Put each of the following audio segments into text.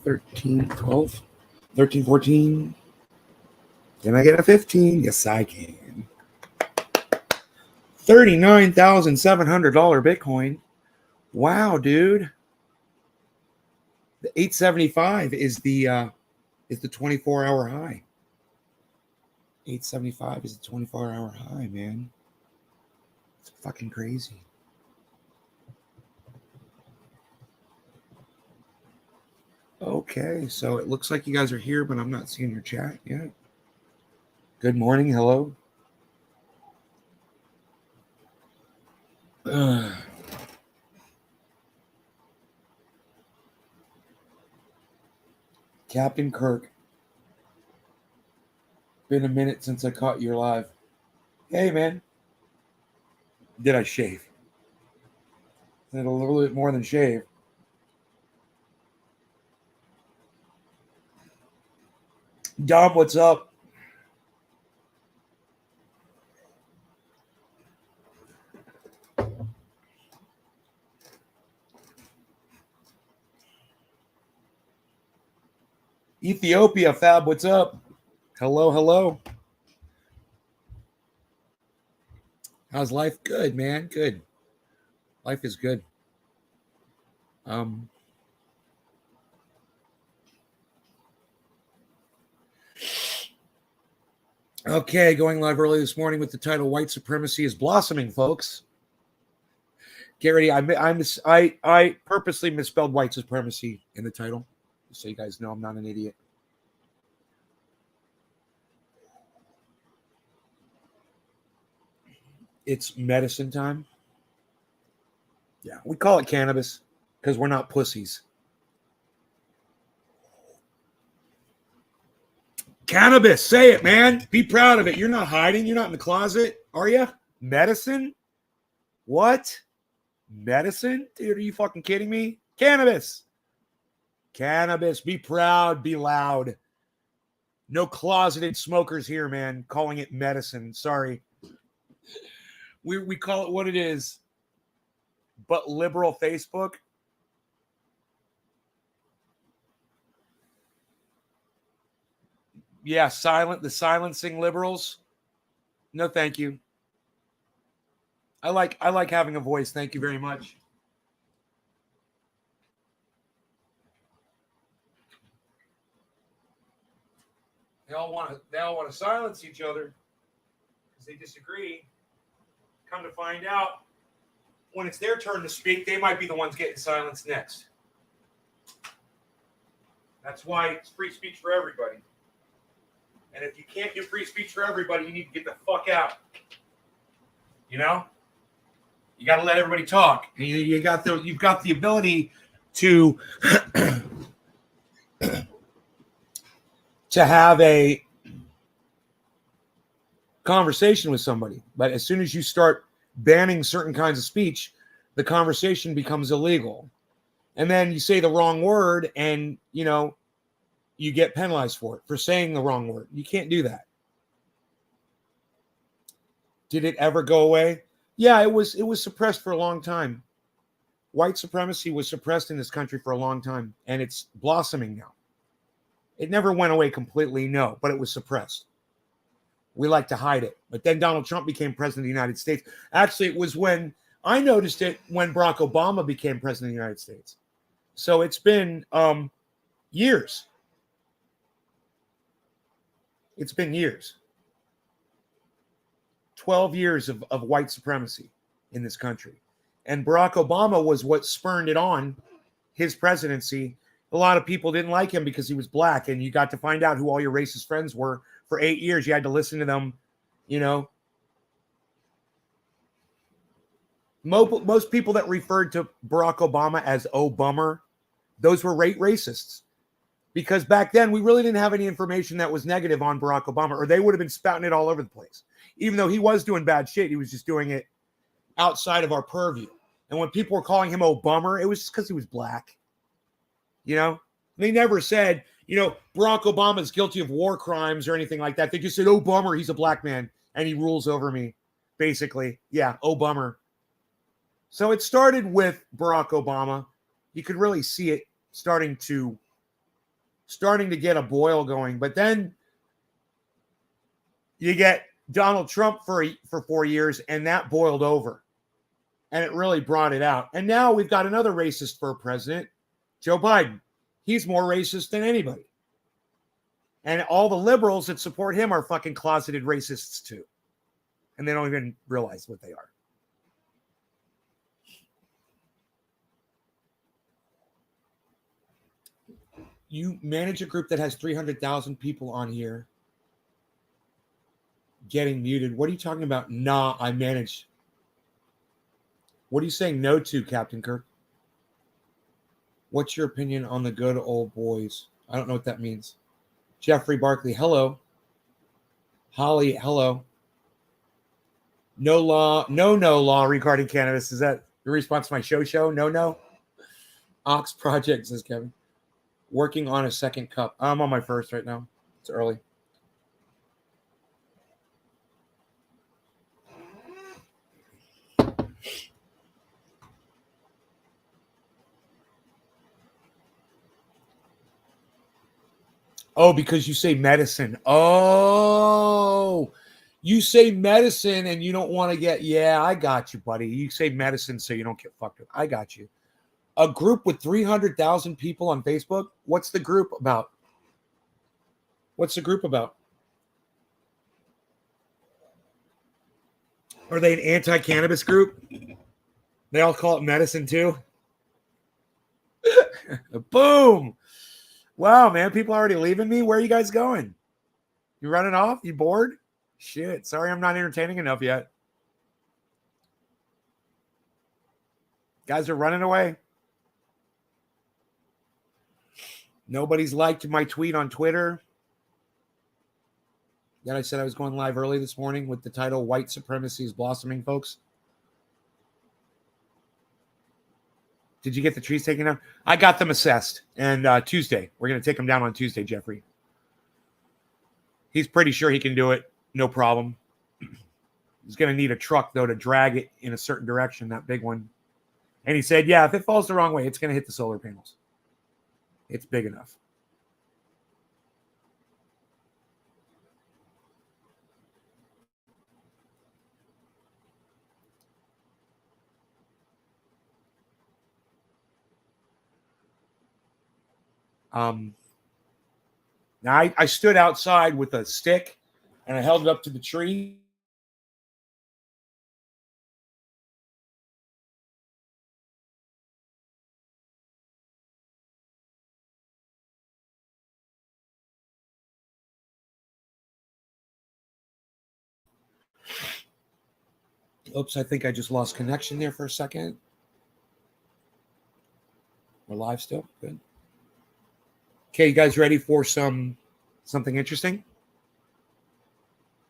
13, 12, 13, 14. Can I get a 15? Yes, I can. $39,700 Bitcoin. Wow, dude. The 875 is the 24-hour high. 875 is the 24-hour high, man. It's fucking crazy. Okay, so it looks like you guys are here, but I'm not seeing your chat yet. Good morning. Hello. Captain Kirk. Been a minute since I caught you live. Hey, man. Did I shave? Did a little bit more than shave. Dom, what's up? Ethiopia, Fab, what's up? Hello, hello. How's life? Good, man. Good. Life is good. Okay, going live early this morning with the title "White Supremacy is Blossoming," folks. Get ready. I purposely misspelled white supremacy in the title, so you guys know I'm not an idiot. It's medicine time. Yeah, we call it cannabis because we're not pussies. Cannabis, say it, man. Be proud of it. You're not hiding. You're not in the closet, are you? Medicine? What? Medicine? Dude, are you fucking kidding me? Cannabis. Cannabis. Be proud. Be loud. No closeted smokers here, man. Calling it medicine. Sorry. We call it what it is. But liberal Facebook. Yeah, the silencing liberals. No, thank you. I like having a voice. Thank you very much. They all want to silence each other because they disagree. Come to find out, when it's their turn to speak, they might be the ones getting silenced next. That's why it's free speech for everybody. And if you can't do free speech for everybody, you need to get the fuck out. You know? You got to let everybody talk. And you've got the ability to to have a conversation with somebody. But as soon as you start banning certain kinds of speech, the conversation becomes illegal. And then you say the wrong word and, you get penalized for it, for saying the wrong word. You can't do that. Did it ever go away? Yeah, it was suppressed for a long time. White supremacy was suppressed in this country for a long time, and it's blossoming now. It never went away completely, no, but it was suppressed. We like to hide it. But then Donald Trump became president of the United States. Actually, it was when I noticed it when Barack Obama became president of the United States. So it's been years. It's been years. 12 years of white supremacy in this country. And Barack Obama was what spurned it on, his presidency. A lot of people didn't like him because he was black, and you got to find out who all your racist friends were for 8 years. You had to listen to them, Most people that referred to Barack Obama as Obama, those were racists. Because back then, we really didn't have any information that was negative on Barack Obama, or they would have been spouting it all over the place. Even though he was doing bad shit, he was just doing it outside of our purview. And when people were calling him Obama, it was just because he was black. They never said, Barack Obama is guilty of war crimes or anything like that. They just said, Obama, he's a black man, and he rules over me, basically. Yeah, Obama. So it started with Barack Obama. You could really see it starting to starting to get a boil going. But then you get Donald Trump for 4 years, and that boiled over. And it really brought it out. And now we've got another racist for president, Joe Biden. He's more racist than anybody. And all the liberals that support him are fucking closeted racists too. And they don't even realize what they are. You manage a group that has 300,000 people on here getting muted. What are you talking about? Nah, I manage. What are you saying no to, Captain Kirk? What's your opinion on the good old boys? I don't know what that means. Jeffrey Barkley, hello. Holly, hello. No law regarding cannabis. Is that your response to my show? No. Ox Project, says Kevin. Working on a second cup. I'm on my first right now. It's early. Oh, because you say medicine. Oh, you say medicine and you don't want to get, yeah, I got you, buddy. You say medicine so you don't get fucked up. I got you. A group with 300,000 people on Facebook? What's the group about? What's the group about? Are they an anti-cannabis group? They all call it medicine too? Boom. Wow, man, people already leaving me. Where are you guys going? You running off? You bored? Shit, sorry I'm not entertaining enough yet. Guys are running away. Nobody's liked my tweet on Twitter that I said I was going live early this morning with the title White Supremacy is Blossoming, folks. Did you get the trees taken down? I got them assessed. And Tuesday, we're going to take them down on Tuesday, Jeffrey. He's pretty sure he can do it. No problem. He's going to need a truck, though, to drag it in a certain direction, that big one. And he said, yeah, if it falls the wrong way, it's going to hit the solar panels. It's big enough. Now I stood outside with a stick and I held it up to the tree. Oops, I think I just lost connection there for a second. We're live still. Good. Okay, you guys ready for something interesting?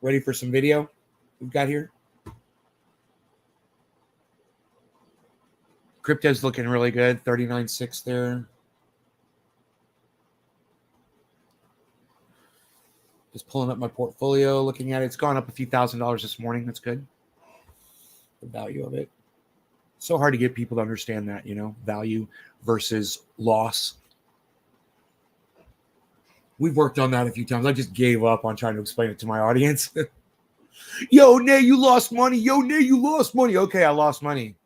Ready for some video we've got here? Crypto's looking really good. 39.6 there. Just pulling up my portfolio, looking at it. It's gone up a few $1,000s this morning. That's good. The value of it. So hard to get people to understand that, value versus loss. We've worked on that a few times. I just gave up on trying to explain it to my audience. Yo, Nay, you lost money. Yo, Nay, you lost money. Okay, I lost money.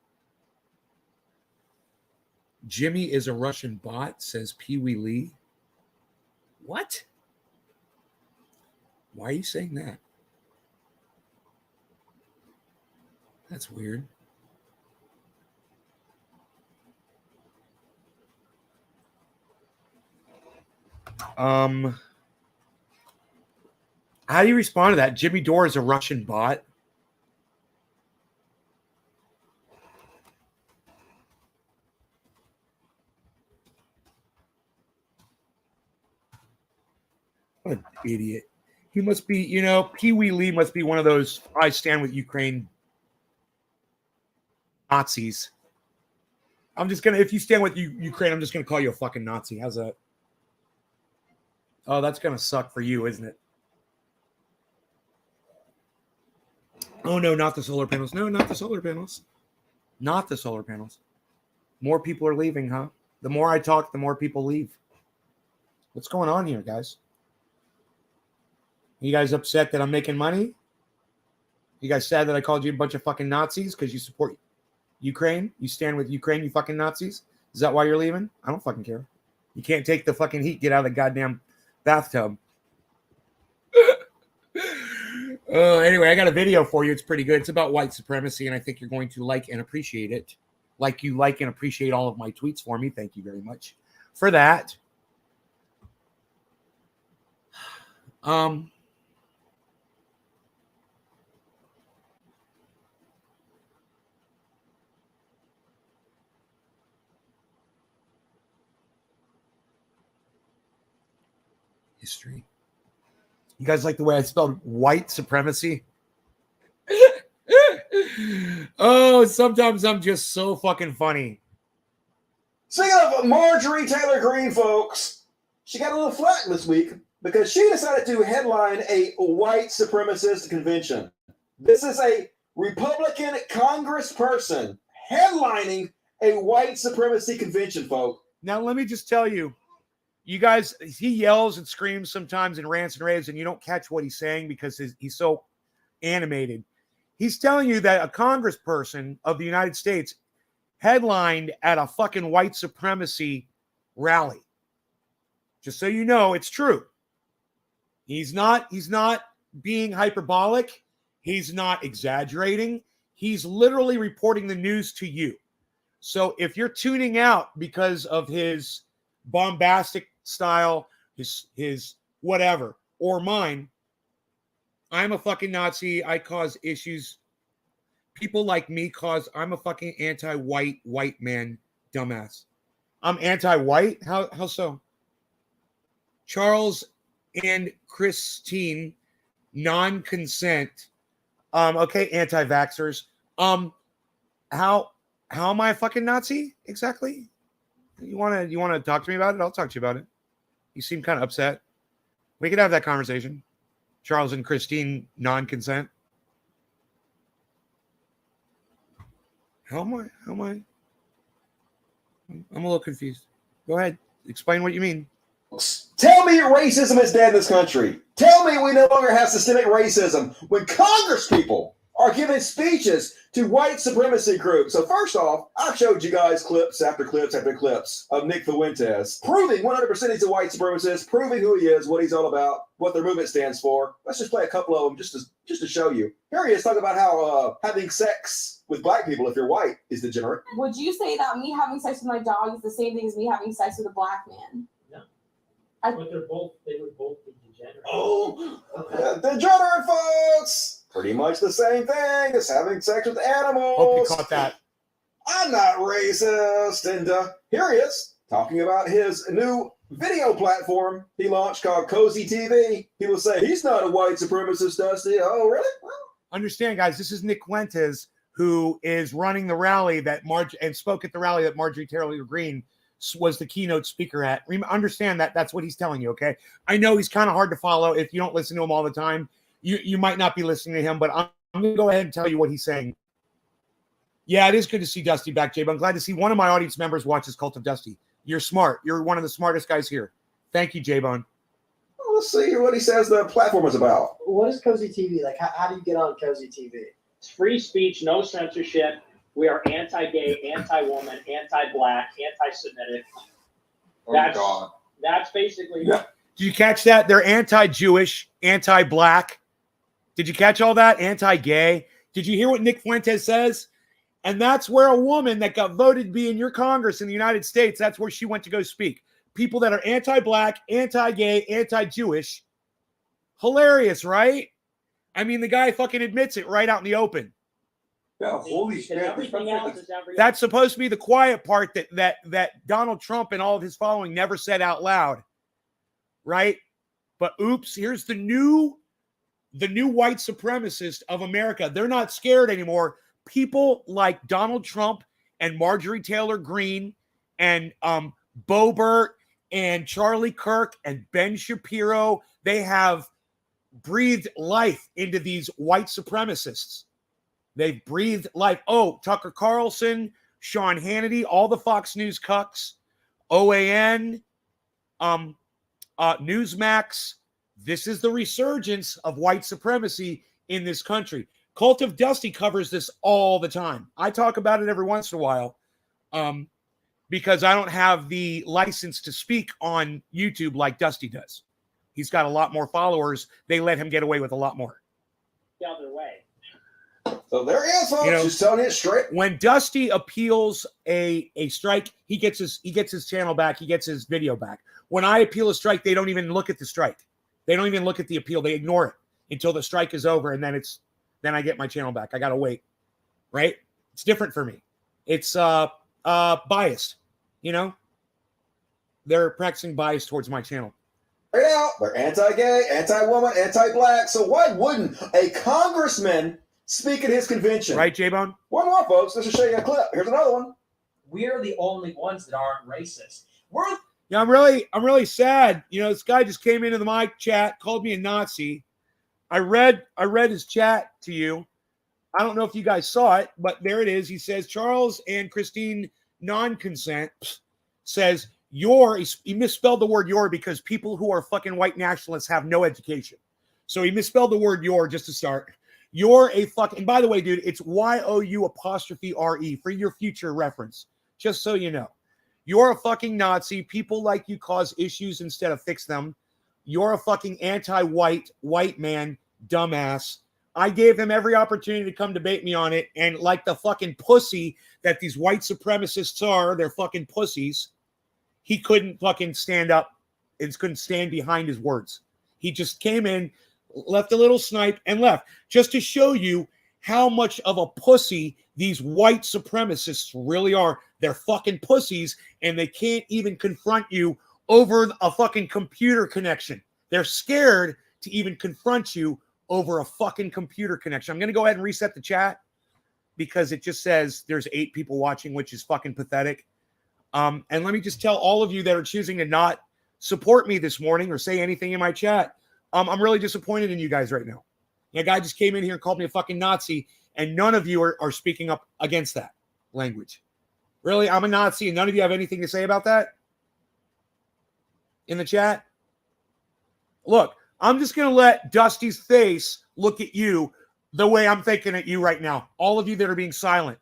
Jimmy is a Russian bot, says Pee Wee Lee. What? Why are you saying that? That's weird. How do you respond to that? Jimmy Dore is a Russian bot. What an idiot. He must be, Pee Wee Lee must be one of those I stand with Ukraine Nazis. If you stand with Ukraine, I'm just going to call you a fucking Nazi. How's that? Oh, that's going to suck for you, isn't it? Oh, no, not the solar panels. No, not the solar panels. Not the solar panels. More people are leaving, huh? The more I talk, the more people leave. What's going on here, guys? You guys upset that I'm making money? You guys sad that I called you a bunch of fucking Nazis because you support Ukraine? You stand with Ukraine, you fucking Nazis? Is that why you're leaving? I don't fucking care. You can't take the fucking heat. Get out of the goddamn bathtub. Anyway, I got a video for you. It's pretty good. It's about white supremacy, and I think you're going to like and appreciate it. Like you like and appreciate all of my tweets for me. Thank you very much for that. History. You guys like the way I spelled white supremacy? Oh, sometimes I'm just so fucking funny. Speaking of Marjorie Taylor Greene, folks, she got a little flack this week because she decided to headline a white supremacist convention. This is a Republican congressperson headlining a white supremacy convention, folks. Now, let me just tell you, you guys, he yells and screams sometimes and rants and raves, and you don't catch what he's saying because he's so animated. He's telling you that a congressperson of the United States headlined at a fucking white supremacy rally. Just so you know, it's true. He's not being hyperbolic. He's not exaggerating. He's literally reporting the news to you. So if you're tuning out because of his bombastic style, his whatever, or mine, I'm a fucking Nazi. I cause issues. People like me I'm a fucking anti-white white man dumbass. I'm anti-white? How so? Charles and Christine, non-consent. Okay, anti-vaxxers. How am I a fucking Nazi? Exactly. You wanna talk to me about it? I'll talk to you about it. You seem kind of upset. We could have that conversation. Charles and Christine, non-consent. How am I? I'm a little confused. Go ahead. Explain what you mean. Tell me racism is dead in this country. Tell me we no longer have systemic racism when Congress people are giving speeches to white supremacy groups. So first off, I showed you guys clips after clips after clips of Nick Fuentes proving 100% he's a white supremacist, proving who he is, what he's all about, what their movement stands for. Let's just play a couple of them just to show you. Here he is talking about how having sex with black people, if you're white, is degenerate. Would you say that me having sex with my dog is the same thing as me having sex with a black man? No. But they would both be degenerate. Oh, degenerate, folks! Pretty much the same thing as having sex with animals. Hope you caught that. I'm not racist. And here he is talking about his new video platform he launched called Cozy TV. People say he's not a white supremacist, Dusty. Oh, really? Well, understand, guys, this is Nick Fuentes, who is running the rally that spoke at the rally that Marjorie Taylor Greene was the keynote speaker at. Understand that's what he's telling you, okay? I know he's kind of hard to follow if you don't listen to him all the time. You might not be listening to him, but I'm going to go ahead and tell you what he's saying. Yeah, it is good to see Dusty back, Jabe. I'm glad to see one of my audience members watches Cult of Dusty. You're smart. You're one of the smartest guys here. Thank you, J-Bone. Well, let's see what he says the platform is about. What is Cozy TV? Like, how do you get on Cozy TV? It's free speech, no censorship. We are anti-gay, anti-woman, anti-black, anti-Semitic. That's basically. Yeah. Did you catch that? They're anti-Jewish, anti-black. Did you catch all that? Anti-gay. Did you hear what Nick Fuentes says? And that's where a woman that got voted to be in your Congress in the United States, that's where she went to go speak. People that are anti-black, anti-gay, anti-Jewish. Hilarious, right? I mean, the guy fucking admits it right out in the open. Yeah, holy shit. Everything else is That's supposed to be the quiet part that Donald Trump and all of his following never said out loud. Right? But oops, here's the new white supremacist of America. They're not scared anymore. People like Donald Trump and Marjorie Taylor Greene and Boebert and Charlie Kirk and Ben Shapiro, they have breathed life into these white supremacists. They've breathed life. Oh, Tucker Carlson, Sean Hannity, all the Fox News cucks, OAN, Newsmax. This is the resurgence of white supremacy in this country. Cult of Dusty covers this all the time. I talk about it every once in a while because I don't have the license to speak on YouTube like Dusty does. He's got a lot more followers. They let him get away with a lot more. The other way. So there he is, folks. You know, Just telling it straight. When Dusty appeals a strike, he gets his channel back. He gets his video back. When I appeal a strike, they don't even look at the strike. They don't even look at the appeal. They ignore it until the strike is over, and then I get my channel back. I gotta wait. Right? It's different for me. It's biased. You know, they're practicing bias towards my channel. Yeah, they're anti-gay, anti-woman, anti-black. So why wouldn't a congressman speak at his convention? Right, J-Bone? One more, folks. Let's just show you a clip. Here's another one. We're the only ones that aren't racist. Yeah, I'm really sad. You know, this guy just came into the mic chat, called me a Nazi. I read his chat to you. I don't know if you guys saw it, but there it is. He says, Charles and Christine non-consent says, he misspelled the word your because people who are fucking white nationalists have no education. So he misspelled the word your just to start. You're a fucking, and by the way, dude, it's YOU''RE for your future reference, just so you know. You're a fucking Nazi. People like you cause issues instead of fix them. You're a fucking anti-white, white man, dumbass. I gave him every opportunity to come debate me on it. And like the fucking pussy that these white supremacists are, they're fucking pussies. He couldn't fucking stand up and couldn't stand behind his words. He just came in, left a little snipe, and left. Just to show you how much of a pussy these white supremacists really are. They're fucking pussies, and they can't even confront you over a fucking computer connection. They're scared to even confront you over a fucking computer connection. I'm going to go ahead and reset the chat because it just says there's 8 people watching, which is fucking pathetic. And let me just tell all of you that are choosing to not support me this morning or say anything in my chat, I'm really disappointed in you guys right now. A guy just came in here and called me a fucking Nazi, and none of you are speaking up against that language. Really? I'm a Nazi, and none of you have anything to say about that in the chat? Look, I'm just going to let Dusty's face look at you the way I'm thinking at you right now. All of you that are being silent.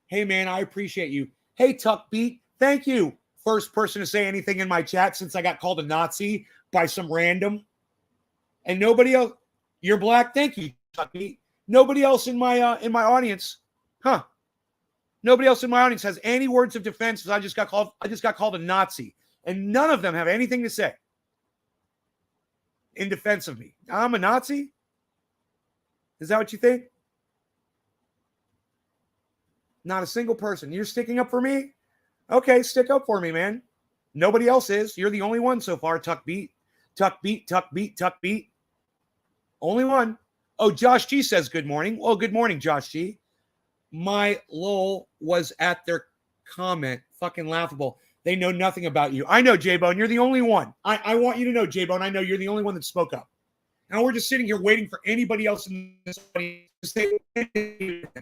Hey, man, I appreciate you. Hey, Tuckbeat, thank you. First person to say anything in my chat since I got called a Nazi by some random. And nobody else. You're black. Thank you, Tuckbeat. Nobody else in my audience. Huh. Nobody else in my audience has any words of defense. I just got called a Nazi. And none of them have anything to say in defense of me. I'm a Nazi? Is that what you think? Not a single person. You're sticking up for me? Okay, stick up for me, man. Nobody else is. You're the only one so far, Tuckbeat. Tuckbeat. Only one. Oh, Josh G says good morning. Well, good morning, Josh G. My lol was at their comment. Fucking laughable. They know nothing about you. I know, J-Bone. You're the only one. I want you to know, J-Bone. I know you're the only one that spoke up. Now we're just sitting here waiting for anybody else in this audience to say anything. I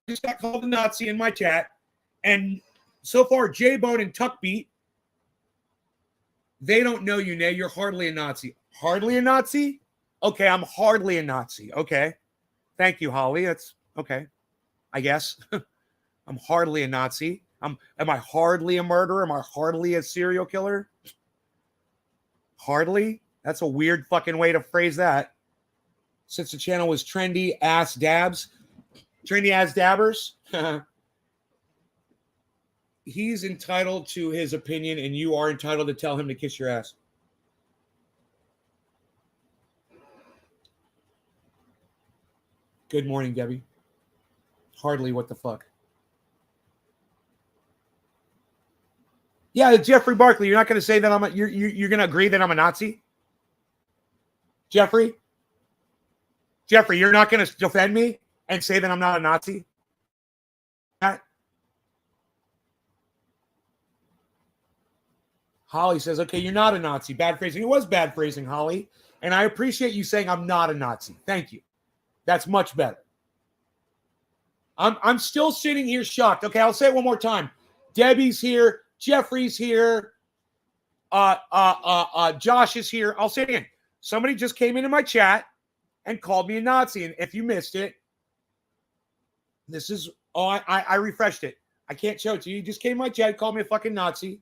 just got called a Nazi in my chat. And so far, J-Bone and Tuckbeat, they don't know you, Nay. You're hardly a Nazi. Hardly a Nazi? Okay, I'm hardly a Nazi. Okay. Thank you, Holly. That's okay. I guess. I'm hardly a Nazi. Am I hardly a murderer? Am I hardly a serial killer? Hardly? That's a weird fucking way to phrase that. Since the channel was Trendy Ass Dabs. Trendy Ass Dabbers. He's entitled to his opinion, and you are entitled to tell him to kiss your ass. Good morning, Debbie. Hardly what the fuck. Yeah, Jeffrey Barkley, you're not going to say that you're going to agree that I'm a Nazi? Jeffrey, you're not going to defend me and say that I'm not a Nazi? Holly says, okay, you're not a Nazi. Bad phrasing. It was bad phrasing, Holly. And I appreciate you saying I'm not a Nazi. Thank you. That's much better. I'm still sitting here shocked. Okay, I'll say it one more time. Debbie's here. Jeffrey's here. Josh is here. I'll say it again. Somebody just came into my chat and called me a Nazi. And if you missed it, this is, I refreshed it. I can't show it to you. You just came in my chat, called me a fucking Nazi.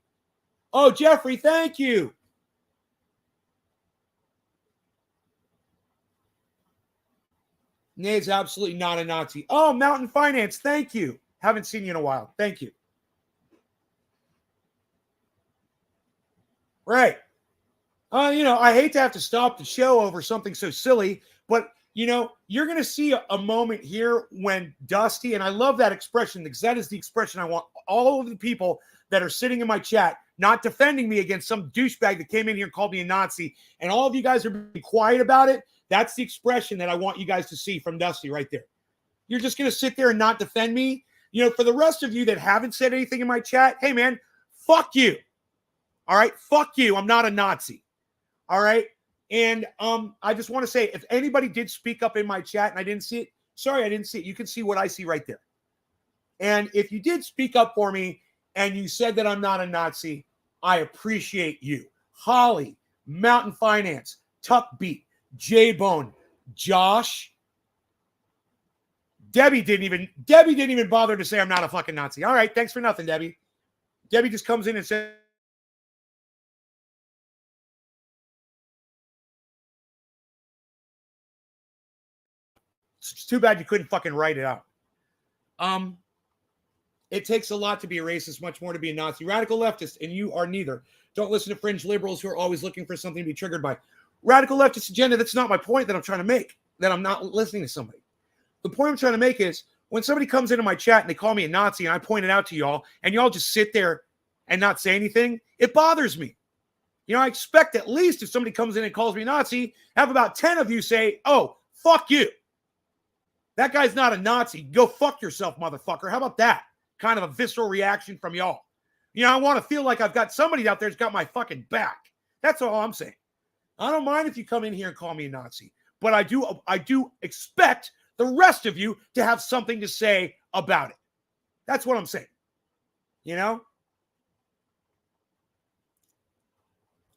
Oh, Jeffrey, thank you. Nate's absolutely not a Nazi. Oh, Mountain Finance, thank you. Haven't seen you in a while. Thank you. Right. I hate to have to stop the show over something so silly, but, you're going to see a moment here when Dusty, and I love that expression because that is the expression I want all of the people that are sitting in my chat not defending me against some douchebag that came in here and called me a Nazi, and all of you guys are being quiet about it. That's the expression that I want you guys to see from Dusty right there. You're just going to sit there and not defend me. For the rest of you that haven't said anything in my chat, hey, man, fuck you. All right? Fuck you. I'm not a Nazi. All right? And I just want to say, if anybody did speak up in my chat and I didn't see it, sorry, I didn't see it. You can see what I see right there. And if you did speak up for me and you said that I'm not a Nazi, I appreciate you. Holly, Mountain Finance, Tuck Beat, J-Bone, Josh. Debbie didn't even bother to say I'm not a fucking Nazi. All right, thanks for nothing, Debbie. Debbie just comes in and says, it's too bad you couldn't fucking write it out. It takes a lot to be a racist, much more to be a Nazi. Radical leftist, and you are neither. Don't listen to fringe liberals who are always looking for something to be triggered by. Radical leftist agenda, that's not my point that I'm trying to make, that I'm not listening to somebody. The point I'm trying to make is when somebody comes into my chat and they call me a Nazi and I point it out to y'all and y'all just sit there and not say anything, it bothers me. I expect at least if somebody comes in and calls me Nazi, have about 10 of you say, oh, fuck you. That guy's not a Nazi. Go fuck yourself, motherfucker. How about that? Kind of a visceral reaction from y'all. I want to feel like I've got somebody out there that's got my fucking back. That's all I'm saying. I don't mind if you come in here and call me a Nazi, but I do expect the rest of you to have something to say about it. That's what I'm saying.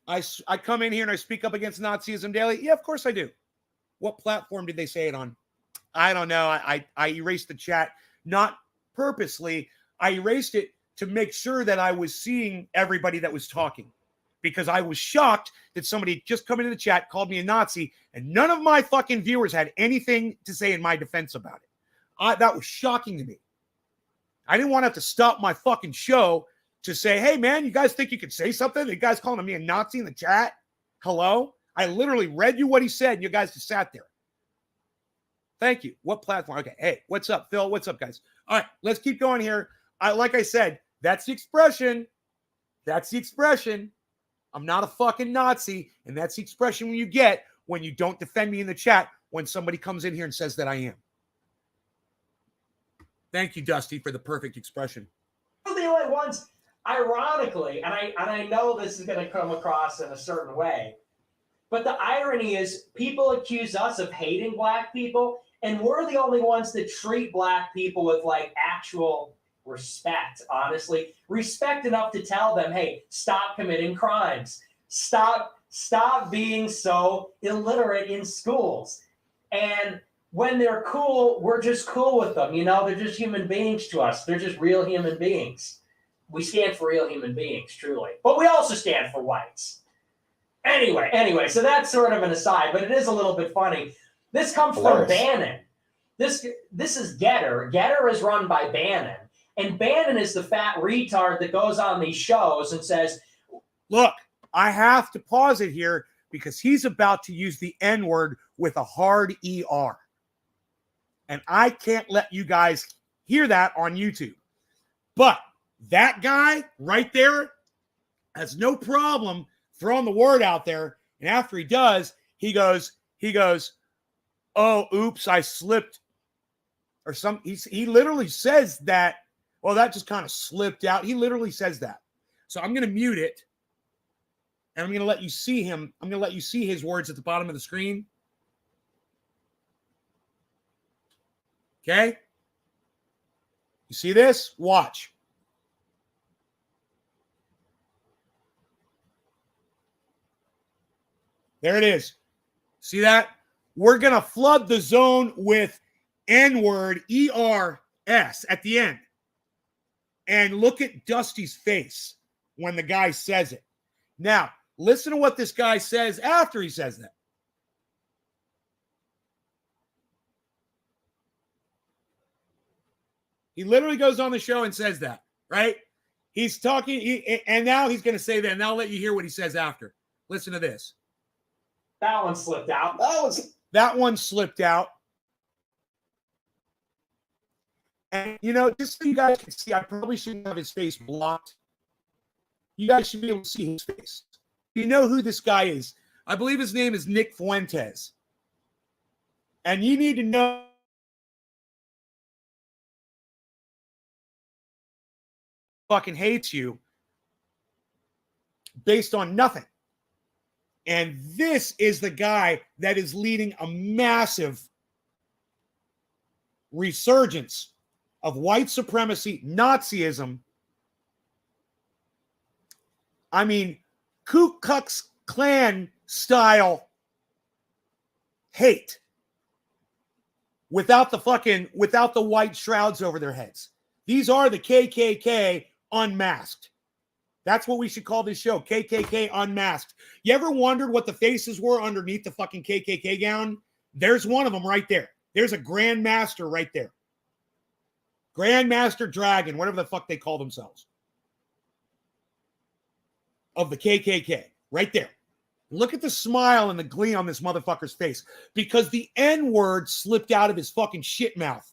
I come in here and I speak up against Nazism daily. Yeah, of course I do. What platform did they say it on? I don't know. I erased the chat, not purposely. I erased it to make sure that I was seeing everybody that was talking, because I was shocked that somebody just come into the chat, called me a Nazi, and none of my fucking viewers had anything to say in my defense about it. That was shocking to me. I didn't want to have to stop my fucking show to say, hey, man, you guys think you could say something? You guys calling me a Nazi in the chat? Hello? I literally read you what he said, and you guys just sat there. Thank you. What platform? Okay. Hey, what's up, Phil? What's up, guys? All right, let's keep going here. Like I said, that's the expression. That's the expression. I'm not a fucking Nazi, and that's the expression you get when you don't defend me in the chat when somebody comes in here and says that I am. Thank you, Dusty, for the perfect expression. We're the only ones, ironically, and I know this is going to come across in a certain way, but the irony is people accuse us of hating black people, and we're the only ones that treat black people with actual respect, honestly. Respect enough to tell them, hey, stop committing crimes. Stop being so illiterate in schools. And when they're cool, we're just cool with them. They're just human beings to us. They're just real human beings. We stand for real human beings, truly. But we also stand for whites. Anyway, so that's sort of an aside, but it is a little bit funny. This comes from Bannon. This is Getter. Getter is run by Bannon. And Bannon is the fat retard that goes on these shows and says, look, I have to pause it here because he's about to use the N-word with a hard ER. And I can't let you guys hear that on YouTube. But that guy right there has no problem throwing the word out there. And after he does, he goes, oh, oops, I slipped. Or he literally says that. Well, that just kind of slipped out. He literally says that. So I'm going to mute it. And I'm going to let you see him. I'm going to let you see his words at the bottom of the screen. Okay? You see this? Watch. There it is. See that? We're going to flood the zone with N-word, E-R-S at the end. And look at Dusty's face when the guy says it. Now, listen to what this guy says after he says that. He literally goes on the show and says that, right? He's talking, and now he's going to say that, and I'll let you hear what he says after. Listen to this. That one slipped out. That one slipped out. And, you know, just so you guys can see, I probably shouldn't have his face blocked. You guys should be able to see his face. You know who this guy is. I believe his name is Nick Fuentes. And you need to know fucking hates you based on nothing. And this is the guy that is leading a massive resurgence of white supremacy, Nazism. I mean, Ku Klux Klan style hate without the white shrouds over their heads. These are the KKK unmasked. That's what we should call this show, KKK Unmasked. You ever wondered what the faces were underneath the fucking KKK gown? There's one of them right there. There's a Grand Master right there. Grand Master Dragon, whatever the fuck they call themselves. Of the KKK, right there. Look at the smile and the glee on this motherfucker's face. Because the N-word slipped out of his fucking shit mouth.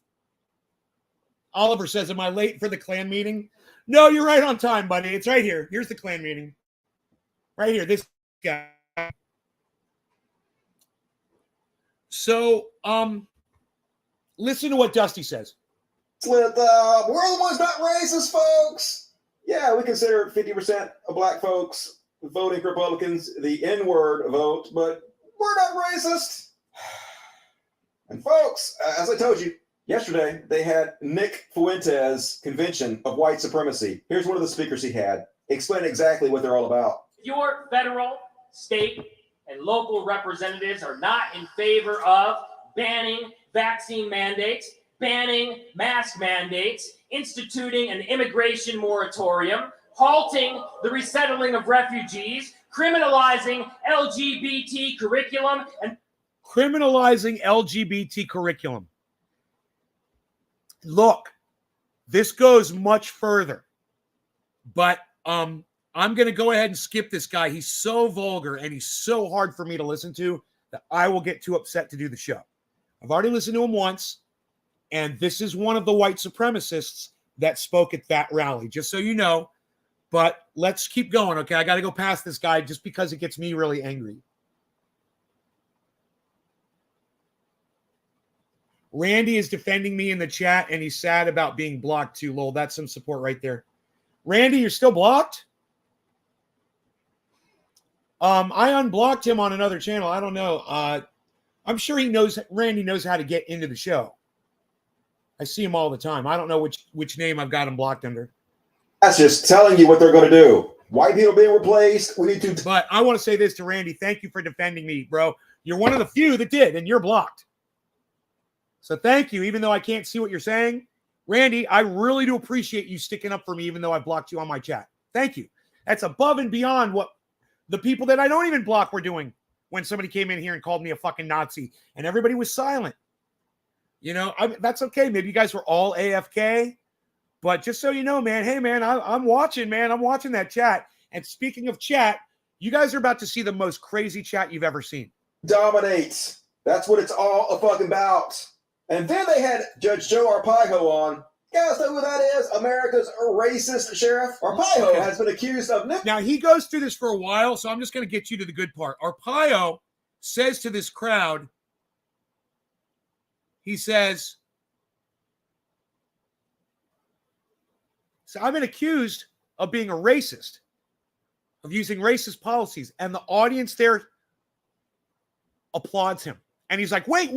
Oliver says, am I late for the Klan meeting? No, you're right on time, buddy. It's right here. Here's the Klan meeting. Right here, this guy. So, listen to what Dusty says. We're the ones not racist, folks. Yeah, we consider 50% of black folks voting Republicans the N-word vote, but we're not racist. And folks, as I told you, yesterday, they had Nick Fuentes' convention of white supremacy. Here's one of the speakers he had. Explain exactly what they're all about. Your federal, state, and local representatives are not in favor of banning vaccine mandates, banning mask mandates, instituting an immigration moratorium, halting the resettling of refugees, criminalizing LGBT curriculum, and criminalizing LGBT curriculum. Look, this goes much further, but I'm going to go ahead and skip this guy. He's so vulgar and he's so hard for me to listen to that I will get too upset to do the show. I've already listened to him once, and this is one of the white supremacists that spoke at that rally, just so you know. But let's keep going, okay? I got to go past this guy just because it gets me really angry. Randy is defending me in the chat, and he's sad about being blocked too, lol. That's some support right there. Randy, you're still blocked? I unblocked him on another channel. I don't know. I'm sure Randy knows how to get into the show. I see him all the time. I don't know which name I've got him blocked under. That's just telling you what they're going to do. White people being replaced. We need to. But I want to say this to Randy. Thank you for defending me, bro. You're one of the few that did, and you're blocked. So thank you, even though I can't see what you're saying. Randy, I really do appreciate you sticking up for me, even though I blocked you on my chat. Thank you. That's above and beyond what the people that I don't even block were doing when somebody came in here and called me a fucking Nazi, and everybody was silent. You know, that's okay. Maybe you guys were all AFK, but just so you know, man, hey, man, I'm watching, man. I'm watching that chat. And speaking of chat, you guys are about to see the most crazy chat you've ever seen. Dominates. That's what it's all fucking about. And then they had Judge Joe Arpaio on. You guys know who that is? America's racist sheriff. Arpaio has been accused of... Now, he goes through this for a while, so I'm just going to get you to the good part. Arpaio says to this crowd, he says, so I've been accused of being a racist, of using racist policies. And the audience there applauds him. And he's like, wait,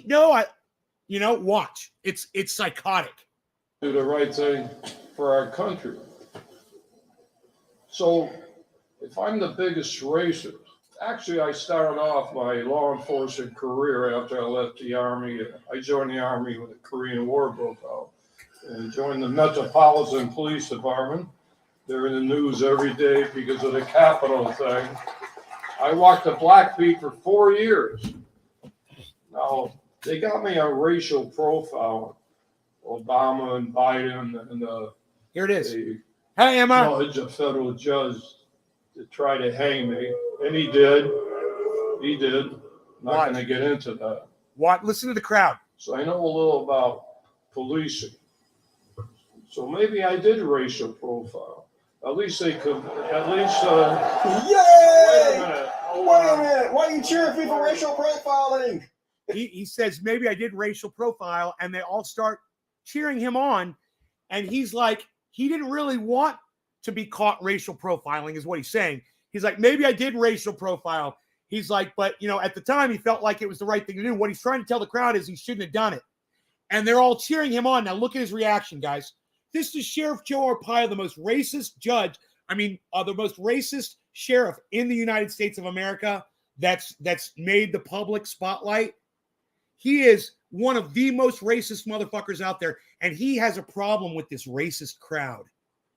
no, watch. It's psychotic. Do the right thing for our country. So if I'm the biggest racist Actually, I started off my law enforcement career after I left the Army. I joined the Army when the Korean War broke out and joined the Metropolitan Police Department. They're in the news every day because of the Capitol thing. I walked the black beat for 4 years. Now, they got me on racial profile. Obama and Biden and Here it is. Hey, Emma. A federal judge to try to hang me. And he did. He did. Not going to get into that. What? Listen to the crowd. So I know a little about policing. So maybe I did racial profile. At least they could, Yay! Wait a minute. Wait a minute. Why are you cheering for me for racial profiling? He says, maybe I did racial profile, and they all start cheering him on. And he's like, he didn't really want to be caught racial profiling, is what he's saying. He's like, maybe I did racial profile. He's like, but, you know, at the time, he felt like it was the right thing to do. What he's trying to tell the crowd is he shouldn't have done it. And they're all cheering him on. Now, look at his reaction, guys. This is Sheriff Joe Arpaio, the most racist judge. The most racist sheriff in the United States of America that's made the public spotlight. He is one of the most racist motherfuckers out there, and he has a problem with this racist crowd.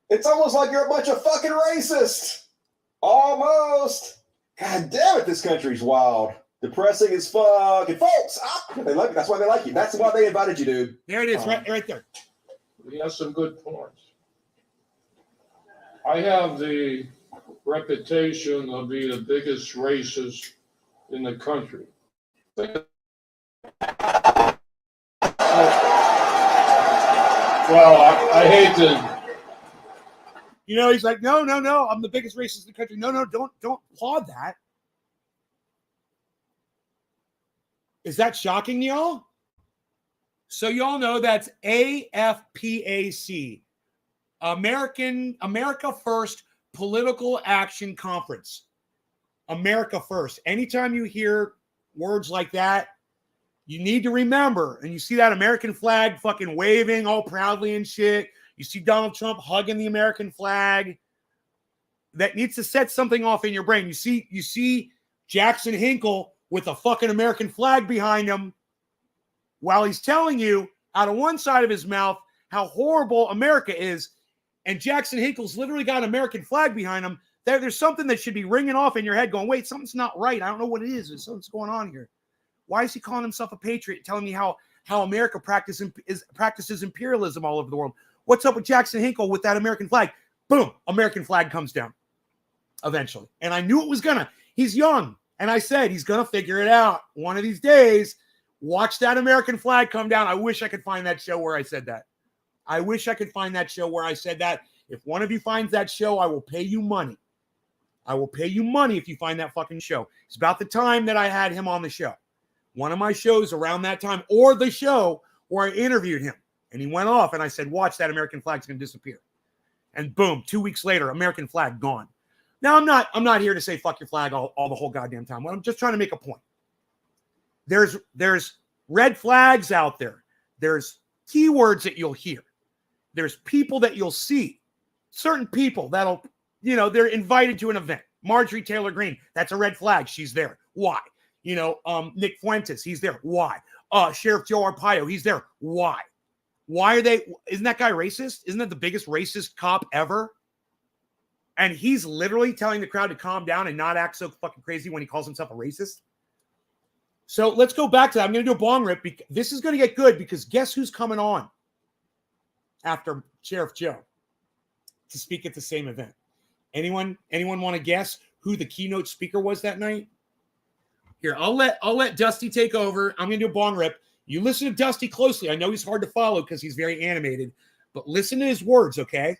It's almost like you're a bunch of fucking racists. Almost. God damn it, this country's wild. Depressing as fuck. And folks, they like, that's why they like you. That's why they invited you, dude. There it is, right there. he has some good points. I have the reputation of being the biggest racist in the country. Well, I hate to. You know, he's like, no, I'm the biggest racist in the country. No, don't applaud that. Is that shocking, y'all? So y'all know that's AFPAC, America First Political Action Conference. America First. Anytime you hear words like that, you need to remember, and you see that American flag fucking waving all proudly and shit. You see Donald Trump hugging the American flag. That needs to set something off in your brain. You see Jackson Hinkle with a fucking American flag behind him while he's telling you out of one side of his mouth how horrible America is. And Jackson Hinkle's literally got an American flag behind him. There's something that should be ringing off in your head going, wait, something's not right. I don't know what it is. There's something's going on here. Why is he calling himself a patriot, telling me how America practices imperialism all over the world? What's up with Jackson Hinkle with that American flag? Boom, American flag comes down eventually. And I knew it was gonna. He's young. And I said, he's going to figure it out. One of these days, watch that American flag come down. I wish I could find that show where I said that. I wish I could find that show where I said that. If one of you finds that show, I will pay you money. I will pay you money if you find that fucking show. It's about the time that I had him on the show. One of my shows around that time, or the show where I interviewed him. And he went off, and I said, watch, that American flag's going to disappear. And boom, 2 weeks later, American flag gone. Now, I'm not here to say fuck your flag all the whole goddamn time. I'm just trying to make a point. There's red flags out there. There's keywords that you'll hear. There's people that you'll see. Certain people that'll, they're invited to an event. Marjorie Taylor Greene, that's a red flag. She's there. Why? Nick Fuentes, he's there. Why? Sheriff Joe Arpaio, he's there. Why? Why are they? Isn't that guy racist? Isn't that the biggest racist cop ever? And he's literally telling the crowd to calm down and not act so fucking crazy when he calls himself a racist. So let's go back to that. I'm going to do a bong rip. This is going to get good because guess who's coming on after Sheriff Joe to speak at the same event? Anyone want to guess who the keynote speaker was that night? Here, I'll let Dusty take over. I'm going to do a bong rip. You listen to Dusty closely. I know he's hard to follow because he's very animated, but listen to his words, okay?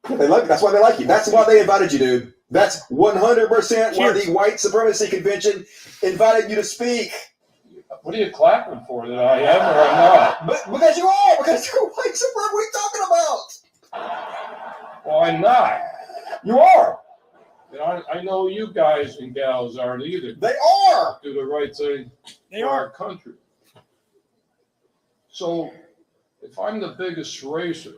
They like. That's why they like you. That's why they invited you, dude. That's 100% why the White Supremacy Convention invited you to speak. What are you clapping for? That I am or I'm not? But because you are. Because you're White Supremacy. What are you talking about? Well, I'm not. You are. I know you guys and gals aren't either. They are. Do the right thing for our country. So, if I'm the biggest racist,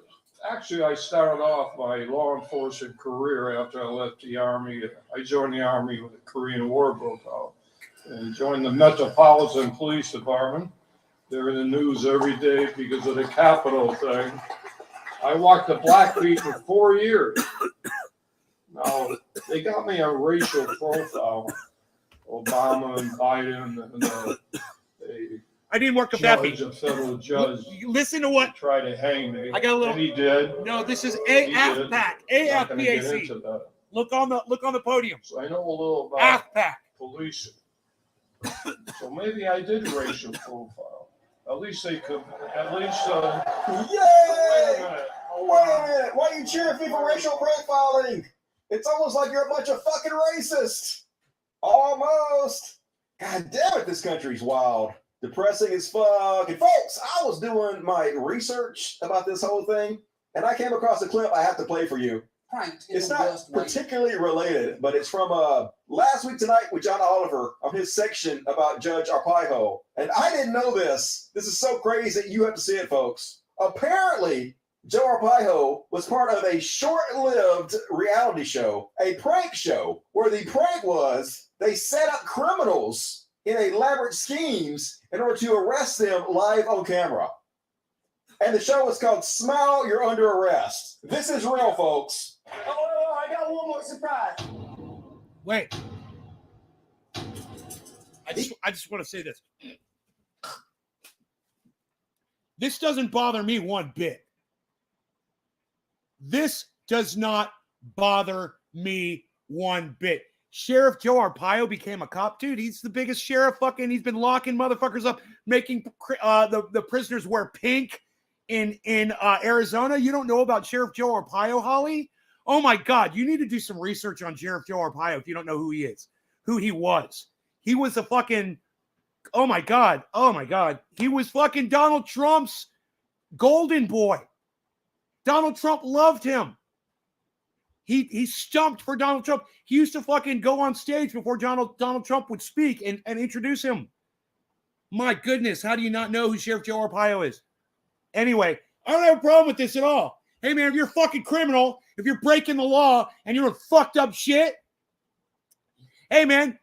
Actually, I started off my law enforcement career after I left the Army. I joined the Army when the Korean War broke out and joined the Metropolitan Police Department. They're in the news every day because of the Capitol thing. I walked the Blackfeet for 4 years. Now, they got me a racial profile. Obama and Biden and I didn't work with judge, a federal judge. Listen to what. Tried to hang me. I got a little. And he did. No, this is He did. AFPAC. Not gonna get AFPAC. into that. Look on the podium. So I know a little about AFPAC. policing. So maybe I did racial profile. At least they could. At least. Yay! Wait a minute. Wait a minute. Why are you cheering for me for racial profiling? It's almost like you're a bunch of fucking racists. Almost. God damn it, this country's wild. Depressing as fuck. And folks, I was doing my research about this whole thing, and I came across a clip I have to play for you. It's not particularly related, but it's from Last Week Tonight with John Oliver on his section about Judge Arpaio. And I didn't know this. This is so crazy. You have to see it, folks. Apparently, Joe Arpaio was part of a short-lived reality show, a prank show, where the prank was they set up criminals in elaborate schemes in order to arrest them live on camera. And the show was called Smile, You're Under Arrest. This is real, folks. Oh, I got one more surprise. Wait. I just want to say this. This doesn't bother me one bit. This does not bother me one bit. Sheriff Joe Arpaio became a cop, dude. He's the biggest sheriff. He's been locking motherfuckers up, making the prisoners wear pink in Arizona. You don't know about Sheriff Joe Arpaio, Holly? Oh my God, you need to do some research on Sheriff Joe Arpaio if you don't know who he is, who he was. He was a fucking, oh my God, he was fucking Donald Trump's golden boy. Donald Trump loved him. He stumped for Donald Trump. He used to fucking go on stage before Donald Trump would speak and introduce him. My goodness, how do you not know who Sheriff Joe Arpaio is? Anyway, I don't have a problem with this at all. Hey, man, if you're a fucking criminal, if you're breaking the law and you're doing fucked up shit, hey, man,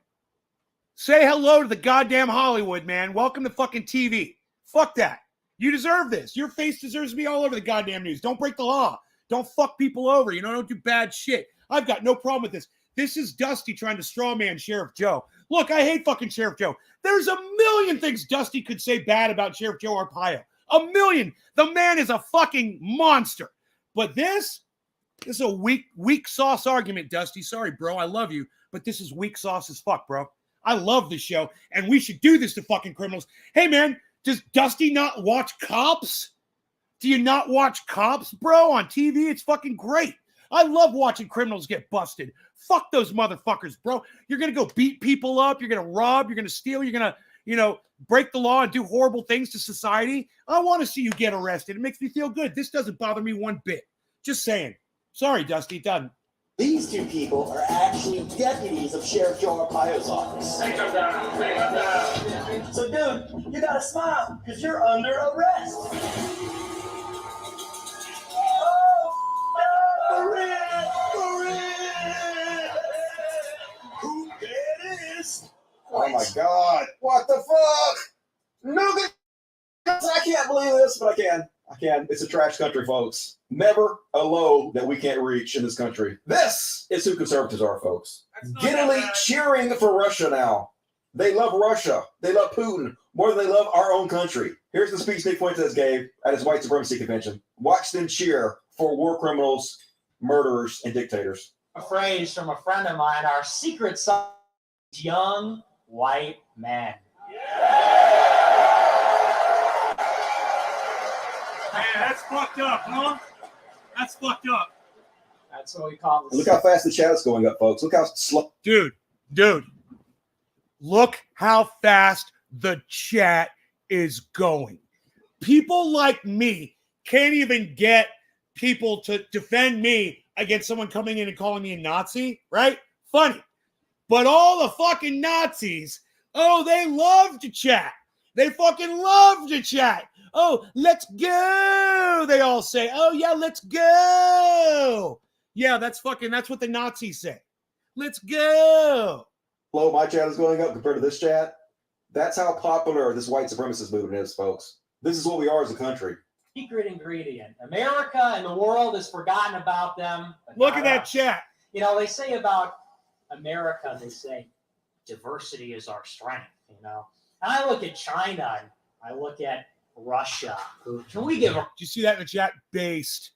say hello to the goddamn Hollywood, man. Welcome to fucking TV. Fuck that. You deserve this. Your face deserves to be all over the goddamn news. Don't break the law. Don't fuck people over. Don't do bad shit. I've got no problem with this. This is Dusty trying to straw man Sheriff Joe. Look, I hate fucking Sheriff Joe. There's a million things Dusty could say bad about Sheriff Joe Arpaio. A million. The man is a fucking monster. But this is a weak sauce argument, Dusty. Sorry, bro. I love you. But this is weak sauce as fuck, bro. I love this show. And we should do this to fucking criminals. Hey, man, does Dusty not watch Cops? Do you not watch Cops, bro, on TV? It's fucking great. I love watching criminals get busted. Fuck those motherfuckers, bro. You're going to go beat people up. You're going to rob. You're going to steal. You're going to, break the law and do horrible things to society. I want to see you get arrested. It makes me feel good. This doesn't bother me one bit. Just saying. Sorry, Dusty, it doesn't. These two people are actually deputies of Sheriff Joe Arpaio's office. Take them down. Take them down. So, dude, you gotta smile because you're under arrest. Who that is? Oh my God. What the fuck? No good. I can't believe this, but I can. It's a trash country, folks. Never a low that we can't reach in this country. This is who conservatives are, folks. Giddily cheering for Russia now. They love Russia. They love Putin more than they love our own country. Here's the speech Nick Fuentes gave at his white supremacy convention. Watch them cheer for war criminals, murderers, and dictators. A phrase from a friend of mine, our secret son, young white man. Man, that's fucked up, huh? That's fucked up. That's what we call this. Look how fast the chat is going up, folks. Look how slow. Dude. Look how fast the chat is going. People like me can't even get people to defend me against someone coming in and calling me a Nazi, right? Funny. But all the fucking Nazis, oh, they love to chat. They fucking love to chat. Oh, let's go. They all say, oh, yeah, let's go. Yeah, that's what the Nazis say. Let's go. Hello, my chat is going up compared to this chat. That's how popular this white supremacist movement is, folks. This is what we are as a country. Secret ingredient. America and the world has forgotten about them. Look at that chat. You know, they say about America, they say diversity is our strength, you know. And I look at China and I look at Russia. Can we give a... Did you see that in the chat? Based.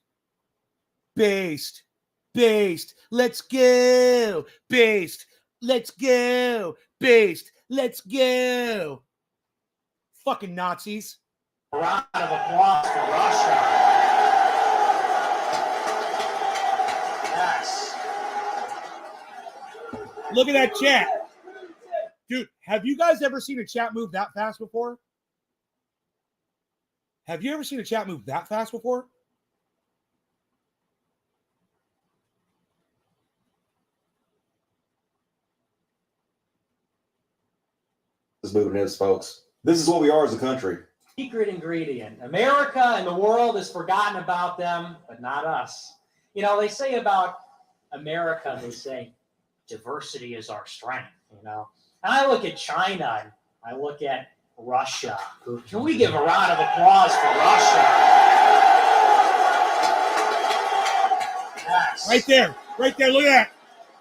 Let's go. Based. Let's go. Based. Let's go. Fucking Nazis. round of applause for Russia? Yes. Look at that chat. Dude, have you guys ever seen a chat move that fast before? Have you ever seen a chat move that fast before? This movement is, folks. This is what we are as a country. Secret ingredient. America and the world has forgotten about them, but not us. You know, they say about America, they say diversity is our strength, you know. And I look at China and I look at Russia. Can we give a round of applause for Russia? Yes. Right there. Right there. Look at that.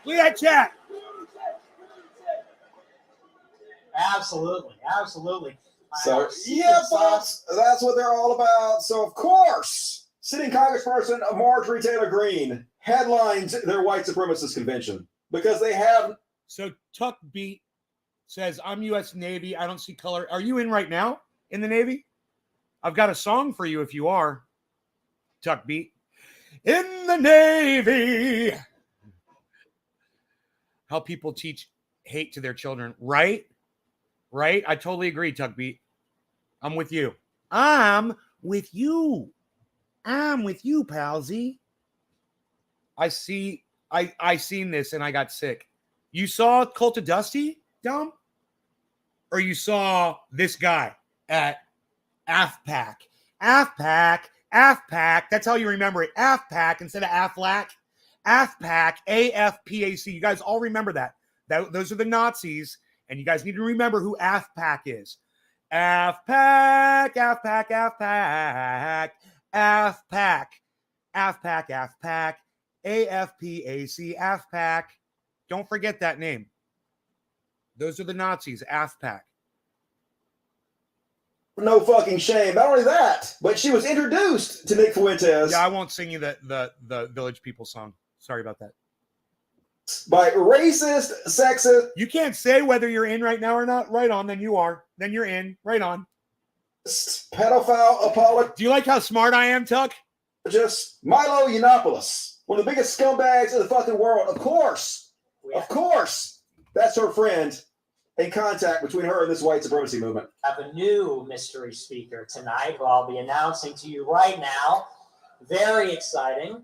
Look at that chat. Absolutely. Absolutely. So, yeah, folks, that's what they're all about. So, of course, sitting Congressperson Marjorie Taylor Greene headlines their white supremacist convention because they have. So, Tuck Beat says, I'm U.S. Navy. I don't see color. Are you in right now in the Navy? I've got a song for you if you are. Tuck Beat. In the Navy. How people teach hate to their children. Right? Right? I totally agree, Tuck Beat. I'm with you. I'm with you. I'm with you, palsy. I seen this and I got sick. You saw Cult of Dusty, Dom? Or you saw this guy at AFPAC? AFPAC. That's how you remember it. AFPAC instead of AFLAC. AFPAC, AFPAC. You guys all remember that. Those are the Nazis. And you guys need to remember who AFPAC is. AFPAC, AFPAC, AFPAC, AFPAC, AFPAC, AFPAC, AFPAC, AFPAC. Don't forget that name. Those are the Nazis, AFPAC. No fucking shame. Not only that, but she was introduced to Nick Fuentes. Yeah, I won't sing you the Village People song. Sorry about that. By racist, sexist. You can't say whether you're in right now or not. Right on, then you are. Then you're in. Right on. Pedophile apologist. Do you like how smart I am, Tuck? Just Milo Yiannopoulos, one of the biggest scumbags in the fucking world. Of course. Of course. That's her friend in contact between her and this white supremacy movement. I have a new mystery speaker tonight who I'll be announcing to you right now. Very exciting.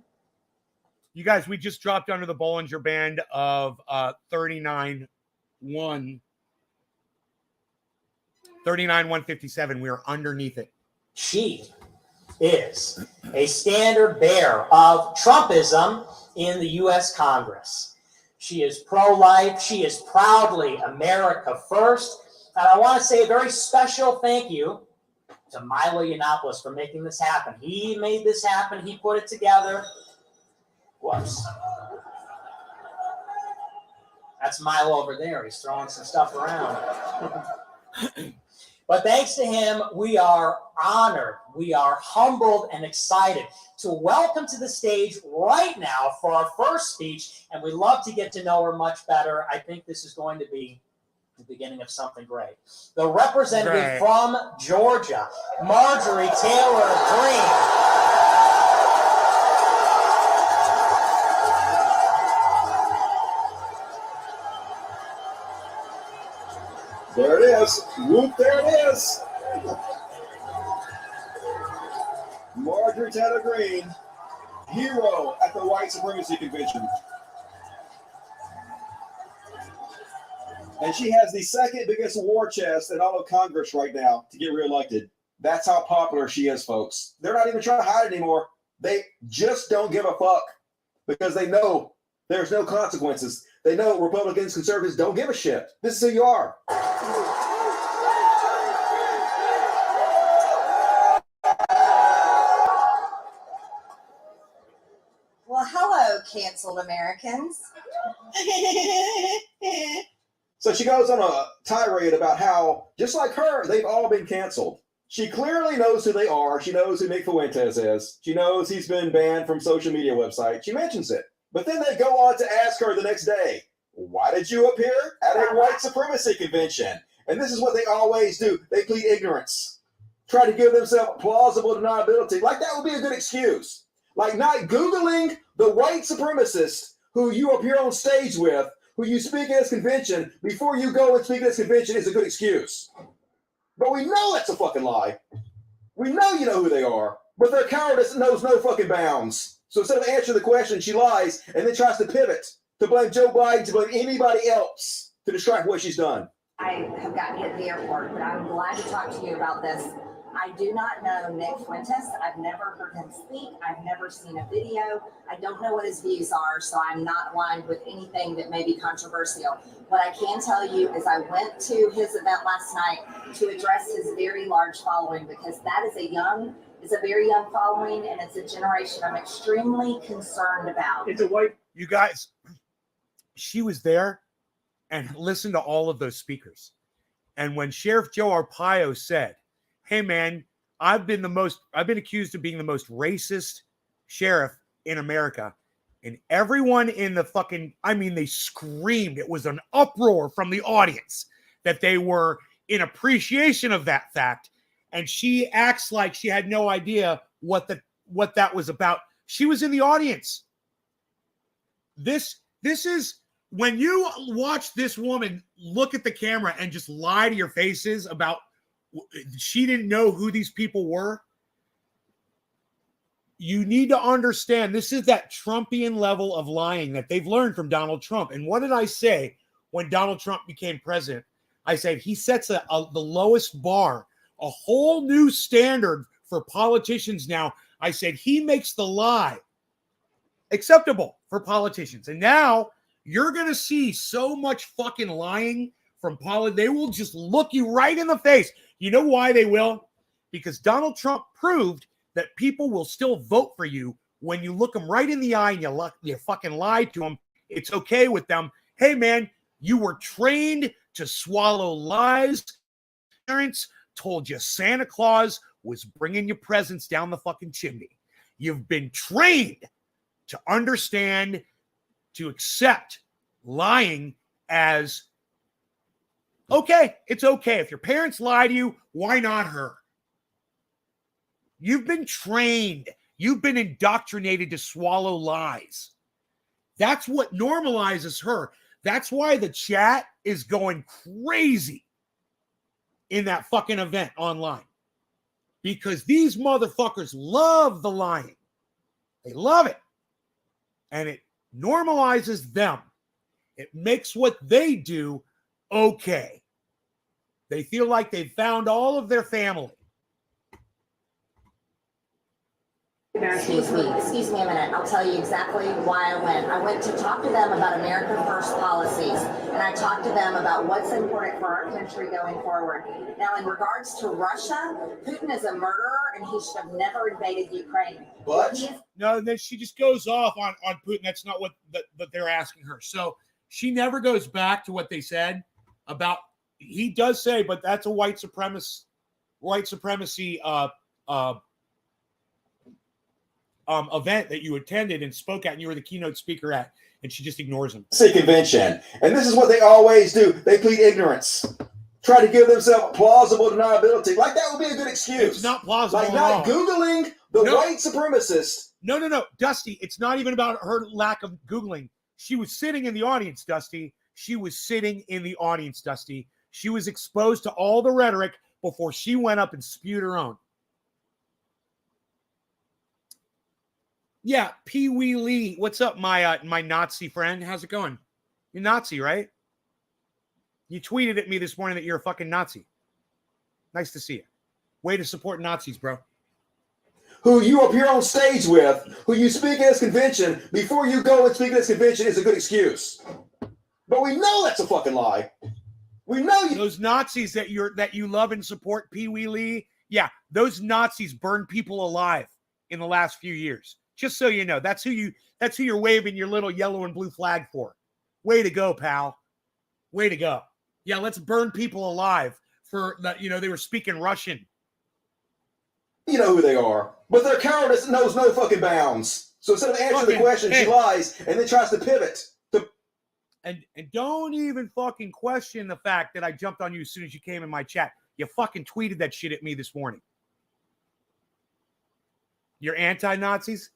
You guys, we just dropped under the Bollinger Band of 39,157. We are underneath it. She is a standard bearer of Trumpism in the U.S. Congress. She is pro-life. She is proudly America first. And I want to say a very special thank you to Milo Yiannopoulos for making this happen. He made this happen. He put it together. Whoops. That's Milo over there. He's throwing some stuff around. But thanks to him, we are honored, we are humbled and excited to welcome to the stage right now for our first speech, and we love to get to know her much better. I think this is going to be the beginning of something great. The representative from Georgia, Marjorie Taylor Greene. There it is. Whoop, there it is. Marjorie Taylor Greene, hero at the white supremacy convention. And she has the second biggest war chest in all of Congress right now to get reelected. That's how popular she is, folks. They're not even trying to hide it anymore. They just don't give a fuck because they know there's no consequences. They know Republicans, conservatives don't give a shit. This is who you are. Well, hello, canceled Americans. So she goes on a tirade about how, just like her, they've all been canceled. She clearly knows who they are. She knows who Nick Fuentes is. She knows he's been banned from social media websites. She mentions it. But then they go on to ask her the next day, why did you appear at a white supremacy convention? And this is what they always do. They plead ignorance. Try to give themselves plausible deniability. Like that would be a good excuse. Like not Googling the white supremacist who you appear on stage with, who you speak at this convention before you go and speak at this convention is a good excuse. But we know that's a fucking lie. We know you know who they are, but their cowardice knows no fucking bounds. So instead of answering the question, she lies and then tries to pivot to blame Joe Biden, to blame anybody else to distract what she's done. I have got to get to the airport, but I'm glad to talk to you about this. I do not know Nick Fuentes. I've never heard him speak. I've never seen a video. I don't know what his views are, so I'm not aligned with anything that may be controversial. What I can tell you is I went to his event last night to address his very large following, because that is a very young following, and it's a generation I'm extremely concerned about. It's a white. You guys, she was there and listened to all of those speakers. And when Sheriff Joe Arpaio said, hey man, I've been accused of being the most racist sheriff in America. And everyone in the fucking, they screamed. It was an uproar from the audience that they were in appreciation of that fact. And she acts like she had no idea what that was about. She was in the audience. This is when you watch this woman look at the camera and just lie to your faces about she didn't know who these people were. You need to understand this is that Trumpian level of lying that they've learned from Donald Trump. And what did I say when Donald Trump became president? I said he sets the lowest bar, a whole new standard for politicians now. I said he makes the lie acceptable for politicians. And now you're going to see so much fucking lying from they will just look you right in the face. You know why they will? Because Donald Trump proved that people will still vote for you when you look them right in the eye and you fucking lie to them. It's okay with them. Hey, man, you were trained to swallow lies. Parents told you Santa Claus was bringing you presents down the fucking chimney. You've been trained to understand, to accept lying as okay. It's okay. If your parents lie to you, why not her? You've been trained. You've been indoctrinated to swallow lies. That's what normalizes her. That's why the chat is going crazy in that fucking event online. Because these motherfuckers love the lying. They love it. And it normalizes them. It makes what they do okay. They feel like they've found all of their family. Excuse me a minute. I'll tell you exactly why I went. I went to talk to them about America First policies, and I talked to them about what's important for our country going forward. Now, in regards to Russia, Putin is a murderer, and he should have never invaded Ukraine. But no, then she just goes off on Putin. That's not what they're asking her. So she never goes back to what they said about. He does say, but that's a white supremacy event that you attended and spoke at, and you were the keynote speaker at, and she just ignores him. Convention. And this is what they always do. They plead ignorance. Try to give themselves plausible deniability. Like that would be a good excuse. It's not plausible like at not all. Googling the white supremacist. No. Dusty, it's not even about her lack of Googling. She was sitting in the audience, Dusty. She was sitting in the audience, Dusty. She was exposed to all the rhetoric before she went up and spewed her own. Yeah, Pee Wee Lee. What's up, my Nazi friend? How's it going? You're Nazi, right? You tweeted at me this morning that you're a fucking Nazi. Nice to see you. Way to support Nazis, bro. Who you appear on stage with, who you speak at this convention before you go and speak at this convention is a good excuse. But we know that's a fucking lie. We know you. Those Nazis that you love and support, Pee Wee Lee. Yeah, those Nazis burned people alive in the last few years. Just so you know, that's who you're waving your little yellow and blue flag for. Way to go, pal. Way to go. Yeah, let's burn people alive for that. They were speaking Russian. You know who they are, but their cowardice knows no fucking bounds. So instead of answering the question, she lies and then tries to pivot. And don't even fucking question the fact that I jumped on you as soon as you came in my chat. You fucking tweeted that shit at me this morning. You're anti-Nazis?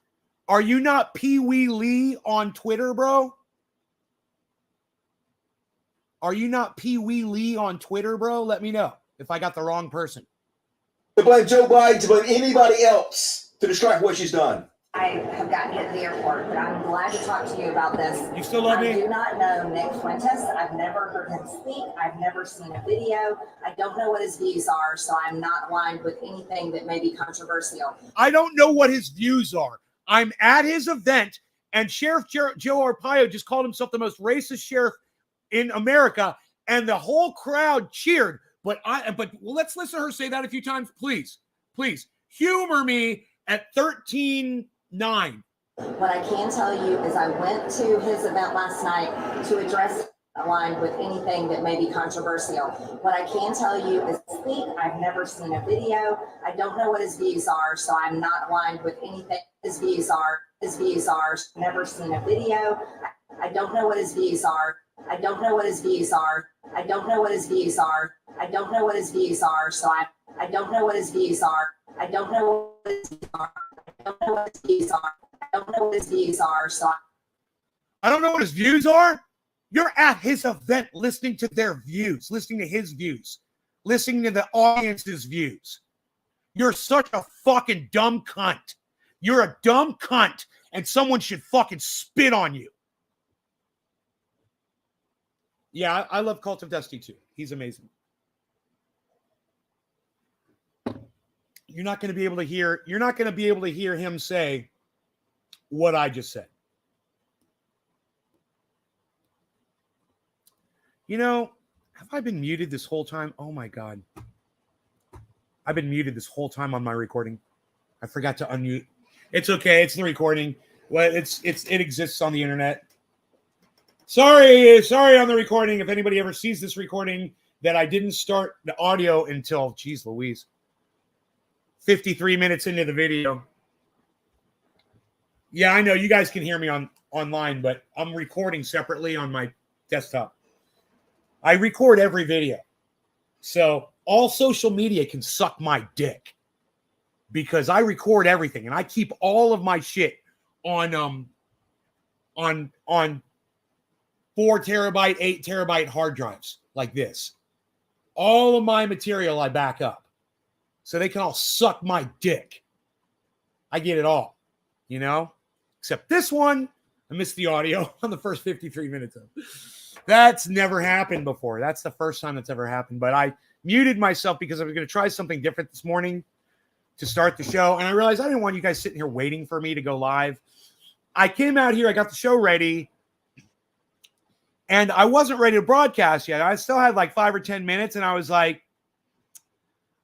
Are you not Pee Wee Lee on Twitter, bro? Are you not Pee Wee Lee on Twitter, bro? Let me know if I got the wrong person. To blame Joe Biden, to blame anybody else to distract what she's done. I have gotten to the airport, but I'm glad to talk to you about this. You still love me? I do not know Nick Fuentes. I've never heard him speak. I've never seen a video. I don't know what his views are, so I'm not aligned with anything that may be controversial. I don't know what his views are. I'm at his event, and Sheriff Joe Arpaio just called himself the most racist sheriff in America, and the whole crowd cheered. But let's listen to her say that a few times, please. Please humor me at 13:09. What I can tell you is I went to his event last night to address aligned with anything that may be controversial. What I can tell you is speak. I've never seen a video. I don't know what his views are, so I'm not aligned with anything his views are. Never seen a video. I don't know what his views are. I don't know what his views are. I don't know what his views are. I don't know what his views are. So I don't know what his views are. I don't know what his views are. I don't know what his views are. I don't know what his views are. So I don't know what his views are. You're at his event listening to their views, listening to his views, listening to the audience's views. You're such a fucking dumb cunt. You're a dumb cunt, and someone should fucking spit on you. Yeah, I love Cult of Dusty too. He's amazing. You're not going to be able to hear him say what I just said. Have I been muted this whole time? Oh my God. I've been muted this whole time on my recording. I forgot to unmute. It's okay. It's the recording. Well, it exists on the internet. Sorry on the recording. If anybody ever sees this recording, that I didn't start the audio until, geez Louise, 53 minutes into the video. Yeah, I know you guys can hear me online, but I'm recording separately on my desktop. I record every video. So all social media can suck my dick because I record everything and I keep all of my shit on 4 terabyte, 8 terabyte hard drives like this. All of my material I back up so they can all suck my dick. I get it all, except this one. I missed the audio on the first 53 minutes of it. That's never happened before. That's the first time that's ever happened. But I muted myself because I was going to try something different this morning to start the show. And I realized I didn't want you guys sitting here waiting for me to go live. I came out here. I got the show ready. And I wasn't ready to broadcast yet. I still had like 5 or 10 minutes. And I was like,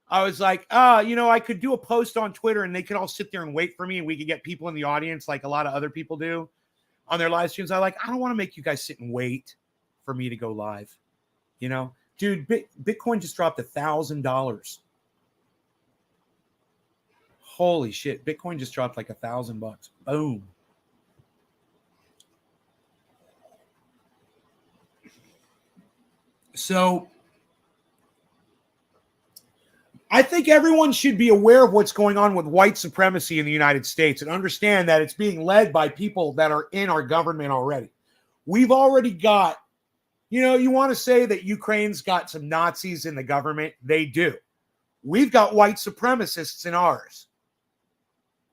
I could do a post on Twitter and they could all sit there and wait for me. And we could get people in the audience like a lot of other people do on their live streams. I don't want to make you guys sit and wait for me to go live. Dude, Bitcoin just dropped $1,000. Holy shit. Bitcoin just dropped like $1,000. Boom. So I think everyone should be aware of what's going on with white supremacy in the United States and understand that it's being led by people that are in our government already. We've already got, you want to say that Ukraine's got some Nazis in the government. They do. We've got white supremacists in ours.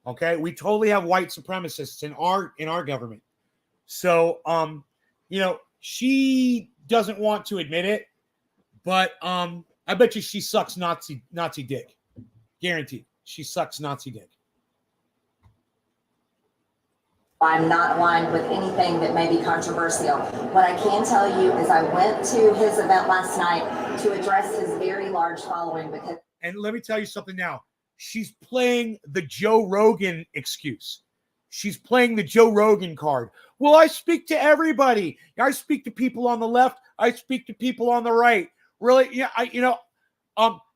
Okay. We totally have white supremacists in our government. So, she doesn't want to admit it, but I bet you she sucks Nazi dick. Guaranteed. She sucks Nazi dick. I'm not aligned with anything that may be controversial. What I can tell you is I went to his event last night to address his very large following because. And let me tell you something now. She's playing the Joe Rogan excuse. She's playing the Joe Rogan card. Well, I speak to everybody. I speak to people on the left. I speak to people on the right. Really? Yeah.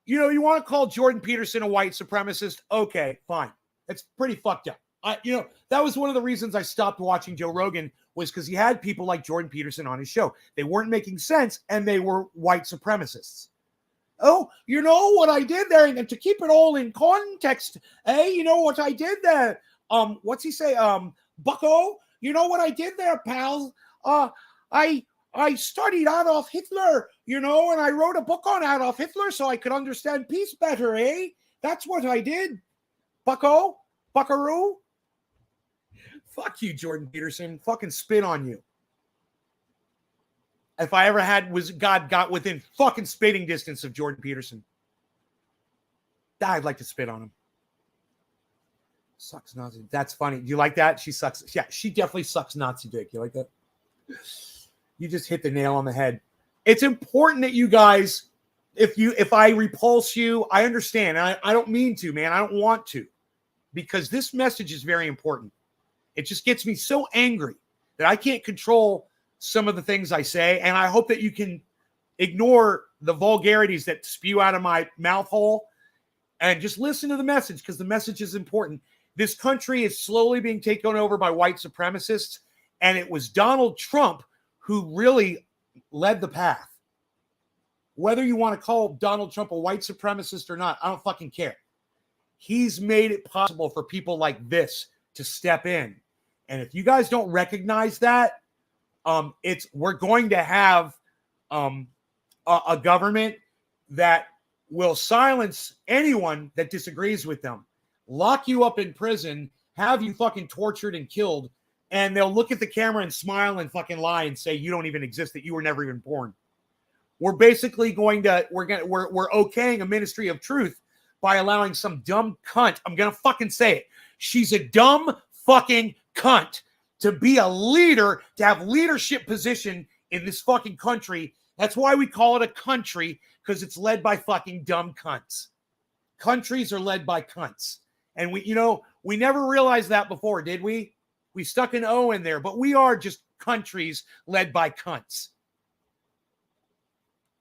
You want to call Jordan Peterson a white supremacist? Okay, fine. That's pretty fucked up. That was one of the reasons I stopped watching Joe Rogan was because he had people like Jordan Peterson on his show. They weren't making sense and they were white supremacists. Oh, you know what I did there? And to keep it all in context, hey, you know what I did there? What's he say? Bucko, you know what I did there, pals? I studied Adolf Hitler, and I wrote a book on Adolf Hitler so I could understand peace better, eh? That's what I did. Bucko, buckaroo. Fuck you, Jordan Peterson. Fucking spit on you. If I ever got within fucking spitting distance of Jordan Peterson, I'd like to spit on him. Sucks Nazi. That's funny. Do you like that? She sucks. Yeah, she definitely sucks Nazi dick. You like that? You just hit the nail on the head. It's important that you guys, if I repulse you, I understand. I don't mean to, man. I don't want to, because this message is very important. It just gets me so angry that I can't control some of the things I say. And I hope that you can ignore the vulgarities that spew out of my mouth hole and just listen to the message, because the message is important. This country is slowly being taken over by white supremacists. And it was Donald Trump who really led the path. Whether you want to call Donald Trump a white supremacist or not, I don't fucking care. He's made it possible for people like this to step in. And if you guys don't recognize that, we're going to have a government that will silence anyone that disagrees with them, lock you up in prison, have you fucking tortured and killed, and they'll look at the camera and smile and fucking lie and say you don't even exist, that you were never even born. We're basically we're okaying a ministry of truth by allowing some dumb cunt. I'm gonna fucking say it. She's a dumb fucking cunt to be a leader, to have leadership position in this fucking country. That's why we call it a country, because it's led by fucking dumb cunts. Countries are led by cunts. And we never realized that before, did we? We stuck an O in there, but we are just countries led by cunts.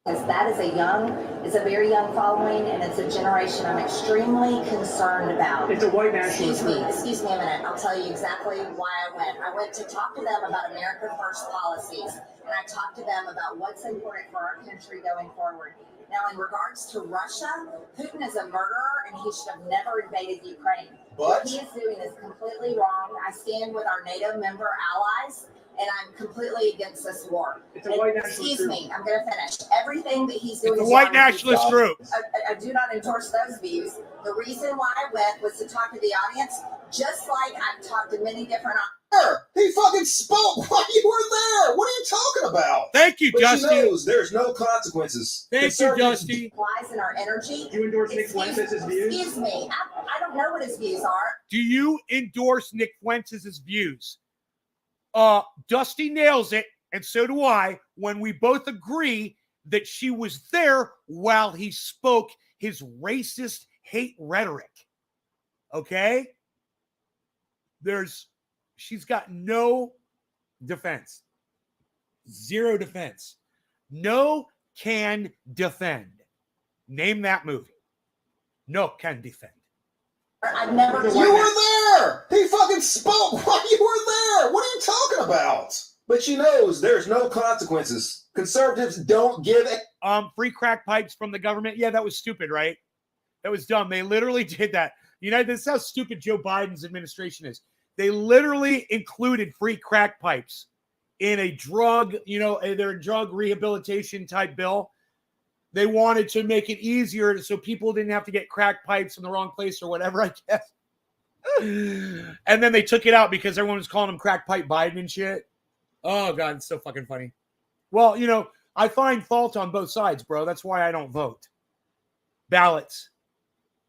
Because that is a very young following, and it's a generation I'm extremely concerned about. It's a white nationalist. Excuse me a minute. I'll tell you exactly why I went. I went to talk to them about America First policies, and I talked to them about what's important for our country going forward. Now, in regards to Russia, Putin is a murderer, and he should have never invaded Ukraine. What he is doing is completely wrong. I stand with our NATO member allies, and I'm completely against this war. It's a white nationalist Excuse group. me, I'm going to finish. Everything that he's doing It's a is white wrong. nationalist group. I do not endorse those views. The reason why I went was to talk to the audience, just like I've talked to many different. He fucking spoke while you were there. What are you talking about? Thank you, But Dusty. she knows there's no consequences. Thank you, Dusty. Lies in our energy. Do you endorse Nick Fuentes' views? Excuse me. I don't know what his views are. Do you endorse Nick Fuentes' views? Dusty nails it, and so do I, when we both agree that she was there while he spoke his racist hate rhetoric. Okay? She's got no defense. Zero defense. No can defend. Name that movie. No can defend. I've never. You were there. He fucking spoke while you were there. What are you talking about? But she knows there's no consequences. Conservatives don't give it. Free crack pipes from the government. Yeah, that was stupid, right? That was dumb. They literally did that. This is how stupid Joe Biden's administration is. They literally included free crack pipes in a drug, their drug rehabilitation type bill. They wanted to make it easier so people didn't have to get crack pipes in the wrong place or whatever, I guess. And then they took it out because everyone was calling him crack pipe Biden and shit. Oh, God, it's so fucking funny. Well, I find fault on both sides, bro. That's why I don't vote. Ballots.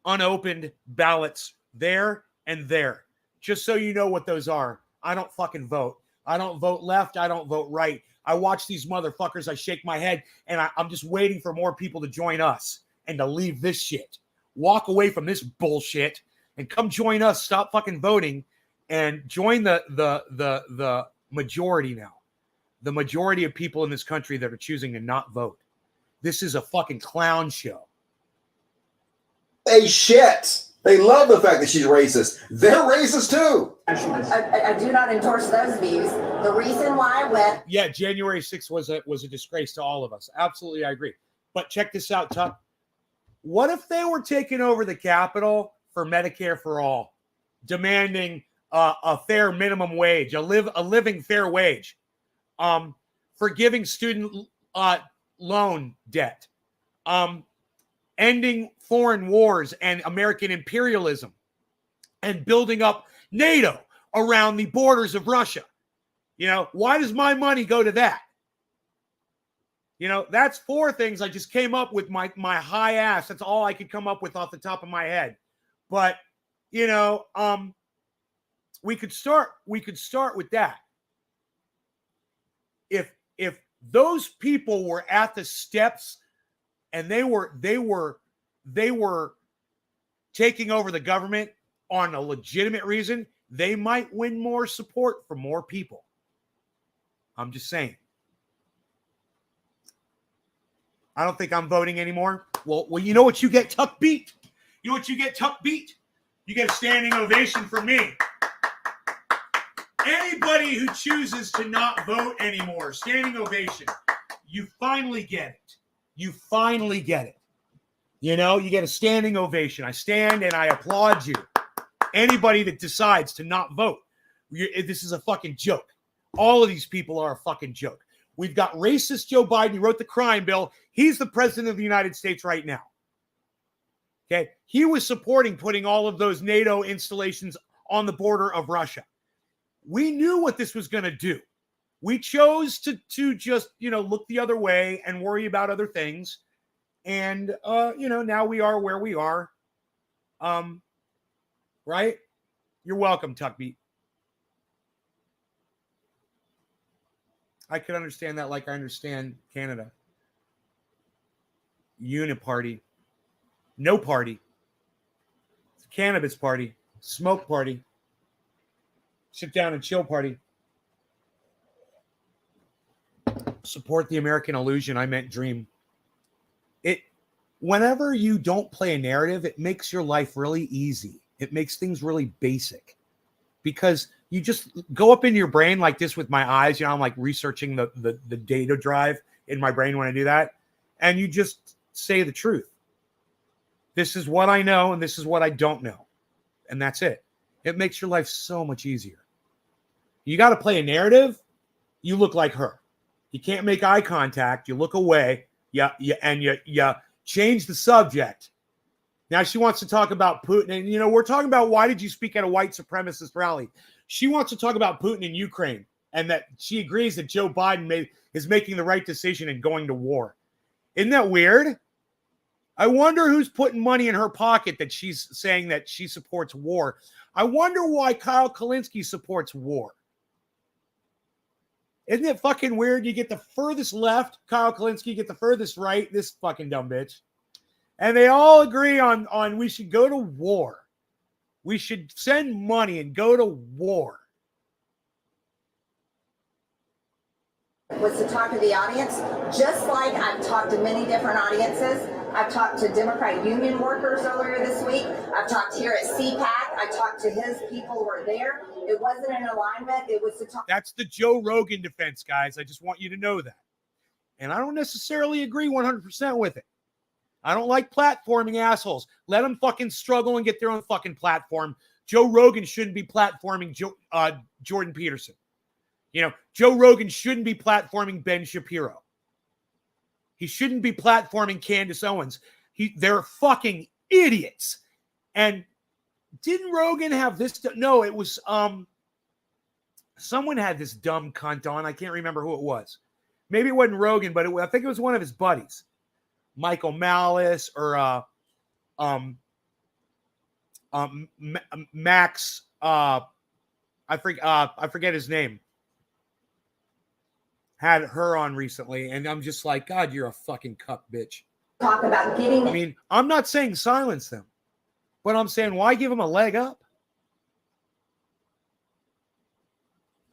unopened ballots there and there. Just so you know what those are. I don't fucking vote. I don't vote left. I don't vote right. I watch these motherfuckers. I shake my head, and I'm just waiting for more people to join us and to leave this shit. Walk away from this bullshit and come join us. Stop fucking voting and join the majority now. The majority of people in this country that are choosing to not vote. This is a fucking clown show. They shit. They love the fact that she's racist. They're racist too. I do not endorse those views. The reason why I went. Yeah, January 6th was a disgrace to all of us. Absolutely, I agree. But check this out, Tuck. What if they were taking over the Capitol for Medicare for all, demanding a fair minimum wage, a living fair wage, forgiving student loan debt, ending foreign wars and American imperialism, and building up NATO around the borders of Russia? You know, why does my money go to that? You know, that's 4 things I just came up with my high ass. That's all I could come up with off the top of my head. But, you know, we could start with that. If those people were at the steps and they were taking over the government on a legitimate reason, they might win more support from more people. I'm just saying. I don't think I'm voting anymore. Well, you know what you get, Tuck Beat? You know what you get, Tuck Beat? You get a standing ovation from me. Anybody who chooses to not vote anymore, standing ovation. You finally get it. You finally get it. You know, you get a standing ovation. I stand and I applaud you. Anybody that decides to not vote, this is a fucking joke. All of these people are a fucking joke. We've got racist Joe Biden. He wrote the crime bill. He's the president of the United States right now. Okay. He was supporting putting all of those NATO installations on the border of Russia. We knew what this was going to do. We chose to just, look the other way and worry about other things. And, now we are where we are. Right? You're welcome, Tuckbeat. I could understand that like I understand Canada. Uniparty. No party. It's a cannabis party. Smoke party. Sit down and chill party. Support the American illusion. I meant dream. Whenever you don't play a narrative, it makes your life really easy. It makes things really basic. Because you just go up in your brain like this with my eyes. I'm like researching the data drive in my brain when I do that. And you just say the truth. This is what I know and this is what I don't know. And that's it. It makes your life so much easier. You got to play a narrative. You look like her. You can't make eye contact. You look away. You change the subject. Now she wants to talk about Putin. And, we're talking about why did you speak at a white supremacist rally? She wants to talk about Putin in Ukraine and that she agrees that Joe Biden is making the right decision and going to war. Isn't that weird? I wonder who's putting money in her pocket that she's saying that she supports war. I wonder why Kyle Kalinske supports war. Isn't it fucking weird? You get the furthest left, Kyle Kalinske, you get the furthest right, this fucking dumb bitch. And they all agree on we should go to war. We should send money and go to war. Was to talk to the audience, just like I've talked to many different audiences. I've talked to Democrat union workers earlier this week. I've talked here at CPAC. I talked to his people who were there. It wasn't an alignment. It was to talk. That's the Joe Rogan defense, guys. I just want you to know that. And I don't necessarily agree 100% with it. I don't like platforming assholes. Let them fucking struggle and get their own fucking platform. Joe Rogan shouldn't be platforming Jordan Peterson. Joe Rogan shouldn't be platforming Ben Shapiro. He shouldn't be platforming Candace Owens. They're fucking idiots. And didn't Rogan have this? No, it was someone had this dumb cunt on. I can't remember who it was. Maybe it wasn't Rogan, but I think it was one of his buddies, Michael Malice or Max, I forget his name, had her on recently, and I'm just like, God, you're a fucking cuck bitch. Talk about getting I mean, I'm not saying silence them, but I'm saying why give them a leg up?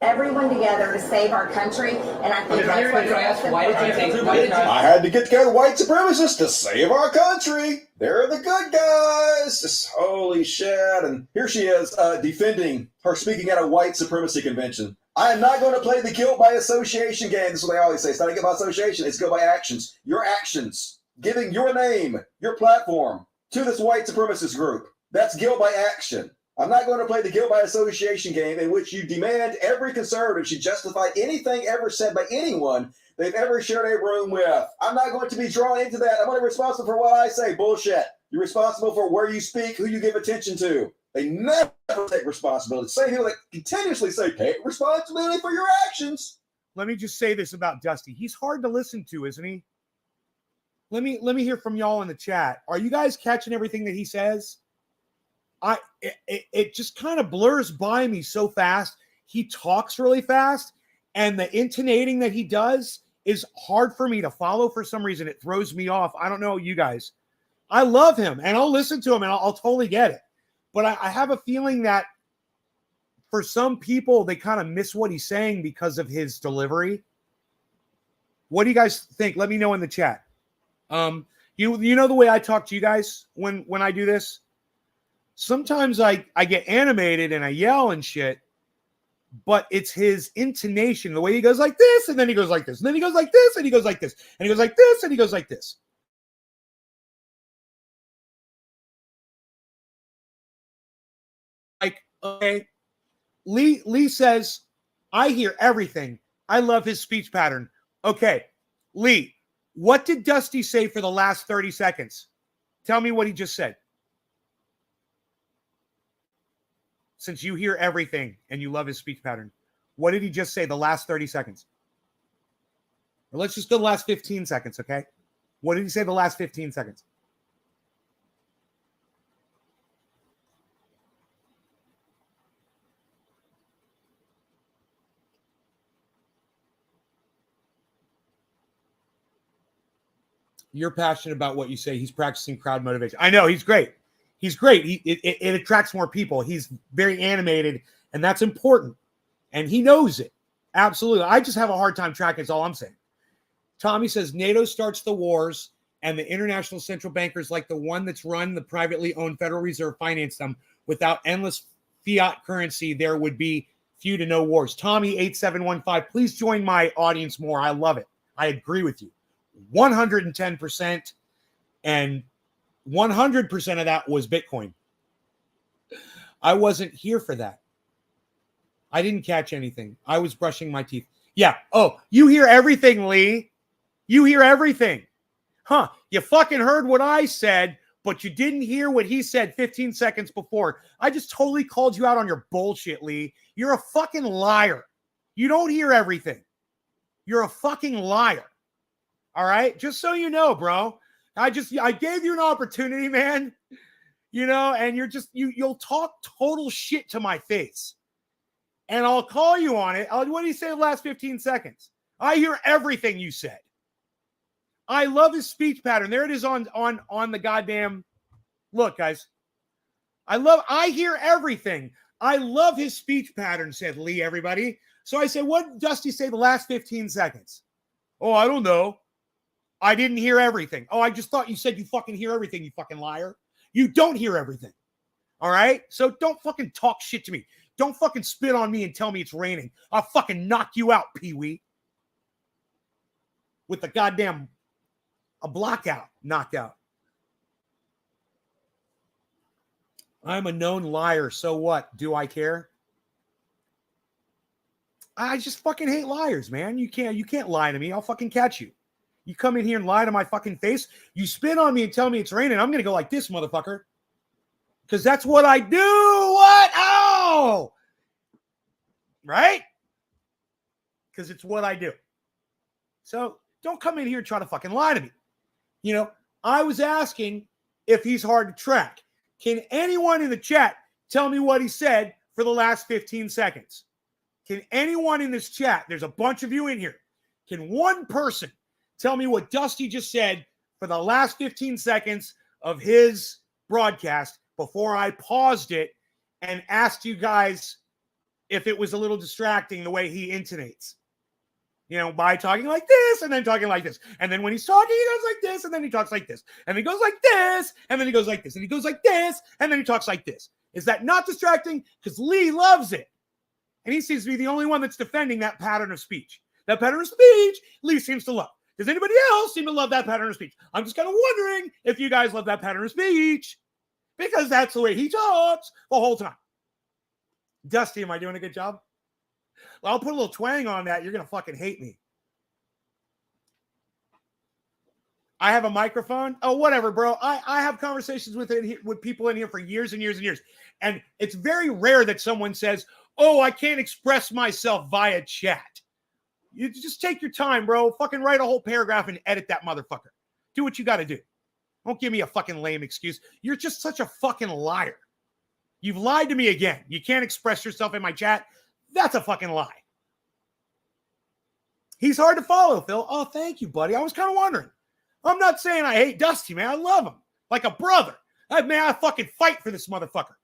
everyone together to save our country, and I think that's what I had to get together white supremacists to save our country. They're the good guys. Just holy shit. And here she is defending her speaking at a white supremacy convention. I am not going to play the guilt by association game. This is what they always say. It's not a guilt by association. It's guilt by actions. Your actions. Giving your name, your platform to this white supremacist group. That's guilt by action. I'm not going to play the guilt by association game in which you demand every conservative should justify anything ever said by anyone they've ever shared a room with. I'm not going to be drawn into that. I'm only responsible for what I say. Bullshit. You're responsible for where you speak, who you give attention to. They never take responsibility. Same people that continuously say, take responsibility for your actions. Let me just say this about Dusty. He's hard to listen to, isn't he? Let me hear from y'all in the chat. Are you guys catching everything that he says? It just kind of blurs by me so fast. He talks really fast, and the intonating that he does is hard for me to follow for some reason. It throws me off. I don't know you guys. I love him, and I'll listen to him, and I'll totally get it. But I have a feeling that for some people, they kind of miss what he's saying because of his delivery. What do you guys think? Let me know in the chat. You know the way I talk to you guys when I do this? Sometimes I get animated and I yell and shit, but it's his intonation, the way he goes like this, and then he goes like this, and then he goes like this, and he goes like this, and he goes like this, and he goes like this. Like, okay, Lee says, I hear everything. I love his speech pattern. Okay, Lee, what did Dusty say for the last 30 seconds? Tell me what he just said. Since you hear everything and you love his speech pattern, what did he just say the last 30 seconds? Or let's just go the last 15 seconds, okay? What did he say the last 15 seconds? You're passionate about what you say. He's practicing crowd motivation. I know, he's great. He's great. It attracts more people. He's very animated, and that's important. And he knows it. Absolutely. I just have a hard time tracking. That's all I'm saying. Tommy says NATO starts the wars, and the international central bankers like the one that's run the privately owned Federal Reserve finance them. Without endless fiat currency, there would be few to no wars. Tommy 8715, please join my audience more. I love it. I agree with you 110%. And 100% of that was Bitcoin. I wasn't here for that. I didn't catch anything. I was brushing my teeth. Yeah. Oh, you hear everything, Lee. You hear everything. Huh. You fucking heard what I said, but you didn't hear what he said 15 seconds before. I just totally called you out on your bullshit, Lee. You're a fucking liar. You don't hear everything. You're a fucking liar. All right? Just so you know, bro. I gave you an opportunity, man, and you'll talk total shit to my face, and I'll call you on it. What do you say the last 15 seconds? I hear everything you said. I love his speech pattern. There it is on the goddamn, look, guys. I hear everything. I love his speech pattern, said Lee, everybody. So I said, what did Dusty say the last 15 seconds? Oh, I don't know. I didn't hear everything. Oh, I just thought you said you fucking hear everything, you fucking liar. You don't hear everything. All right? So don't fucking talk shit to me. Don't fucking spit on me and tell me it's raining. I'll fucking knock you out, Pee-wee. With the goddamn knockout. I'm a known liar. So what? Do I care? I just fucking hate liars, man. You can't lie to me. I'll fucking catch you. You come in here and lie to my fucking face. You spit on me and tell me it's raining. I'm going to go like this, motherfucker. Because that's what I do. What? Oh! Right? Because it's what I do. So don't come in here and try to fucking lie to me. I was asking if he's hard to track. Can anyone in the chat tell me what he said for the last 15 seconds? Can anyone in this chat, there's a bunch of you in here, can one person tell me what Dusty just said for the last 15 seconds of his broadcast before I paused it and asked you guys if it was a little distracting the way he intonates? You know, by talking like this and then talking like this. And then when he's talking, he goes like this and then he talks like this. And he goes like this and then he goes like this. And he goes like this and then he talks like this. Is that not distracting? Because Lee loves it. And he seems to be the only one that's defending that pattern of speech. That pattern of speech, Lee seems to love. Does anybody else seem to love that pattern of speech? I'm just kind of wondering if you guys love that pattern of speech, because that's the way he talks the whole time. Dusty, am I doing a good job? Well, I'll put a little twang on that. You're going to fucking hate me. I have a microphone. Oh, whatever, bro. I have conversations with people in here for years and years and years. And it's very rare that someone says, oh, I can't express myself via chat. You just take your time, bro. Fucking write a whole paragraph and edit that motherfucker. Do what you got to do. Don't give me a fucking lame excuse. You're just such a fucking liar. You've lied to me again. You can't express yourself in my chat. That's a fucking lie. He's hard to follow, Phil. Oh, thank you, buddy. I was kind of wondering. I'm not saying I hate Dusty, man. I love him like a brother. I fucking fight for this motherfucker.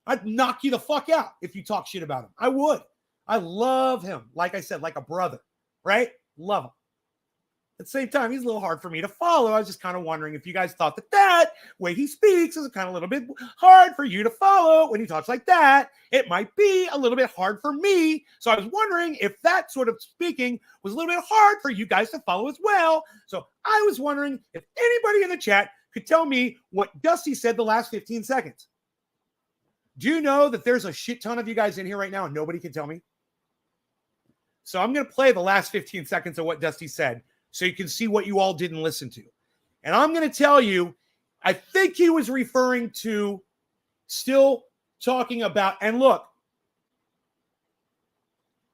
I'd knock you the fuck out if you talk shit about him. I would. I love him. Like I said, like a brother, right? Love him. At the same time, he's a little hard for me to follow. I was just kind of wondering if you guys thought that way he speaks is kind of a little bit hard for you to follow. When he talks like that, it might be a little bit hard for me. So I was wondering if that sort of speaking was a little bit hard for you guys to follow as well. So I was wondering if anybody in the chat could tell me what Dusty said the last 15 seconds. Do you know that there's a shit ton of you guys in here right now and nobody can tell me? So I'm going to play the last 15 seconds of what Dusty said, so you can see what you all didn't listen to. And I'm going to tell you, I think he was referring to still talking about, and look,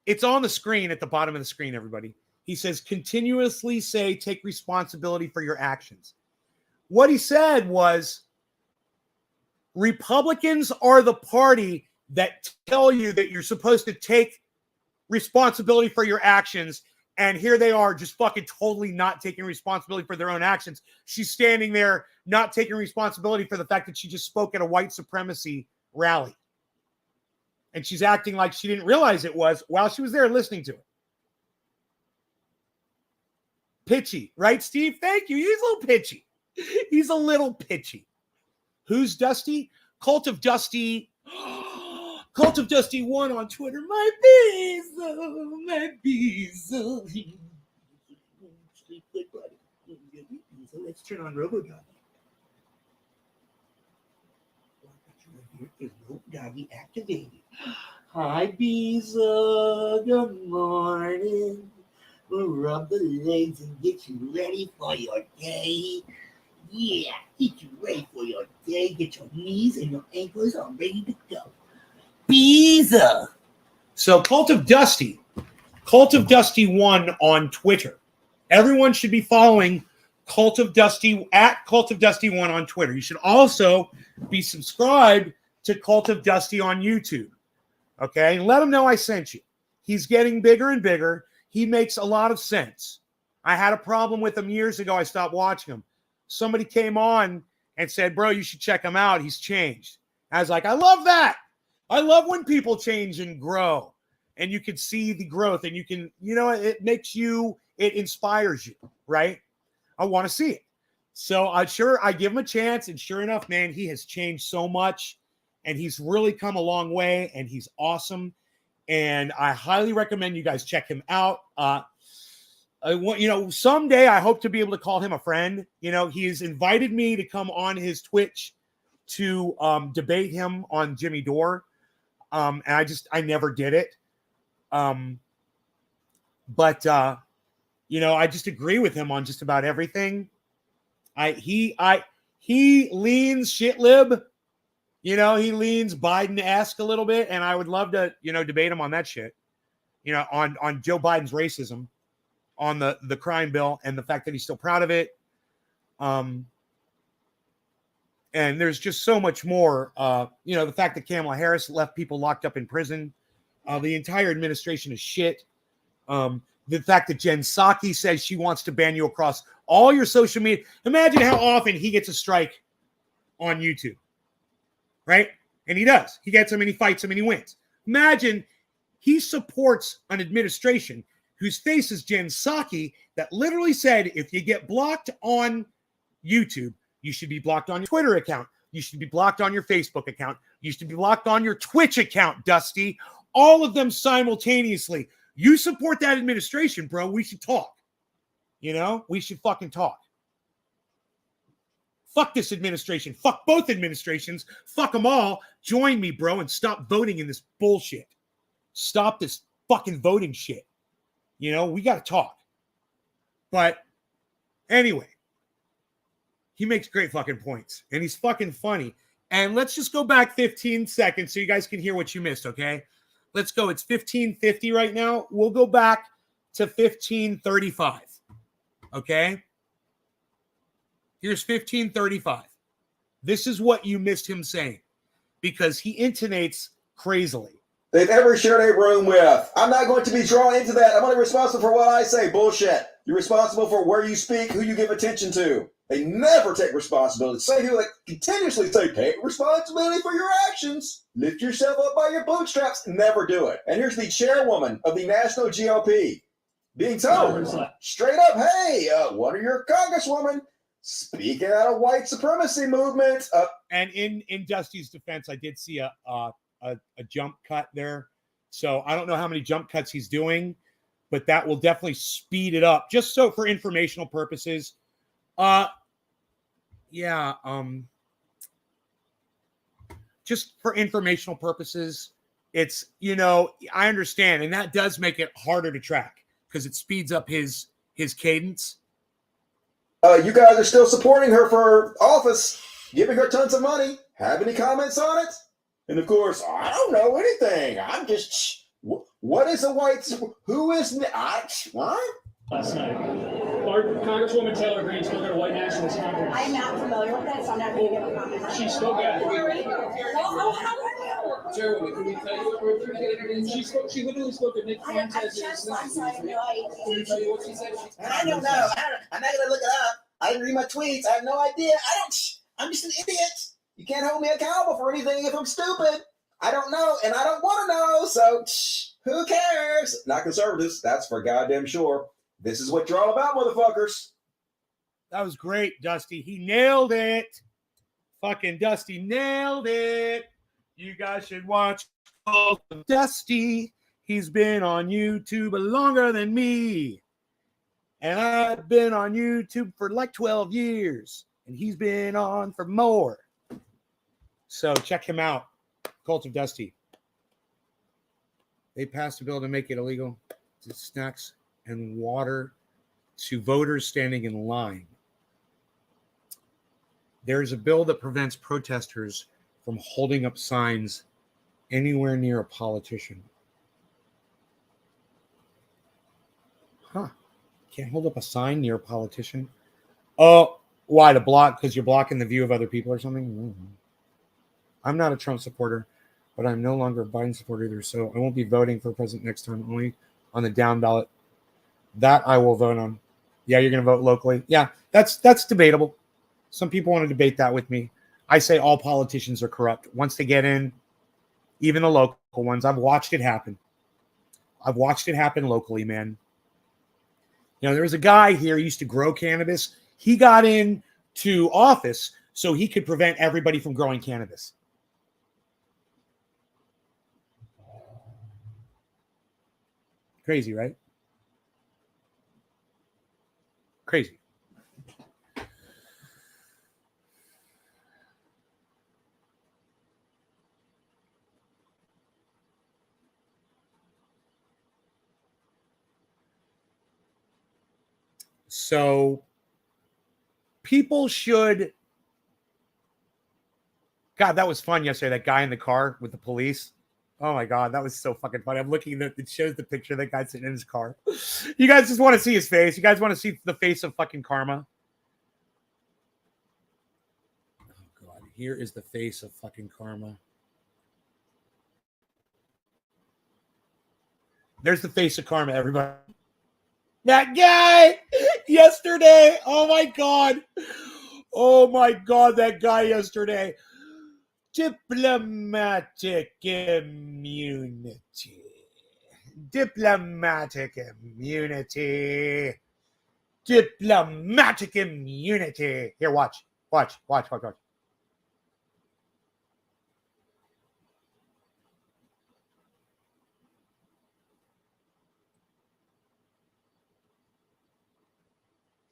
it's on the screen at the bottom of the screen, everybody. He says, continuously say, take responsibility for your actions. What he said was, Republicans are the party that tell you that you're supposed to take responsibility for your actions. And here they are just fucking totally not taking responsibility for their own actions. She's standing there not taking responsibility for the fact that she just spoke at a white supremacy rally. And she's acting like she didn't realize it was while she was there listening to it. Pitchy, right, Steve? Thank you. He's a little pitchy. He's a little pitchy. Who's Dusty? Cult of Dusty. Cult of Dusty 1 on Twitter. My bezel, my bezel. Let's turn on RoboDoggy. Is RoboDoggy activated? Hi, Bezel. Good morning. We'll rub the legs and get you ready for your day. Yeah, get you ready for your day. Get your knees and your ankles all ready to go. Pizza. So Cult of Dusty 1 on Twitter. Everyone should be following Cult of Dusty at Cult of Dusty 1 on Twitter. You should also be subscribed to Cult of Dusty on YouTube. Okay, and let him know I sent you. He's getting bigger and bigger. He makes a lot of sense. I had a problem with him years ago. I stopped watching him. Somebody came on and said, bro, you should check him out. He's changed. I was like, I love that. I love when people change and grow and you can see the growth and you can, it makes you, it inspires you, right? I want to see it. So I give him a chance, and sure enough, man, he has changed so much and he's really come a long way and he's awesome. And I highly recommend you guys check him out. Someday I hope to be able to call him a friend. He has invited me to come on his Twitch to debate him on Jimmy Dore. And I never did it. I just agree with him on just about everything. He leans shit lib. He leans Biden-esque a little bit, and I would love to, debate him on that shit. On Joe Biden's racism, on the crime bill, and the fact that he's still proud of it. And there's just so much more. The fact that Kamala Harris left people locked up in prison. The entire administration is shit. The fact that Jen Psaki says she wants to ban you across all your social media. Imagine how often he gets a strike on YouTube, right? And he does. He gets them and he fights them and he wins. Imagine he supports an administration whose face is Jen Psaki that literally said, if you get blocked on YouTube, you should be blocked on your Twitter account. You should be blocked on your Facebook account. You should be blocked on your Twitch account, Dusty. All of them simultaneously. You support that administration, bro. We should talk. We should fucking talk. Fuck this administration. Fuck both administrations. Fuck them all. Join me, bro, and stop voting in this bullshit. Stop this fucking voting shit. We got to talk. But anyway, he makes great fucking points, and he's fucking funny. And let's just go back 15 seconds so you guys can hear what you missed, okay? Let's go. It's 15:50 right now. We'll go back to 15:35, okay? Here's 15:35. This is what you missed him saying because he intonates crazily. They've ever shared a room with. I'm not going to be drawn into that. I'm only responsible for what I say. Bullshit. You're responsible for where you speak, who you give attention to. They never take responsibility. Say people that continuously say, take responsibility for your actions. Lift yourself up by your bootstraps. Never do it. And here's the chairwoman of the National GOP being told straight up, hey, one of your congresswomen speaking out of white supremacy movement. And in Dusty's defense, I did see a jump cut there. So I don't know how many jump cuts he's doing, but that will definitely speed it up just so for informational purposes. Just for informational purposes, it's, I understand. And that does make it harder to track because it speeds up his cadence. You guys are still supporting her for office, giving her tons of money. Have any comments on it? And of course, I don't know anything. I'm just, what is a white, who is, what? Last night. Congresswoman Taylor Greene spoke at a white nationalist conference. I'm not familiar with that, so I'm not going to give a comment. She spoke at Chairwoman, can we tell you what we're doing? She literally spoke at Nick Fuentes. Can we tell you what she said? I don't know. I'm not going to look it up. I didn't read my tweets. I have no idea. I'm just an idiot. You can't hold me accountable for anything if I'm stupid. I don't know, and I don't want to know, so who cares? Not conservatives, that's for goddamn sure. This is what you're all about, motherfuckers. That was great, Dusty. He nailed it. Fucking Dusty nailed it. You guys should watch Dusty. He's been on YouTube longer than me. And I've been on YouTube for like 12 years. And he's been on for more. So check him out. Cult of Dusty. They passed a bill to make it illegal to snacks and water to voters standing in line. There's a bill that prevents protesters from holding up signs anywhere near a politician. Can't hold up a sign near a politician? Oh, why? To block? Because you're blocking the view of other people or something? Mm-hmm. I'm not a Trump supporter, but I'm no longer a Biden supporter either, so I won't be voting for president next time, only on the down ballot. That I will vote on. Yeah, you're going to vote locally? Yeah, that's debatable. Some people want to debate that with me. I say all politicians are corrupt. Once they get in, even the local ones, I've watched it happen. I've watched it happen locally, man. There was a guy here who used to grow cannabis. He got into office so he could prevent everybody from growing cannabis. Crazy, right? Crazy. So people should. God, that was fun yesterday. That guy in the car with the police. Oh my God, that was so fucking funny. I'm looking at it shows the picture of that guy sitting in his car. You guys just want to see his face. You guys want to see the face of fucking karma. Oh God. Here is the face of fucking karma. There's the face of karma, everybody. That guy yesterday. Oh my God. Oh my God, that guy yesterday. Diplomatic immunity. Diplomatic immunity. Diplomatic immunity. Here, watch. Watch.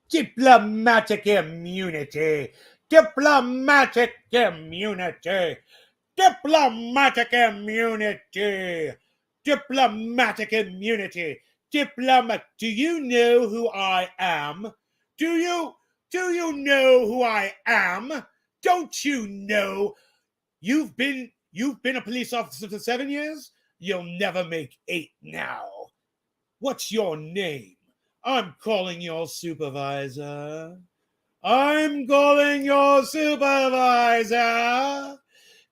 Diplomatic immunity. Diplomatic immunity. Diplomatic immunity. Diplomatic immunity. Do you know who I am? Do you know who I am? Don't you know? You've been a police officer for 7 years? You'll never make 8 now. What's your name? I'm calling your supervisor. I'm calling your supervisor.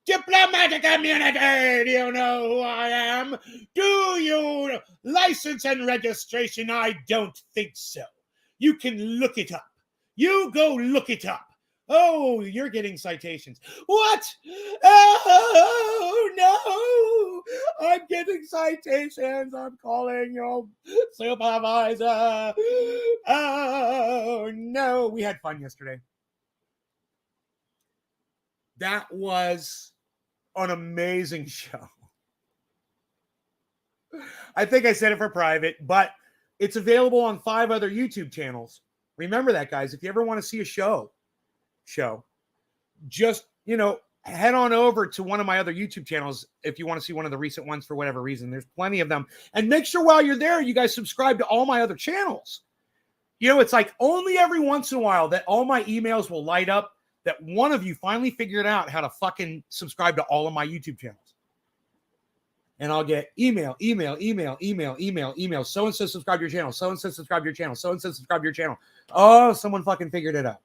Diplomatic immunity. Do you know who I am? Do you? License and registration? I don't think so. You can look it up. You go look it up. Oh, you're getting citations. What? Oh, no. I'm getting citations. I'm calling your supervisor. Oh, no. We had fun yesterday. That was an amazing show. I think I said it for private, but it's available on 5 other YouTube channels. Remember that, guys. If you ever want to see a show, just, head on over to one of my other YouTube channels if you want to see one of the recent ones for whatever reason. There's plenty of them. And make sure while you're there, you guys subscribe to all my other channels. It's like only every once in a while that all my emails will light up that one of you finally figured out how to fucking subscribe to all of my YouTube channels. And I'll get email. So-and-so subscribe to your channel. So-and-so subscribe to your channel. So-and-so subscribe to your channel. Oh, someone fucking figured it out.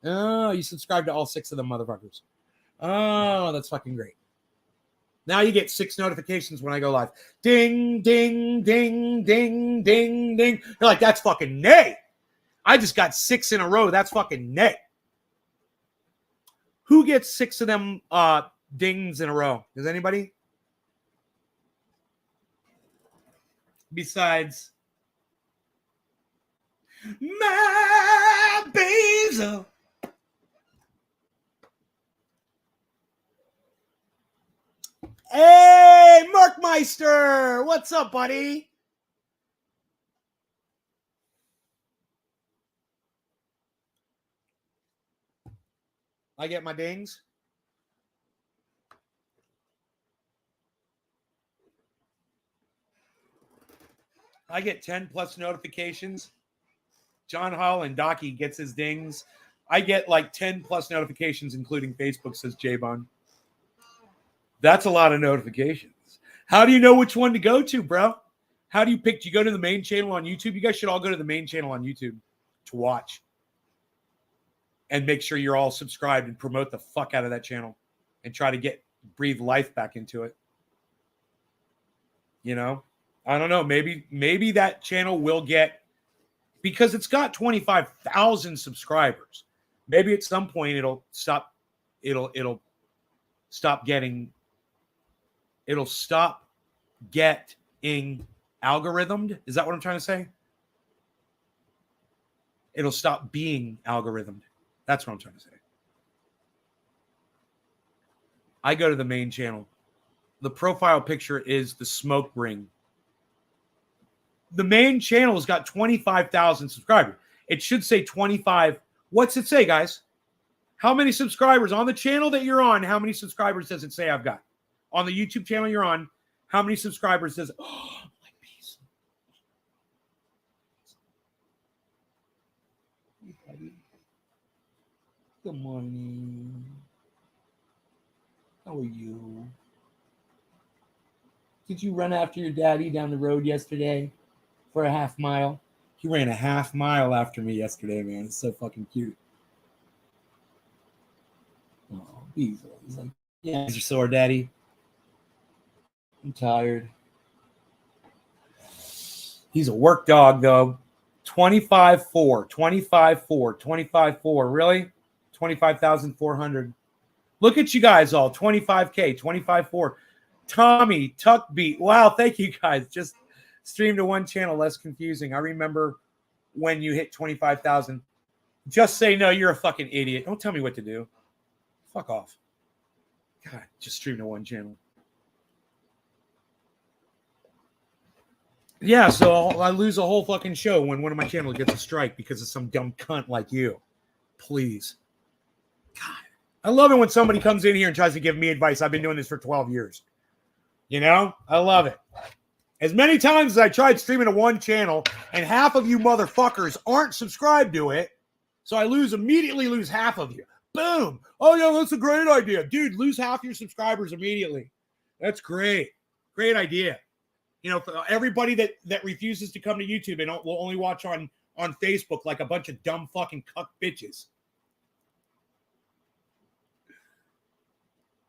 Oh, you subscribe to all 6 of them motherfuckers. Oh, that's fucking great. Now you get 6 notifications when I go live. Ding, ding, ding, ding, ding, ding. You're like, that's fucking nay. I just got 6 in a row. That's fucking nay. Who gets 6 of them dings in a row? Does anybody? Besides my Basil. Hey, Mark Meister. What's up, buddy? I get my dings. I get 10 plus notifications. John Hall and Docky gets his dings. I get like 10 plus notifications, including Facebook, says J-Bone. That's a lot of notifications. How do you know which one to go to, bro? How do you pick? Do you go to the main channel on YouTube? You guys should all go to the main channel on YouTube to watch. And make sure you're all subscribed and promote the fuck out of that channel. And try to breathe life back into it. I don't know. Maybe that channel will get, because it's got 25,000 subscribers. Maybe at some point it'll stop getting algorithmed. Is that what I'm trying to say? It'll stop being algorithmed. That's what I'm trying to say. I go to the main channel. The profile picture is the smoke ring. The main channel has got 25,000 subscribers. It should say 25. What's it say, guys? How many subscribers on the channel that you're on? How many subscribers does it say I've got? On the YouTube channel you're on, how many subscribers does it? Oh, my piece. Hey, buddy. Good morning. How are you? Did you run after your daddy down the road yesterday for a half mile? He ran a half mile after me yesterday, man. It's so fucking cute. Oh, He's like, yeah, you're sore, Daddy. I'm tired. He's a work dog, though. 25.4, 25.4, 25.4. Really? 25,400. Look at you guys all. 25K, 25.4. Tommy, Tuck Beat. Wow, thank you guys. Just stream to one channel, less confusing. I remember when you hit 25,000. Just say no, you're a fucking idiot. Don't tell me what to do. Fuck off. God, just stream to one channel. Yeah, so I lose a whole fucking show when one of my channels gets a strike because of some dumb cunt like you. Please. God. I love it when somebody comes in here and tries to give me advice. I've been doing this for 12 years. You know? I love it. As many times as I tried streaming to one channel and half of you motherfuckers aren't subscribed to it, so I immediately lose half of you. Boom. Oh, yeah, that's a great idea. Dude, lose half your subscribers immediately. That's great. Great idea. You know, for everybody that refuses to come to YouTube and will only watch on Facebook like a bunch of dumb fucking cuck bitches.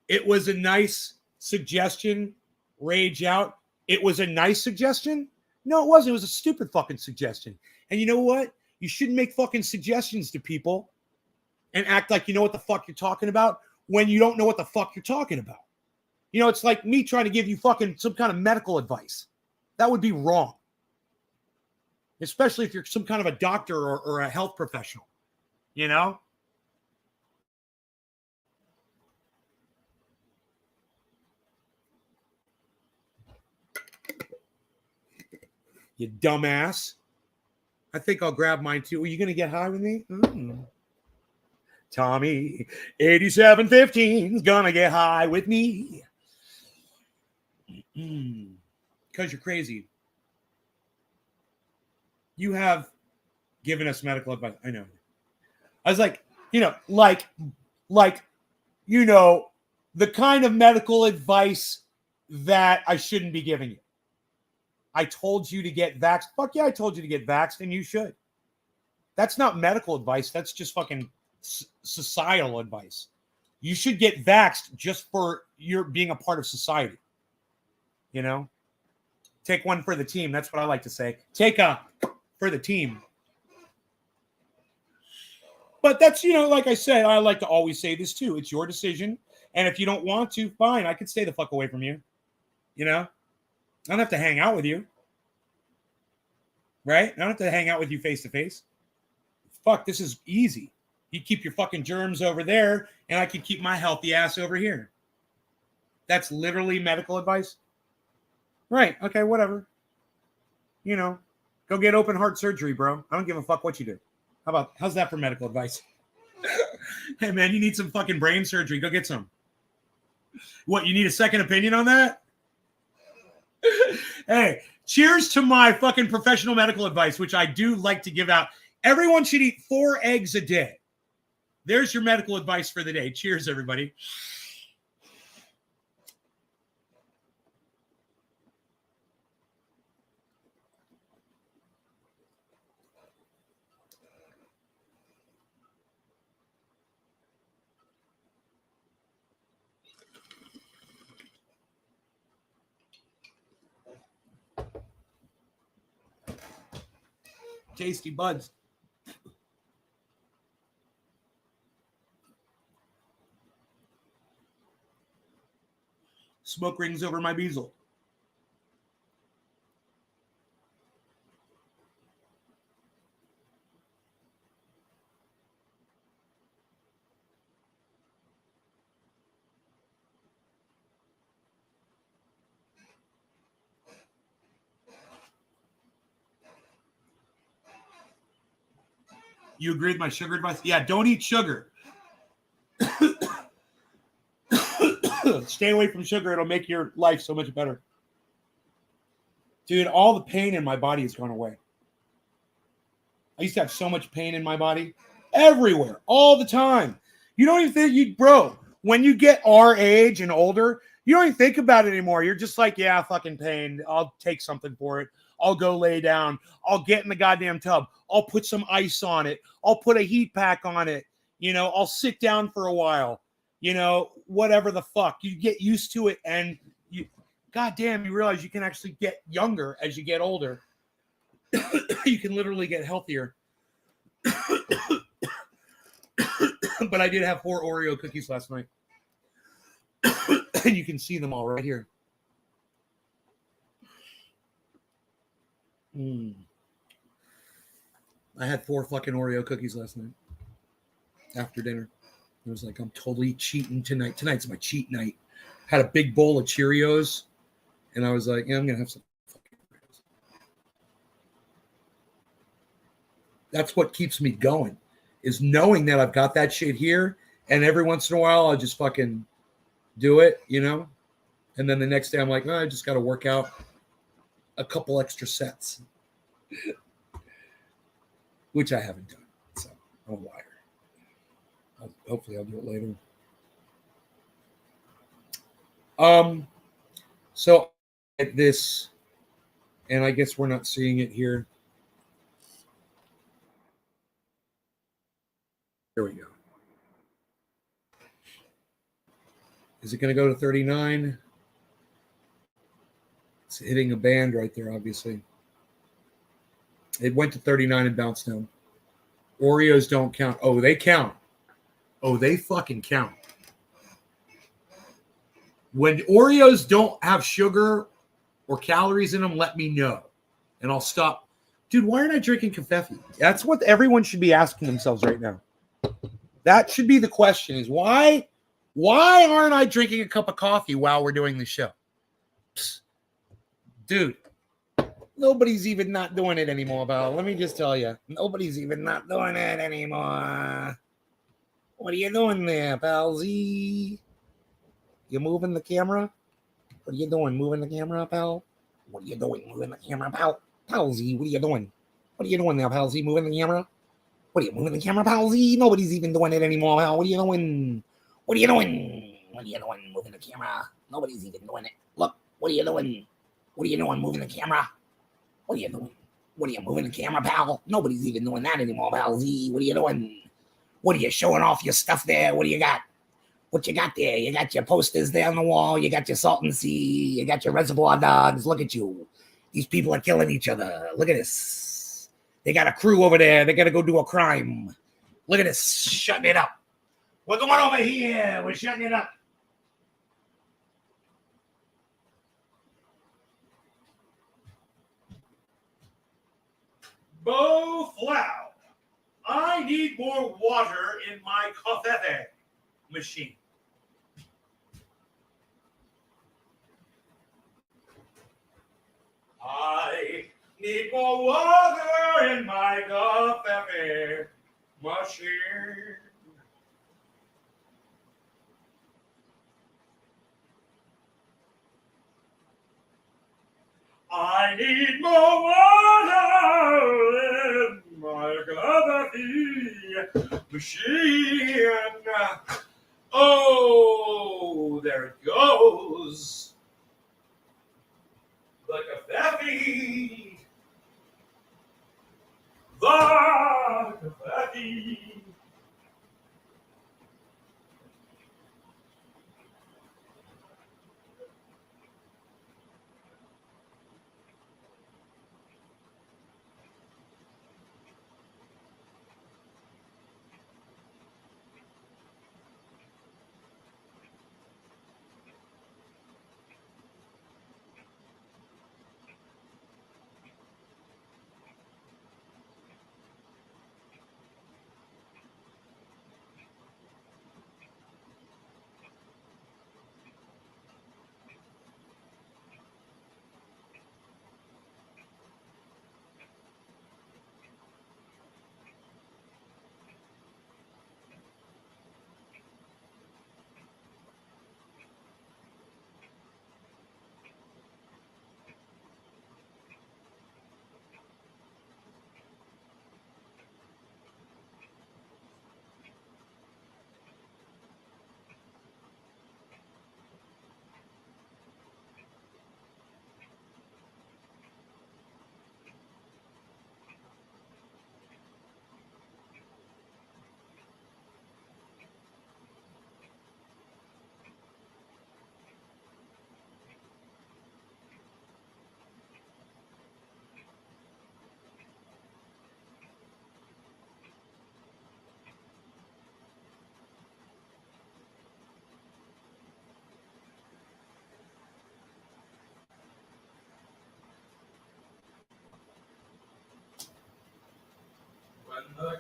It was a nice suggestion. Rage out. It was a nice suggestion? No, it wasn't. It was a stupid fucking suggestion. And you know what? You shouldn't make fucking suggestions to people and act like you know what the fuck you're talking about when you don't know what the fuck you're talking about. You know, it's like me trying to give you fucking some kind of medical advice. That would be wrong. Especially if you're some kind of a doctor or a health professional. You know? You dumbass. I think I'll grab mine too. Are you going to get high with me? Tommy, 8715's going to get high with me. Because you're crazy. You have given us medical advice. I know. I was like, the kind of medical advice that I shouldn't be giving you. I told you to get vaxxed. Fuck yeah, I told you to get vaxxed, and you should. That's not medical advice. That's just fucking societal advice. You should get vaxxed just for your being a part of society. You know? Take one for the team. That's what I like to say. Take a for the team. But that's, like I said, I like to always say this too. It's your decision. And if you don't want to, fine. I could stay the fuck away from you. You know? I don't have to hang out with you. Right? I don't have to hang out with you face to face. Fuck, this is easy. You keep your fucking germs over there, and I can keep my healthy ass over here. That's literally medical advice? Right. Okay, whatever. Go get open heart surgery, bro. I don't give a fuck what you do. How's that for medical advice? Hey, man, you need some fucking brain surgery. Go get some. What, you need a second opinion on that? Hey, cheers to my fucking professional medical advice, which I do like to give out. Everyone should eat 4 eggs a day. There's your medical advice for the day. Cheers, everybody. Tasty buds. Smoke rings over my bezel. You agree with my sugar advice? Yeah, don't eat sugar. Stay away from sugar. It'll make your life so much better. Dude, all the pain in my body has gone away. I used to have so much pain in my body. Everywhere. All the time. You don't even think bro, when you get our age and older, you don't even think about it anymore. You're just like, yeah, fucking pain. I'll take something for it. I'll go lay down. I'll get in the goddamn tub. I'll put some ice on it. I'll put a heat pack on it. I'll sit down for a while. whatever the fuck. You get used to it, and goddamn, you realize you can actually get younger as you get older. You can literally get healthier. But I did have 4 Oreo cookies last night. And you can see them all right here. I had 4 fucking Oreo cookies last night after dinner. I was like, I'm totally cheating tonight. Tonight's my cheat night. Had a big bowl of Cheerios, and I was like, I'm going to have some fucking Oreos. That's what keeps me going, is knowing that I've got that shit here, and every once in a while I'll just fucking do it, And then the next day I'm like, I just got to work out a couple extra sets, which I haven't done. So I'm a liar. Hopefully I'll do it later. So at this, and I guess we're not seeing it here. Here we go. Is it going to go to 39? It's hitting a band right there, obviously. It went to 39 and bounced down. Oreos don't count. Oh, they count. Oh, they fucking count. When Oreos don't have sugar or calories in them, let me know. And I'll stop. Dude, why aren't I drinking Covfefe? That's what everyone should be asking themselves right now. That should be the question, is why aren't I drinking a cup of coffee while we're doing the show? Psst. Dude, nobody's even not doing it anymore, pal. Let me just tell you. Nobody's even not doing it anymore. What are you doing there, pal Z? You moving the camera? What are you doing? Moving the camera, pal? What are you doing? Moving the camera, pal? Pal Z, what are you doing? What are you doing there, pal Z? Moving the camera? What are you moving the camera, pal Z? Nobody's even doing it anymore, pal. What are you doing? What are you doing? What are you doing? Moving the camera? Nobody's even doing it. Look, what are you doing? What are you doing? Moving the camera? What are you doing? What are you moving the camera, pal? Nobody's even doing that anymore, pal Z. What are you doing? What are you showing off your stuff there? What do you got? What you got there? You got your posters there on the wall. You got your Salton Sea. You got your Reservoir Dogs. Look at you. These people are killing each other. Look at this. They got a crew over there. They got to go do a crime. Look at this. Shutting it up. We're going over here. We're shutting it up. Bo Flow. I need more water in my Covfefe machine. I need more water in my Covfefe machine. I need more water in my Covfefe machine. Oh, there it goes. The Covfefe. The Covfefe.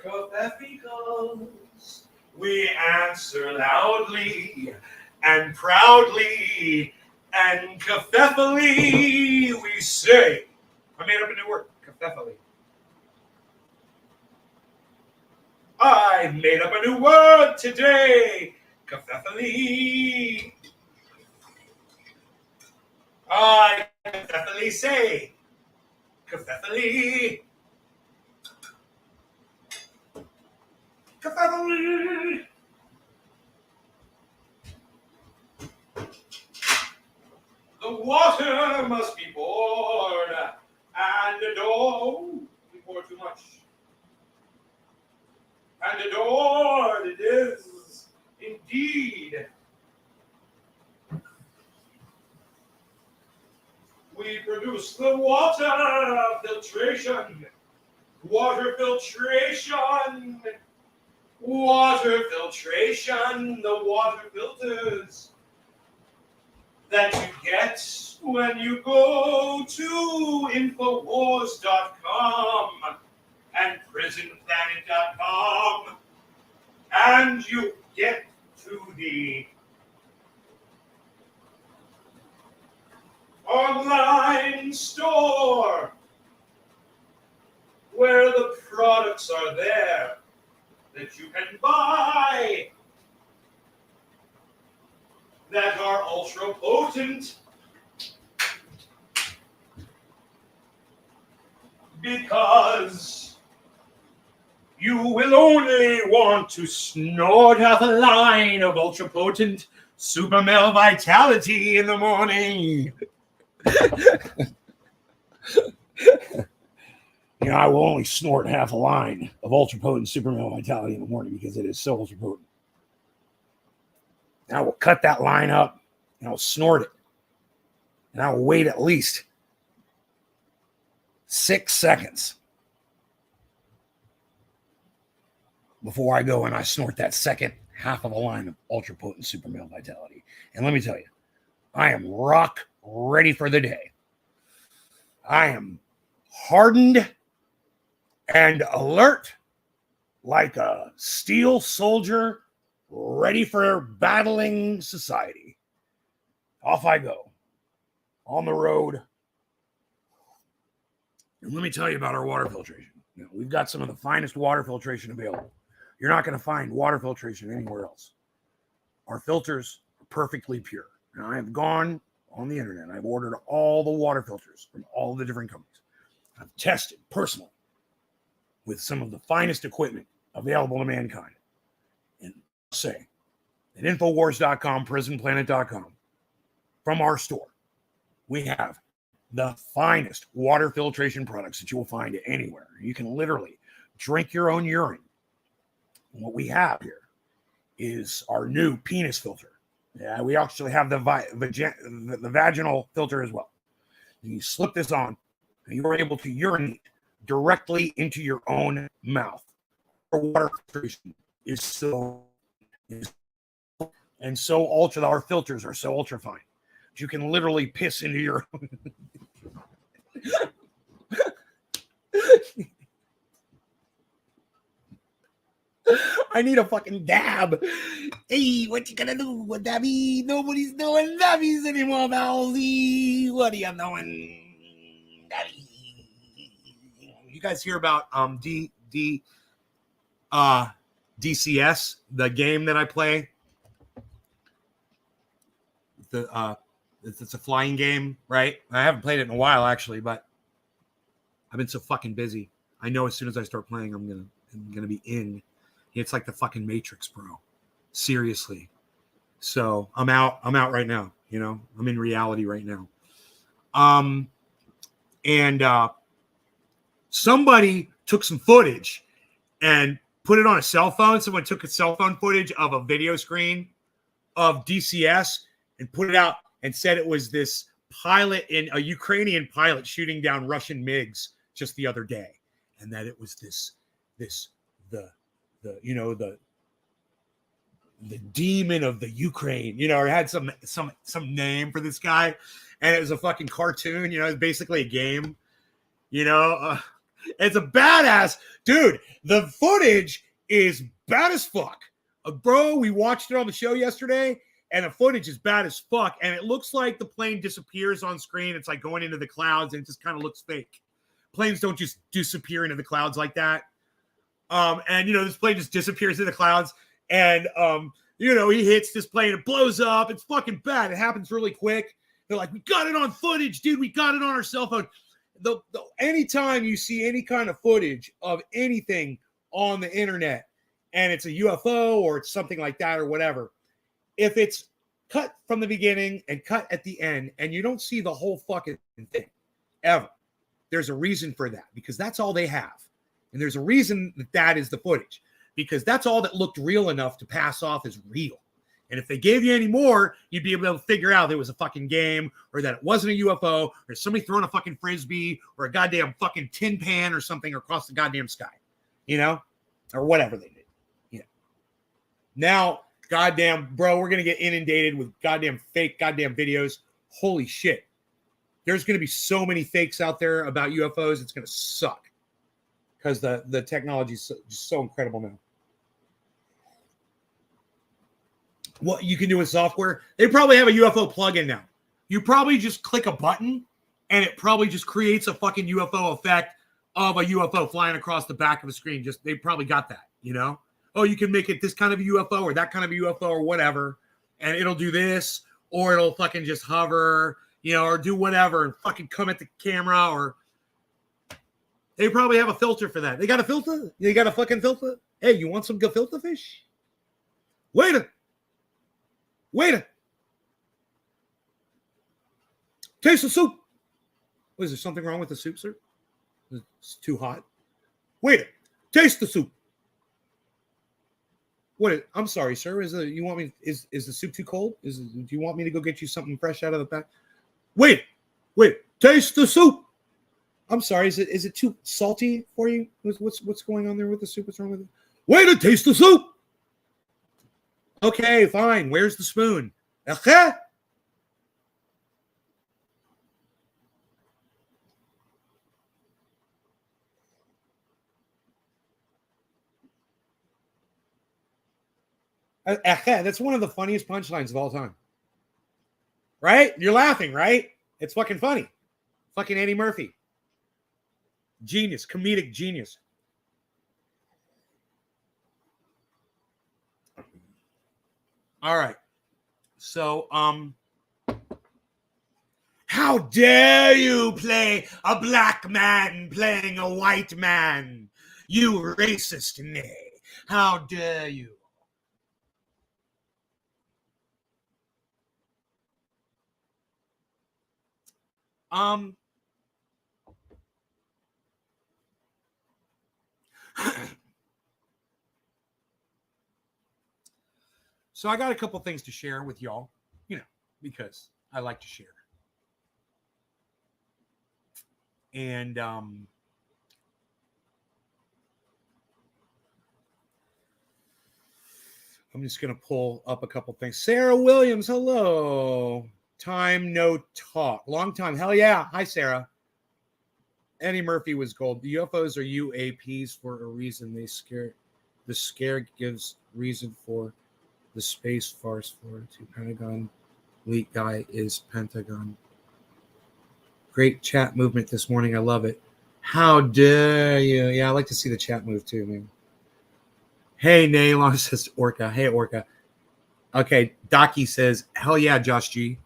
Cathedrals, we answer loudly and proudly and cathethally we say. I made up a new word, cathethally. I made up a new word today, cathethally. I cathethally say, cathethally. Cathethally. The water must be poured and adored. We pour too much. And adored it is indeed. We produce the water filtration. Water filtration. Water filtration. The water filters that you get when you go to Infowars.com and PrisonPlanet.com, and you get to the online store where the products are there that you can buy that are ultra potent because you will only want to snort half a line of ultra potent super male vitality in the morning. You know, I will only snort half a line of ultra potent super male vitality in the morning because it is so ultra potent. I will cut that line up and I'll snort it. And I will wait at least 6 seconds before I go and I snort that second half of a line of ultra potent super male vitality. And let me tell you, I am rock ready for the day. I am hardened and alert like a steel soldier ready for battling society. Off I go on the road. And let me tell you about our water filtration. You know, we've got some of the finest water filtration available. You're not going to find water filtration anywhere else. Our filters are perfectly pure. Now, I have gone on the internet. I've ordered all the water filters from all the different companies. I've tested personally with some of the finest equipment available to mankind. And say at Infowars.com, PrisonPlanet.com, from our store, we have the finest water filtration products that you will find anywhere. You can literally drink your own urine. And what we have here is our new penis filter. Yeah, we actually have the vaginal filter as well. You slip this on, and you are able to urinate directly into your own mouth. Our water filtration is so ultra. Our filters are so ultra fine. You can literally piss into your own. I need a fucking dab. Hey, what you gonna do with dabby? Nobody's doing dabbies anymore, Valzy. What are you doing? Dabby. You guys hear about DCS, the game that I play? It's a flying game, right? I haven't played it in a while actually, but I've been so fucking busy. I know as soon as I start playing, I'm gonna be in. It's like the fucking Matrix, bro. Seriously. So I'm out right now. You know, I'm in reality right now. And somebody took some footage and put it on a cell phone. Someone took a cell phone footage of a video screen of DCS and put it out and said it was this pilot in a Ukrainian pilot shooting down Russian MiGs just the other day. And that it was the demon of the Ukraine, you know, or had some name for this guy, and it was a fucking cartoon, you know, it's basically a game, you know. It's a badass. Dude, the footage is bad as fuck. Bro, we watched it on the show yesterday, and the footage is bad as fuck. And it looks like the plane disappears on screen. It's like going into the clouds, and it just kind of looks fake. Planes don't just disappear into the clouds like that. And, this plane just disappears in the clouds. And, he hits this plane. It blows up. It's fucking bad. It happens really quick. They're like, we got it on footage, dude. We got it on our cell phone. Anytime you see any kind of footage of anything on the internet, and it's a UFO or it's something like that or whatever, if it's cut from the beginning and cut at the end and you don't see the whole fucking thing ever, there's a reason for that, because that's all they have. And there's a reason that is the footage, because that's all that looked real enough to pass off as real. And if they gave you any more, you'd be able to figure out it was a fucking game, or that it wasn't a UFO, or somebody throwing a fucking frisbee, or a goddamn fucking tin pan or something across the goddamn sky, or whatever they did. Now, goddamn, bro, we're going to get inundated with goddamn fake goddamn videos. Holy shit. There's going to be so many fakes out there about UFOs. It's going to suck, because the technology is just so incredible now. What you can do with software, they probably have a UFO plugin now. You probably just click a button, and it probably just creates a fucking UFO effect of a UFO flying across the back of the screen. They probably got that, Oh, you can make it this kind of a UFO or that kind of a UFO or whatever, and it'll do this, or it'll fucking just hover, or do whatever and fucking come at the camera, or they probably have a filter for that. They got a filter? They got a fucking filter? Hey, you want some gefilte fish? Waiter! Taste the soup. Is there something wrong with the soup, sir? It's too hot. Waiter, taste the soup. I'm sorry, sir. Is the soup too cold? Do you want me to go get you something fresh out of the pack? Wait, taste the soup. I'm sorry. Is it too salty for you? What's going on there with the soup? What's wrong with it? Waiter, taste the soup. Okay, fine. Where's the spoon? Okay. That's one of the funniest punchlines of all time. Right? You're laughing, right? It's fucking funny. Fucking Eddie Murphy. Genius. Comedic genius. All right. So, how dare you play a black man playing a white man? You racist nay. How dare you? So I got a couple things to share with y'all, because I like to share. And I'm just going to pull up a couple things. Sarah Williams, hello. Time no talk. Long time. Hell yeah. Hi, Sarah. Eddie Murphy was gold. The UFOs are UAPs for a reason. The scare gives reason for the space farce for to Pentagon. Leak guy is Pentagon. Great chat movement this morning. I love it. How dare you? Yeah, I like to see the chat move too, man. Hey, Naylon says Orca. Hey, Orca. Okay, Docky says, hell yeah, Josh G.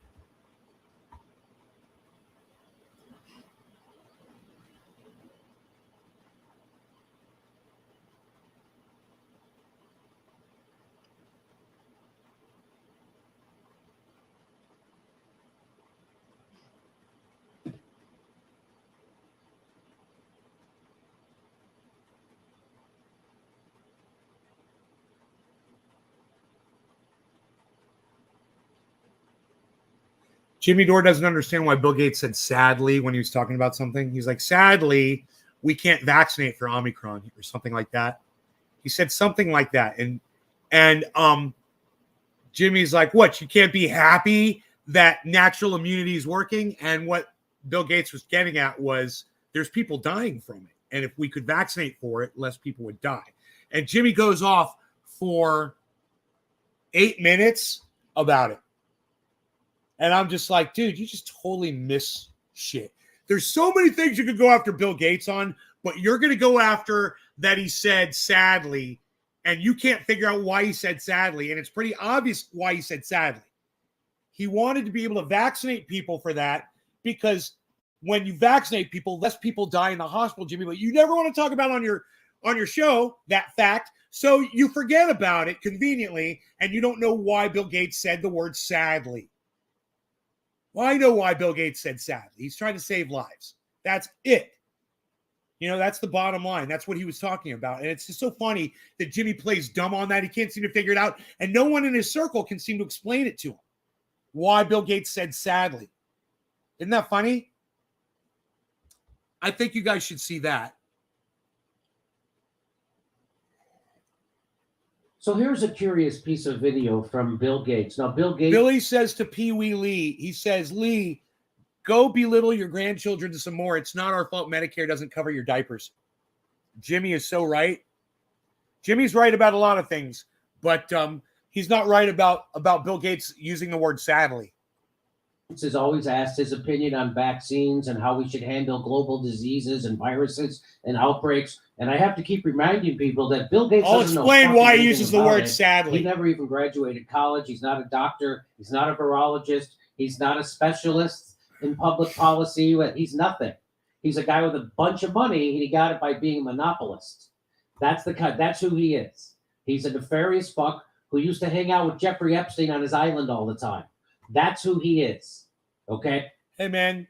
Jimmy Dore doesn't understand why Bill Gates said sadly when he was talking about something. He's like, sadly, we can't vaccinate for Omicron or something like that. He said something like that. And Jimmy's like, what? You can't be happy that natural immunity is working? And what Bill Gates was getting at was there's people dying from it. And if we could vaccinate for it, less people would die. And Jimmy goes off for 8 minutes about it. And I'm just like, dude, you just totally miss shit. There's so many things you could go after Bill Gates on, but you're going to go after that he said sadly, and you can't figure out why he said sadly. And it's pretty obvious why he said sadly. He wanted to be able to vaccinate people for that, because when you vaccinate people, less people die in the hospital, Jimmy, but you never want to talk about on your show that fact. So you forget about it conveniently, and you don't know why Bill Gates said the word sadly. Well, I know why Bill Gates said sadly. He's trying to save lives. That's it. You know, that's the bottom line. That's what he was talking about. And it's just so funny that Jimmy plays dumb on that. He can't seem to figure it out. And no one in his circle can seem to explain it to him. Why Bill Gates said sadly. Isn't that funny? I think you guys should see that. So here's a curious piece of video from Bill Gates. Now, Bill Gates... Billy says to Pee Wee Lee, he says, Lee, go belittle your grandchildren some more. It's not our fault Medicare doesn't cover your diapers. Jimmy is so right. Jimmy's right about a lot of things, but he's not right about Bill Gates using the word sadly. Has always asked his opinion on vaccines and how we should handle global diseases and viruses and outbreaks. And I have to keep reminding people that Bill Gates I'll doesn't know explain why he anything uses the about word it. sadly. He never even graduated college. He's not a doctor. He's not a virologist. He's not a specialist in public policy. He's nothing. He's a guy with a bunch of money, and he got it by being a monopolist. That's who he is. He's a nefarious fuck who used to hang out with Jeffrey Epstein on his island all the time. That's who he is. Okay? Hey, man,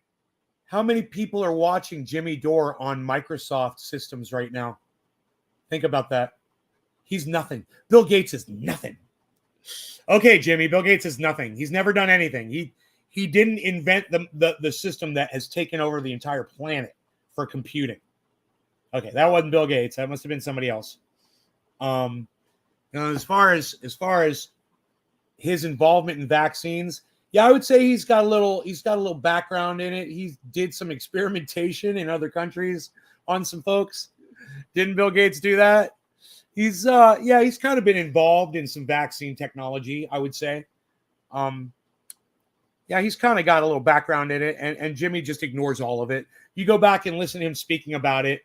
how many people are watching Jimmy Dore on Microsoft systems right now? Think about that. He's nothing. Bill Gates is nothing. Okay, Jimmy, Bill Gates is nothing. He's never done anything. He didn't invent the system that has taken over the entire planet for computing. Okay, that wasn't Bill Gates. That must have been somebody else. As far as his involvement in vaccines, yeah, I would say he's got a little background in it. He did some experimentation in other countries on some folks. Didn't Bill Gates do that? He's kind of been involved in some vaccine technology, I would say. He's kind of got a little background in it, and Jimmy just ignores all of it. You go back and listen to him speaking about it,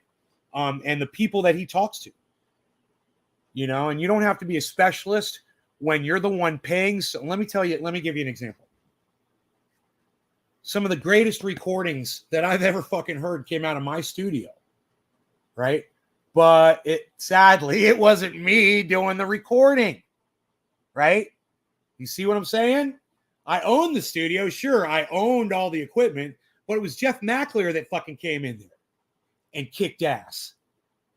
and the people that he talks to. You know, and you don't have to be a specialist when you're the one paying. So let me give you an example. Some of the greatest recordings that I've ever fucking heard came out of my studio, right? But sadly, it wasn't me doing the recording, right? You see what I'm saying? I owned the studio. Sure, I owned all the equipment, but it was Jeff McLear that fucking came in there and kicked ass.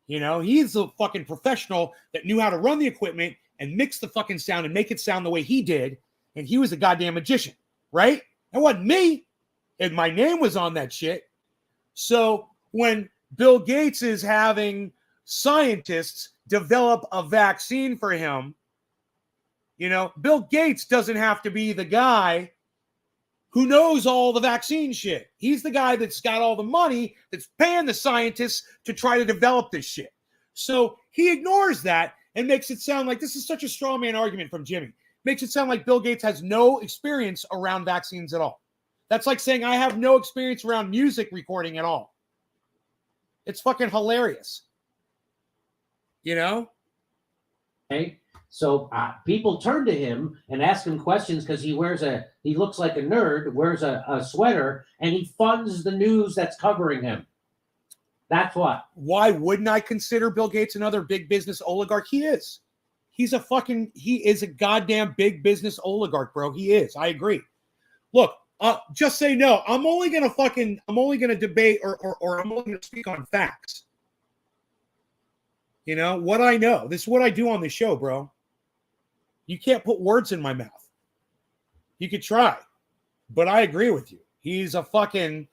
You know, he's a fucking professional that knew how to run the equipment and mix the fucking sound and make it sound the way he did. And he was a goddamn magician, right? It wasn't me. And my name was on that shit. So when Bill Gates is having scientists develop a vaccine for him, you know, Bill Gates doesn't have to be the guy who knows all the vaccine shit. He's the guy that's got all the money that's paying the scientists to try to develop this shit. So he ignores that and makes it sound like this is such a straw man argument from Jimmy. Makes it sound like Bill Gates has no experience around vaccines at all. That's like saying I have no experience around music recording at all. It's fucking hilarious. You know? Okay. So people turn to him and ask him questions because he looks like a nerd, wears a sweater, and he funds the news that's covering him. That's what. Why wouldn't I consider Bill Gates another big business oligarch? He is. He is a goddamn big business oligarch, bro. He is. I agree. Look, just say no. I'm only gonna debate or I'm only gonna speak on facts. You know what I know. This is what I do on the show, bro. You can't put words in my mouth. You could try, but I agree with you. He's a fucking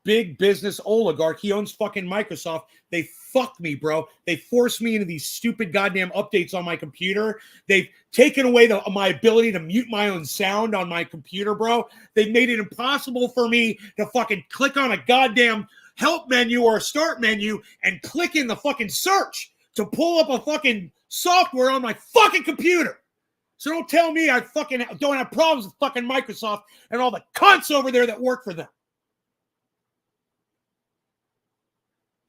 big business oligarch. He owns fucking Microsoft. They fuck me, bro. They force me into these stupid goddamn updates on my computer. They've taken away my ability to mute my own sound on my computer, bro. They've made it impossible for me to fucking click on a goddamn help menu or a start menu and click in the fucking search to pull up a fucking software on my fucking computer. So don't tell me I fucking don't have problems with fucking Microsoft and all the cunts over there that work for them.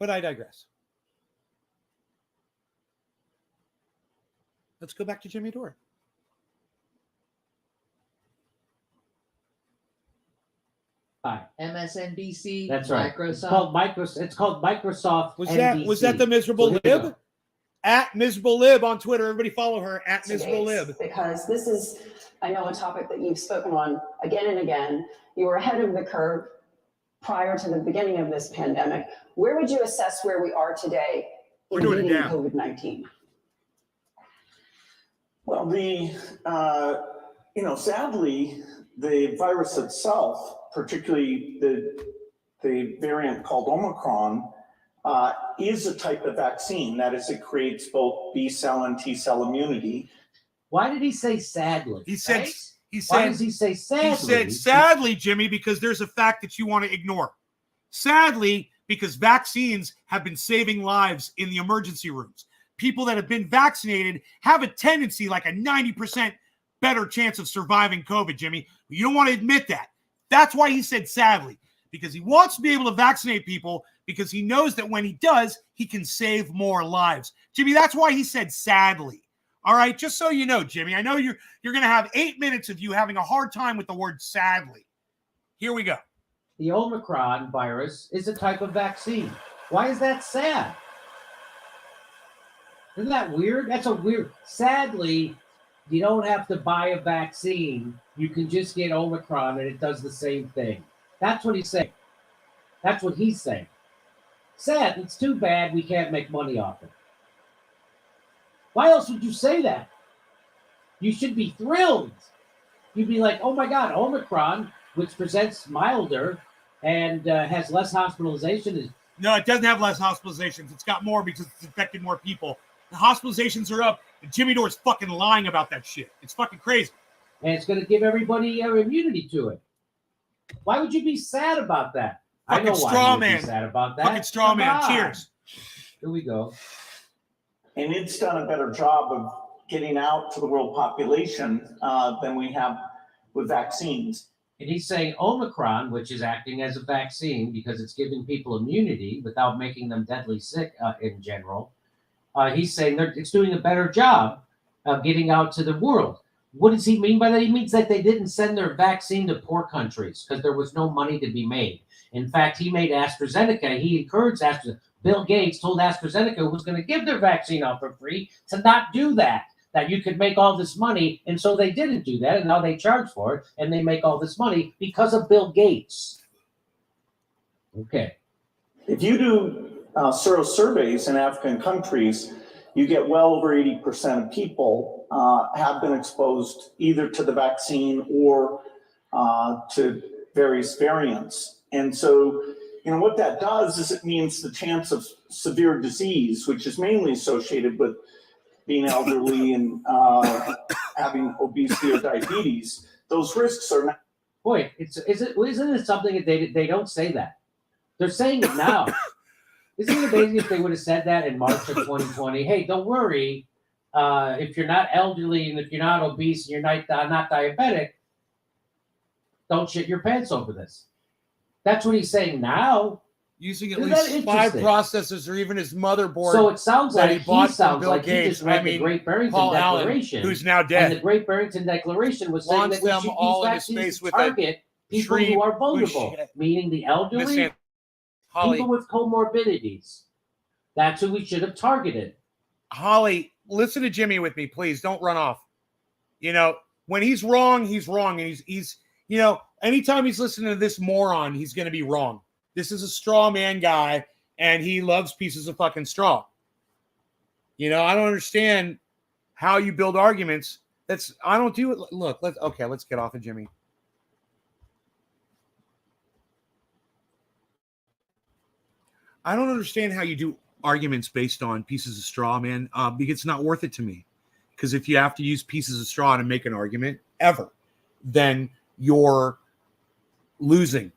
But I digress. Let's go back to Jimmy Dore. MSNBC. That's right. Microsoft. It's called Microsoft. Was NBC. that the miserable So here we lib? go. At miserable lib on Twitter. Everybody follow her at miserable lib. Because this is, I know, a topic that you've spoken on again and again. You were ahead of the curve prior to the beginning of this pandemic. Where would you assess where we are today We're in doing it beating now. COVID-19? Well, sadly, the virus itself, particularly the variant called Omicron, is a type of vaccine. That is, it creates both B cell and T cell immunity. Why did he say sadly? He said, right? he Why said, does he say sadly? He said, sadly, Jimmy, because there's a fact that you want to ignore. Sadly, because vaccines have been saving lives in the emergency rooms. People that have been vaccinated have a tendency, like a 90% better chance of surviving COVID, Jimmy. You don't want to admit that. That's why he said sadly, because he wants to be able to vaccinate people because he knows that when he does, he can save more lives. Jimmy, that's why he said sadly. All right, just so you know, Jimmy, I know you're going to have 8 minutes of you having a hard time with the word sadly. Here we go. The Omicron virus is a type of vaccine. Why is that sad? Isn't that weird? That's a weird. Sadly, you don't have to buy a vaccine. You can just get Omicron and it does the same thing. That's what he's saying. That's what he's saying. Sad. It's too bad we can't make money off it. Why else would you say that? You should be thrilled. You'd be like, oh my God, Omicron, which presents milder and has less hospitalization. No, it doesn't have less hospitalizations. It's got more because it's infected more people. The hospitalizations are up. And Jimmy Dore's fucking lying about that shit. It's fucking crazy. And it's going to give everybody immunity to it. Why would you be sad about that? Fucking I know why straw you would man. be sad about that. Fucking straw Come man. on. Cheers. Here we go. And it's done a better job of getting out to the world population than we have with vaccines. And he's saying Omicron, which is acting as a vaccine because it's giving people immunity without making them deadly sick in general. He's saying it's doing a better job of getting out to the world. What does he mean by that? He means that they didn't send their vaccine to poor countries because there was no money to be made. In fact, he made AstraZeneca. He encouraged AstraZeneca. Bill Gates told AstraZeneca, who was going to give their vaccine out for free, to not do that, that you could make all this money. And so they didn't do that. And now they charge for it. And they make all this money because of Bill Gates. Okay. If you do sero surveys in African countries, you get well over 80% of people have been exposed either to the vaccine or to various variants. And so, what that does is it means the chance of severe disease, which is mainly associated with being elderly and having obesity or diabetes, those risks are not. Boy, isn't it something that they don't say that? They're saying it now. Isn't it amazing if they would have said that in March of 2020? Hey, don't worry. If you're not elderly and if you're not obese and you're not diabetic, don't shit your pants over this. That's what he's saying now. Using at least 5 processors or even his motherboard. So it sounds that like he bought he sounds Bill like Gates. he just read the Great Barrington Paul Allen, Declaration, who's now dead. And the Great Barrington Declaration was saying that we them should all use into vaccines space to with a target people who are vulnerable, meaning the elderly, Holly, people with comorbidities. That's who we should have targeted. Holly, listen to Jimmy with me, please. Don't run off. When he's wrong, and he's anytime he's listening to this moron, he's going to be wrong. This is a straw man guy, and he loves pieces of fucking straw. I don't understand how you build arguments. I don't do it. Look, let's get off of Jimmy. I don't understand how you do arguments based on pieces of straw, man, because it's not worth it to me. Because if you have to use pieces of straw to make an argument ever, then you're losing.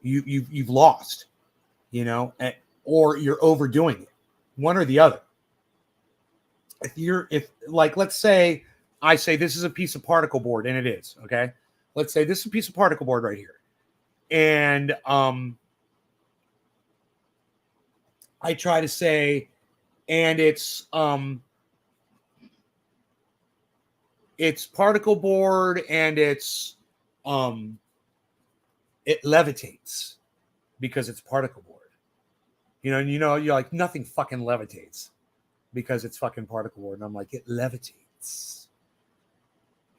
You've lost. or you're overdoing it, one or the other. If let's say I say this is a piece of particle board, and it is, okay? Let's say this is a piece of particle board right here. And I try to say, and it's particle board, and it levitates because it's particle board. And you're like, nothing fucking levitates because it's fucking particle board. And I'm like, it levitates.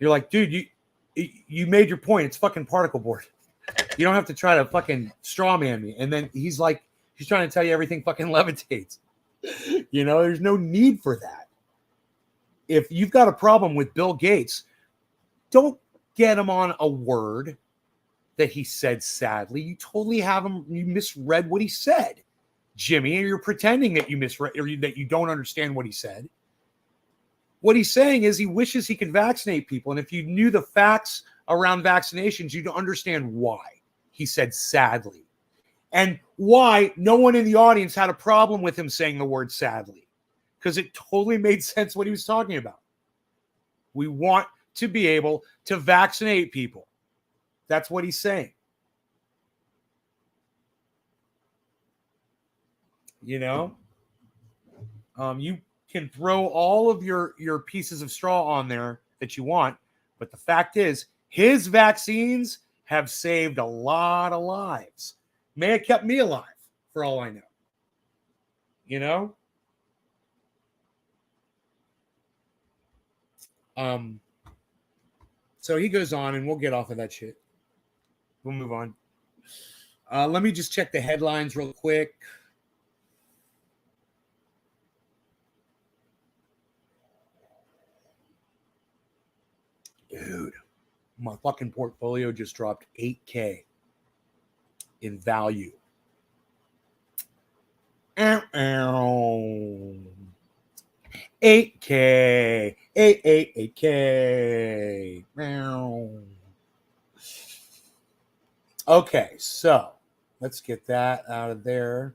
You're like, dude, you made your point. It's fucking particle board. You don't have to try to fucking straw man me. And then he's trying to tell you everything fucking levitates. There's no need for that. If you've got a problem with Bill Gates, don't get him on a word that he said sadly. You totally you misread what he said, Jimmy, and you're pretending that you misread or that you don't understand what he said. What he's saying is he wishes he could vaccinate people. And if you knew the facts around vaccinations, you'd understand why he said sadly. And why no one in the audience had a problem with him saying the word sadly. Because it totally made sense what he was talking about. We want to be able to vaccinate people. That's what he's saying. You can throw all of your pieces of straw on there that you want, but the fact is, his vaccines have saved a lot of lives. May have kept me alive, for all I know. So he goes on, and we'll get off of that shit. We'll move on. Let me just check the headlines real quick. Dude, my fucking portfolio just dropped $8,000 in value. $8,000. $8,000. Okay, so let's get that out of there.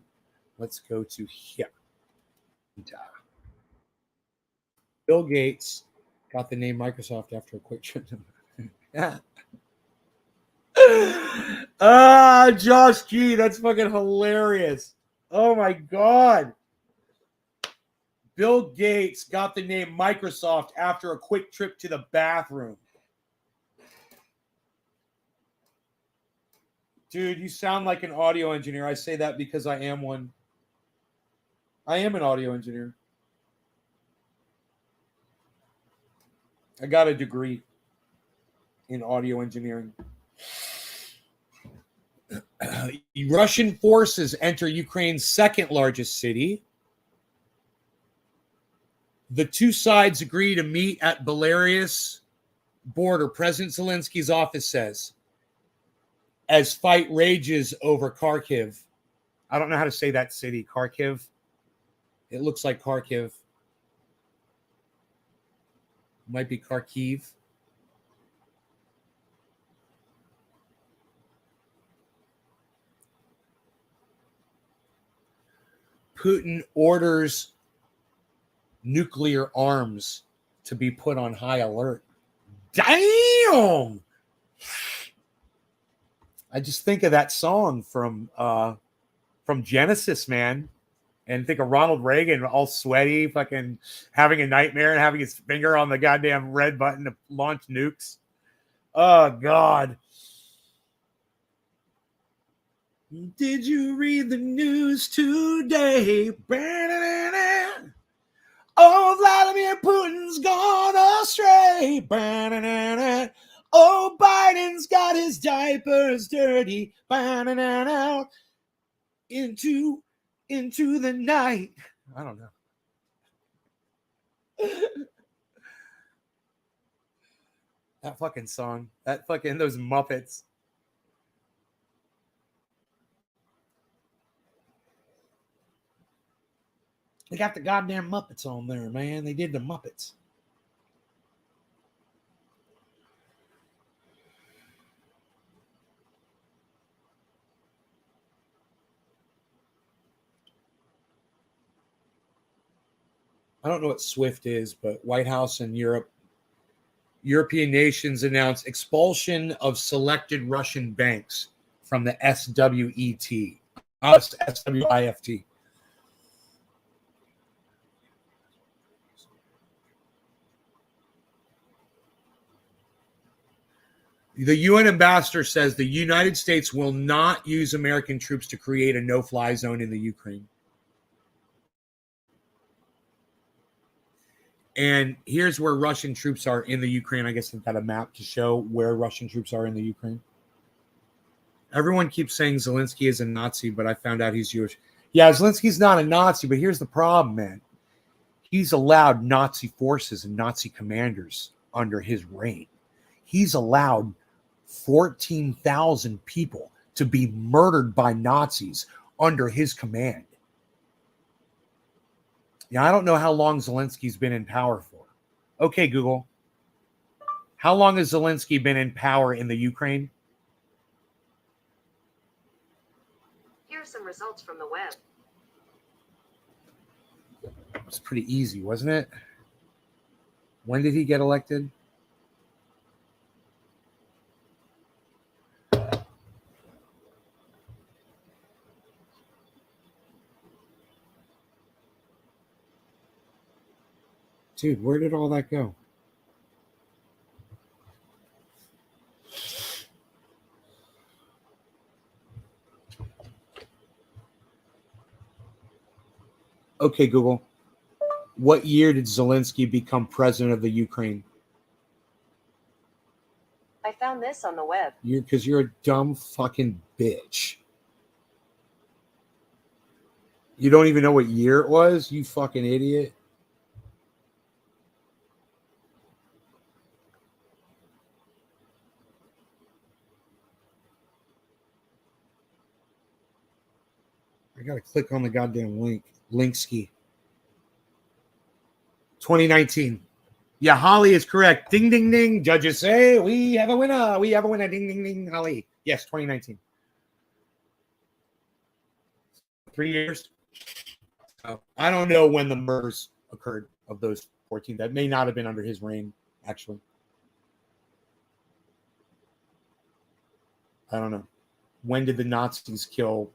Let's go to here. Bill Gates got the name Microsoft after a quick trip. Josh G, that's fucking hilarious. Oh my God. Bill Gates got the name Microsoft after a quick trip to the bathroom. Dude, you sound like an audio engineer. I say that because I am one. I am an audio engineer. I got a degree in audio engineering. Russian forces enter Ukraine's second largest city. The two sides agree to meet at Belarus border, President Zelensky's office says, as fight rages over Kharkiv. I don't know how to say that city, Kharkiv. It looks like Kharkiv. Might be Kharkiv. Putin orders nuclear arms to be put on high alert. Damn! I just think of that song from Genesis, man. And think of Ronald Reagan all sweaty, fucking having a nightmare and having his finger on the goddamn red button to launch nukes. Oh, God. Did you read the news today? Oh, Vladimir Putin's gone astray. Oh, Biden's got his diapers dirty. Into the night. I don't know. That fucking song. That fucking those Muppets. They got the goddamn Muppets on there, man. They did the Muppets. I don't know what SWIFT is, but White House and European nations announced expulsion of selected Russian banks from the SWIFT. SWIFT. The UN ambassador says the United States will not use American troops to create a no-fly zone in the Ukraine. And here's where Russian troops are in the Ukraine. I guess they've got a map to show where Russian troops are in the Ukraine. Everyone keeps saying Zelensky is a Nazi, but I found out he's Jewish. Yeah, Zelensky's not a Nazi, but here's the problem, man. He's allowed Nazi forces and Nazi commanders under his reign. He's allowed 14,000 people to be murdered by Nazis under his command. Yeah, I don't know how long Zelensky's been in power for. Okay, Google. How long has Zelensky been in power in the Ukraine? Here are some results from the web. It's pretty easy, wasn't it? When did he get elected? Dude, where did all that go? Okay, Google. What year did Zelensky become president of the Ukraine? I found this on the web. Because you're a dumb fucking bitch. You don't even know what year it was, you fucking idiot. I gotta click on the goddamn link. Linksky. 2019. Yeah, Holly is correct. Ding, ding, ding. Judges say we have a winner. We have a winner. Ding, ding, ding. Holly. Yes, 2019. 3 years. I don't know when the murders occurred of those 14. That may not have been under his reign, actually. I don't know. When did the Nazis kill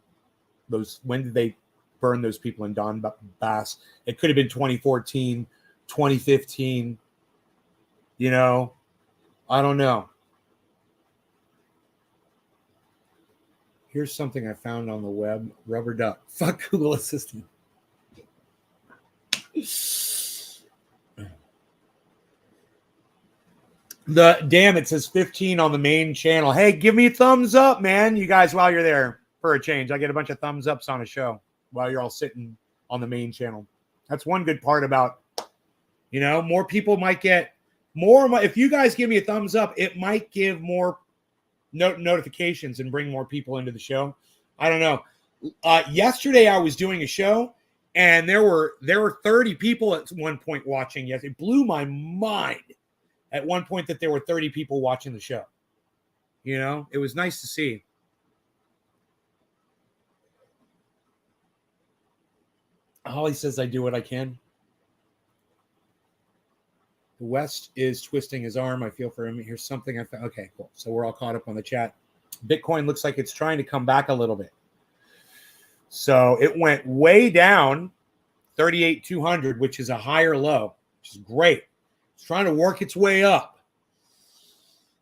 those? When did they burn those people in Donbass? It could have been 2014, 2015. You know, I don't know. Here's something I found on the web. Rubber duck. Fuck Google Assistant. The damn, it says 15 on the main channel. Hey, give me a thumbs up, man. You guys, while you're there for a change, I get a bunch of thumbs ups on a show while you're all sitting on the main channel. That's one good part about, you know, more people might get more. If you guys give me a thumbs up, it might give more notifications and bring more people into the show. I don't know. Yesterday I was doing a show and there were 30 people at one point watching. Yes, it blew my mind at one point that there were 30 people watching the show. You know, it was nice to see. Holly says I do what I can. The West is twisting his arm. I feel for him. Here's something I found. Okay, cool. So we're all caught up on the chat. Bitcoin looks like it's trying to come back a little bit. So it went way down, 38,200, which is a higher low, which is great. It's trying to work its way up.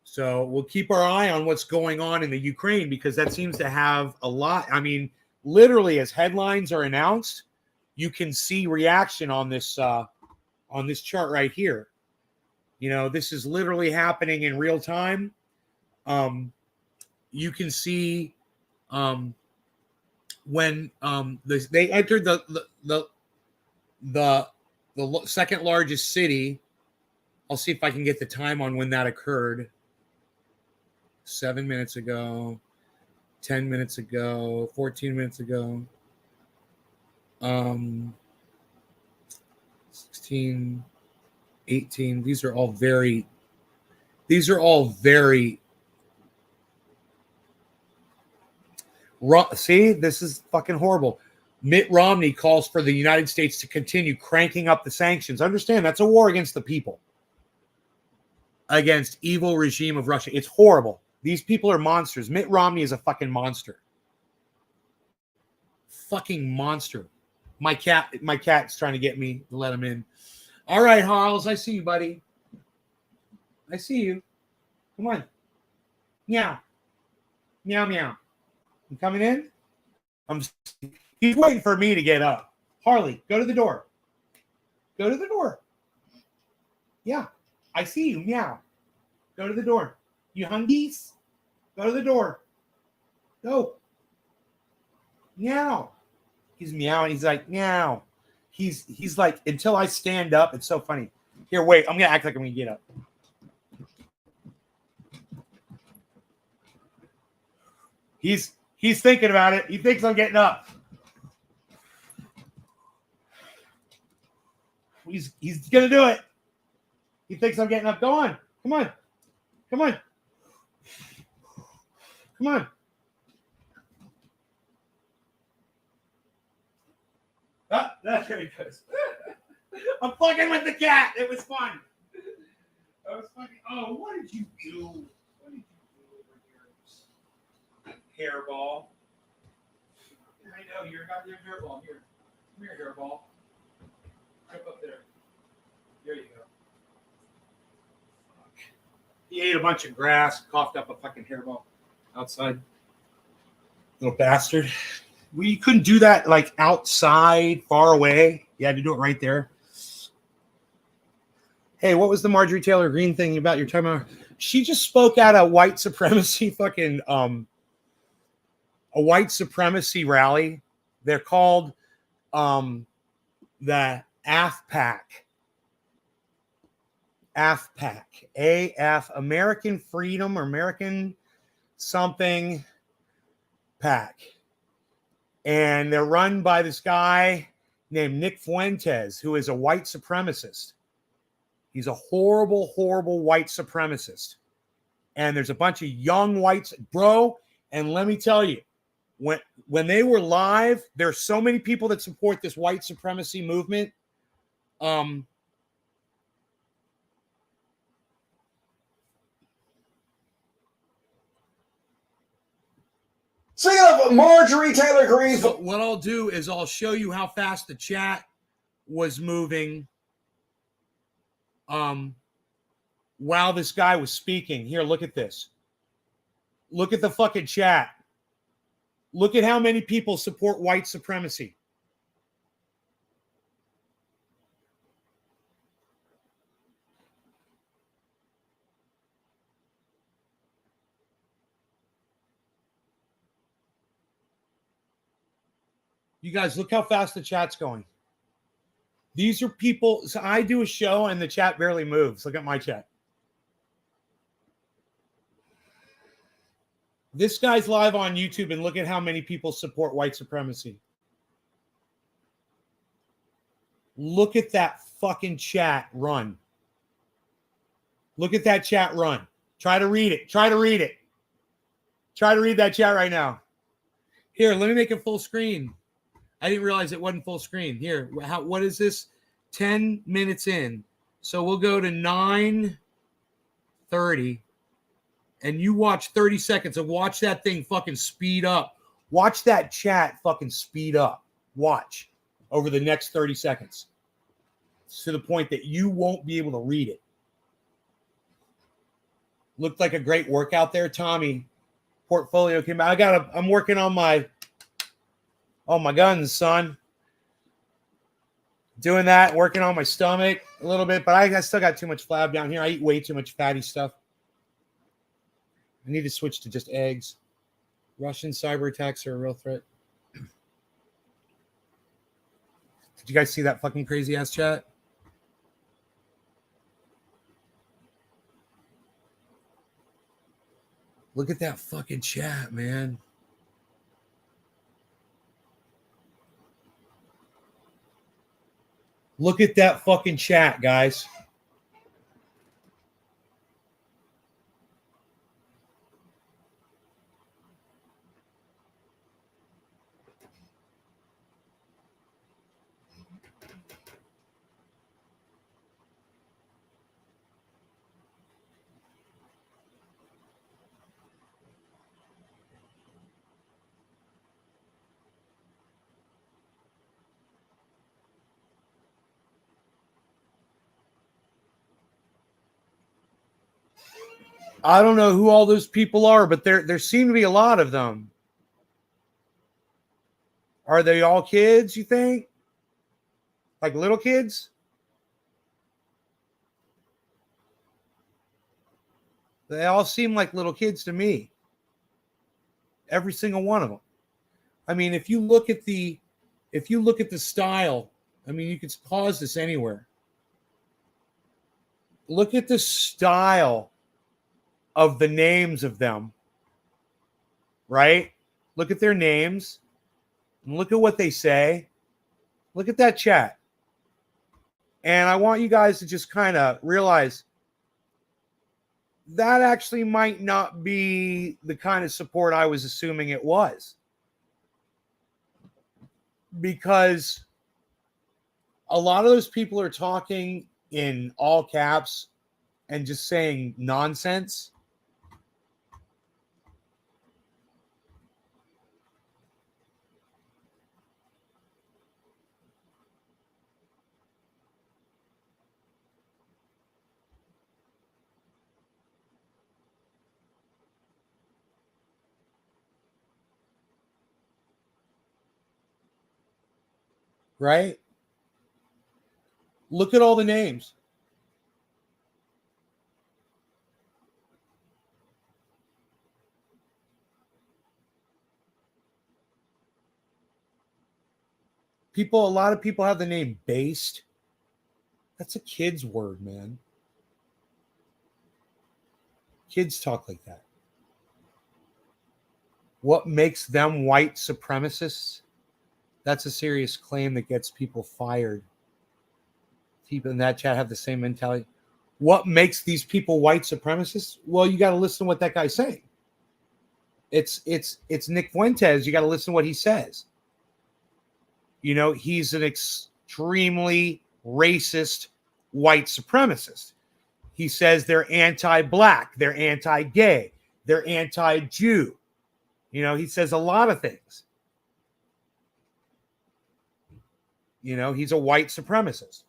So we'll keep our eye on what's going on in the Ukraine because that seems to have a lot. I mean, literally as headlines are announced, you can see reaction on this chart right here. You know, this is literally happening in real time. You can see when they entered the second largest city. I'll see if I can get the time on when that occurred. 7 minutes ago, 10 minutes ago, 14 minutes ago. 16, 18. These are all very see, this is fucking horrible. Mitt Romney calls for the United States to continue cranking up the sanctions. Understand, that's a war against the people, against evil regime of Russia. It's horrible. These people are monsters. Mitt Romney is a fucking monster. Fucking monster. My cat's trying to get me to let him in. All right, Harles, I see you, buddy. I see you. Come on. Meow. Meow, meow. You coming in? He's waiting for me to get up. Harley, go to the door. Go to the door. Yeah, I see you. Meow. Go to the door. You hungies? Go to the door. Go. Meow. He's meowing. He's like, meow. He's like, until I stand up, it's so funny. Here, wait. I'm going to act like I'm going to get up. He's thinking about it. He thinks I'm getting up. He's going to do it. He thinks I'm getting up. Go on. Come on. Come on. Come on. Ah, that's very good. I'm fucking with the cat. It was fun. I was fucking. Oh, what did you do? What did you do over here? Hairball. I know you're got your hairball here. Come here, hairball. Jump up there. There you go. Fuck. He ate a bunch of grass, coughed up a fucking hairball outside. Little bastard. We couldn't do that like outside, far away. You had to do it right there. Hey, what was the Marjorie Taylor Greene thing about your time? She just spoke at a white supremacy fucking a white supremacy rally. They're called the AFPAC. AFPAC. AF, American Freedom or American something PAC. And they're run by this guy named Nick Fuentes, who is a white supremacist. He's a horrible, horrible white supremacist. And there's a bunch of young whites, bro. And let me tell you, when they were live, there's so many people that support this white supremacy movement. Speaking of Marjorie Taylor Greene. So what I'll do is I'll show you how fast the chat was moving while this guy was speaking. Here, look at this. Look at the fucking chat. Look at how many people support white supremacy. You guys, look how fast the chat's going. These are people. So I do a show and the chat barely moves. Look at my chat. This guy's live on YouTube and look at how many people support white supremacy. Look at that fucking chat run. Look at that chat run. Try to read it. Try to read it. Try to read that chat right now. Here, let me make it full screen. I didn't realize it wasn't full screen. Here, what is this? 10 minutes in. So we'll go to 9:30. And you watch 30 seconds and watch that thing fucking speed up. Watch that chat fucking speed up. Watch over the next 30 seconds. To the point that you won't be able to read it. Looked like a great workout there, Tommy. Portfolio came out. I'm working on my guns, son. Doing that, working on my stomach a little bit, but I still got too much flab down here. I eat way too much fatty stuff. I need to switch to just eggs. Russian cyber attacks are a real threat. Did you guys see that fucking crazy ass chat? Look at that fucking chat, man. Look at that fucking chat, guys. I don't know who all those people are, but there seem to be a lot of them. Are they all kids, you think? Like little kids? They all seem like little kids to me. Every single one of them. I mean, if you look at the style, I mean, you could pause this anywhere. Look at the style of the names of them, right? Look at their names and look at what they say. Look at that chat. And I want you guys to just kind of realize that actually might not be the kind of support I was assuming it was. Because a lot of those people are talking in all caps and just saying nonsense. Right? Look at all the names. A lot of people have the name based. That's a kid's word, man. Kids talk like that. What makes them white supremacists? That's a serious claim that gets people fired. People in that chat have the same mentality. What makes these people white supremacists? Well, you got to listen to what that guy's saying. It's Nick Fuentes. You got to listen to what he says. You know, he's an extremely racist white supremacist. He says they're anti-black, they're anti-gay, they're anti-Jew. You know, he says a lot of things. You know, he's a white supremacist.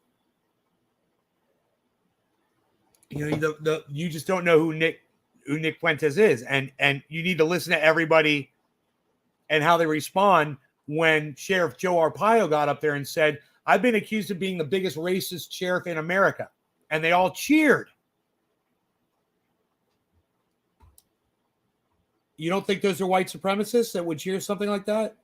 You know, you just don't know who Nick Fuentes is, and you need to listen to everybody and how they respond. When Sheriff Joe Arpaio got up there and said, "I've been accused of being the biggest racist sheriff in America," and they all cheered. You don't think those are white supremacists that would cheer something like that?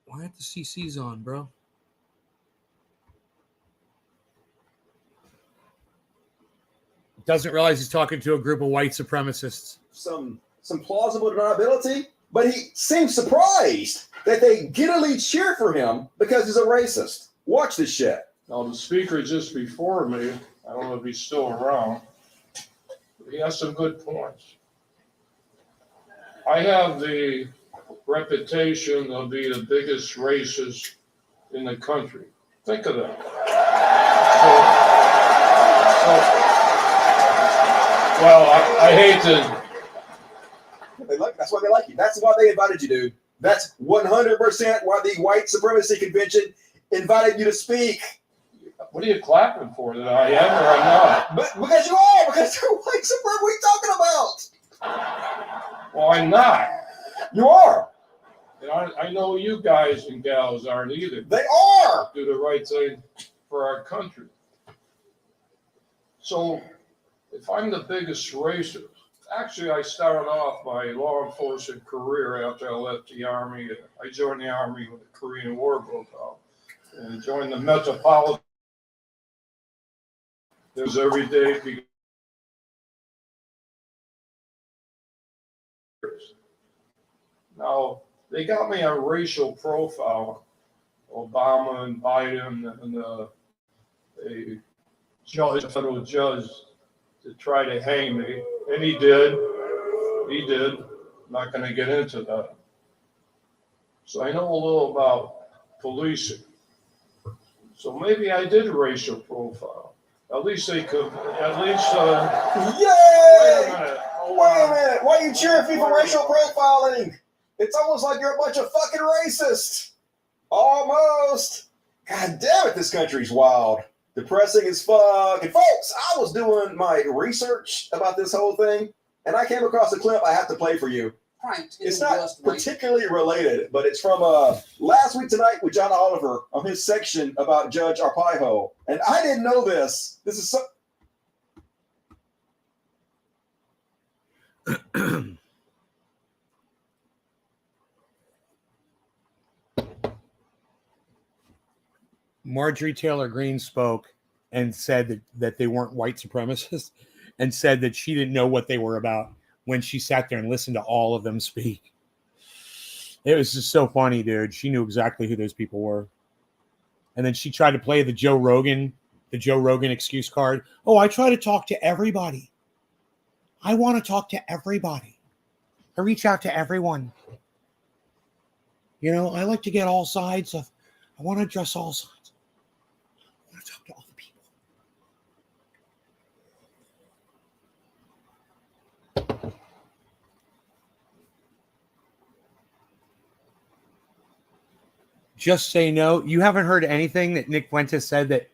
Why aren't the CCs on, bro? Doesn't realize he's talking to a group of white supremacists. Some plausible deniability, but he seems surprised that they giddily cheer for him because he's a racist. Watch this shit. Now, the speaker just before me, I don't know if he's still around, but he has some good points. I have the reputation of being the biggest racist in the country. Think of that. Well, I hate to. That's why they like you. That's why they invited you, dude. That's 100% why the White Supremacy Convention invited you to speak. What are you clapping for? That I am or I'm not? But because you are, because you're white supremacy. What are you talking about? Well, I'm not. You are. And I know you guys and gals aren't either. They are. Do the right thing for our country. So, if I'm the biggest racist, actually, I started off my law enforcement career after I left the Army. I joined the Army when the Korean War broke out. And joined the Metropolitan. There's every day. Now, they got me on racial profile, Obama and Biden and a judge, a federal judge, to try to hang me. And he did. I'm not going to get into that. So I know a little about policing. So maybe I did racial profile. At least they could, Yay! Wait a minute. Wait a minute. Why are you cheering for me for racial profiling? It's almost like you're a bunch of fucking racists. Almost. God damn it, this country's wild. Depressing as fuck. And folks, I was doing my research about this whole thing, and I came across a clip I have to play for you. It's not particularly related, but it's from last week tonight with John Oliver on his section about Judge Arpaio. And I didn't know this. This is so. Marjorie Taylor Greene spoke and said that they weren't white supremacists, and said that she didn't know what they were about when she sat there and listened to all of them speak. It was just so funny, dude. She knew exactly who those people were. And then she tried to play the Joe Rogan excuse card. Oh, I try to talk to everybody. I want to talk to everybody. I reach out to everyone. You know, I like to get all sides of, I want to address all sides. I want to talk to all the people. Just say no. You haven't heard anything that Nick Fuentes said that,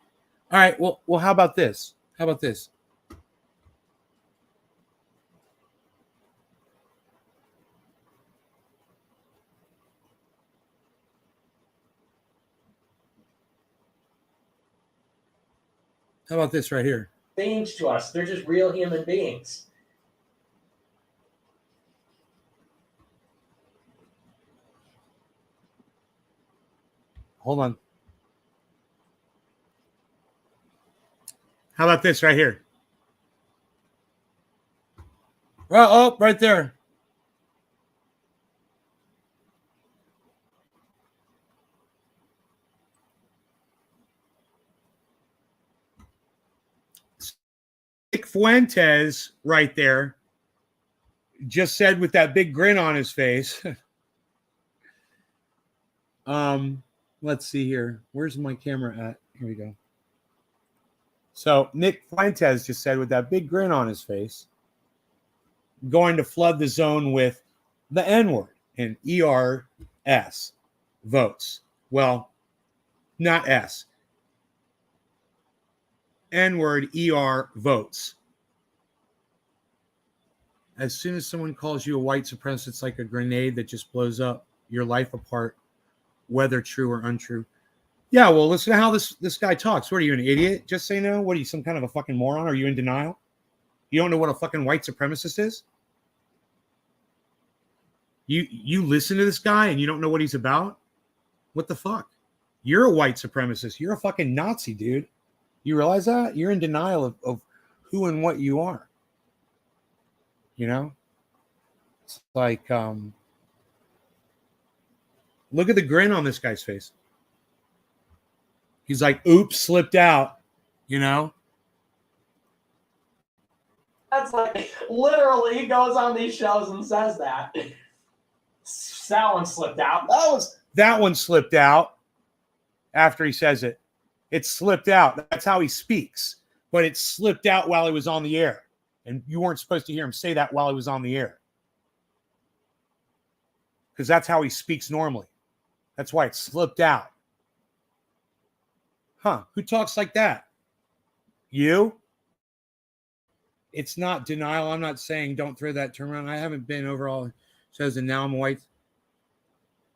all right, well, how about this? How about this? How about this right here? Beings to us. They're just real human beings. Hold on. How about this right here? Oh, right there. Nick Fuentes right there just said with that big grin on his face. Let's see here. Where's my camera at? Here we go. So Nick Fuentes just said with that big grin on his face, going to flood the zone with the N-word and ERS votes. Well, not S. N-word ER votes. As soon as someone calls you a white supremacist, it's like a grenade that just blows up your life apart, whether true or untrue. Yeah, well, listen to how this guy talks. What are you, an idiot? Just say no? What are you, some kind of a fucking moron? Are you in denial? You don't know what a fucking white supremacist is? You listen to this guy and you don't know what he's about? What the fuck? You're a white supremacist. You're a fucking Nazi, dude. You realize that? You're in denial of who and what you are. You know? It's like, look at the grin on this guy's face. He's like, oops, slipped out, you know? That's like, literally, he goes on these shows and says that. That one slipped out. That one slipped out after he says it. It slipped out. That's how he speaks. But it slipped out while he was on the air. And you weren't supposed to hear him say that while he was on the air. Because that's how he speaks normally. That's why it slipped out. Huh? Who talks like that? You? It's not denial. I'm not saying don't throw that term around. I haven't been over all shows and now I'm white.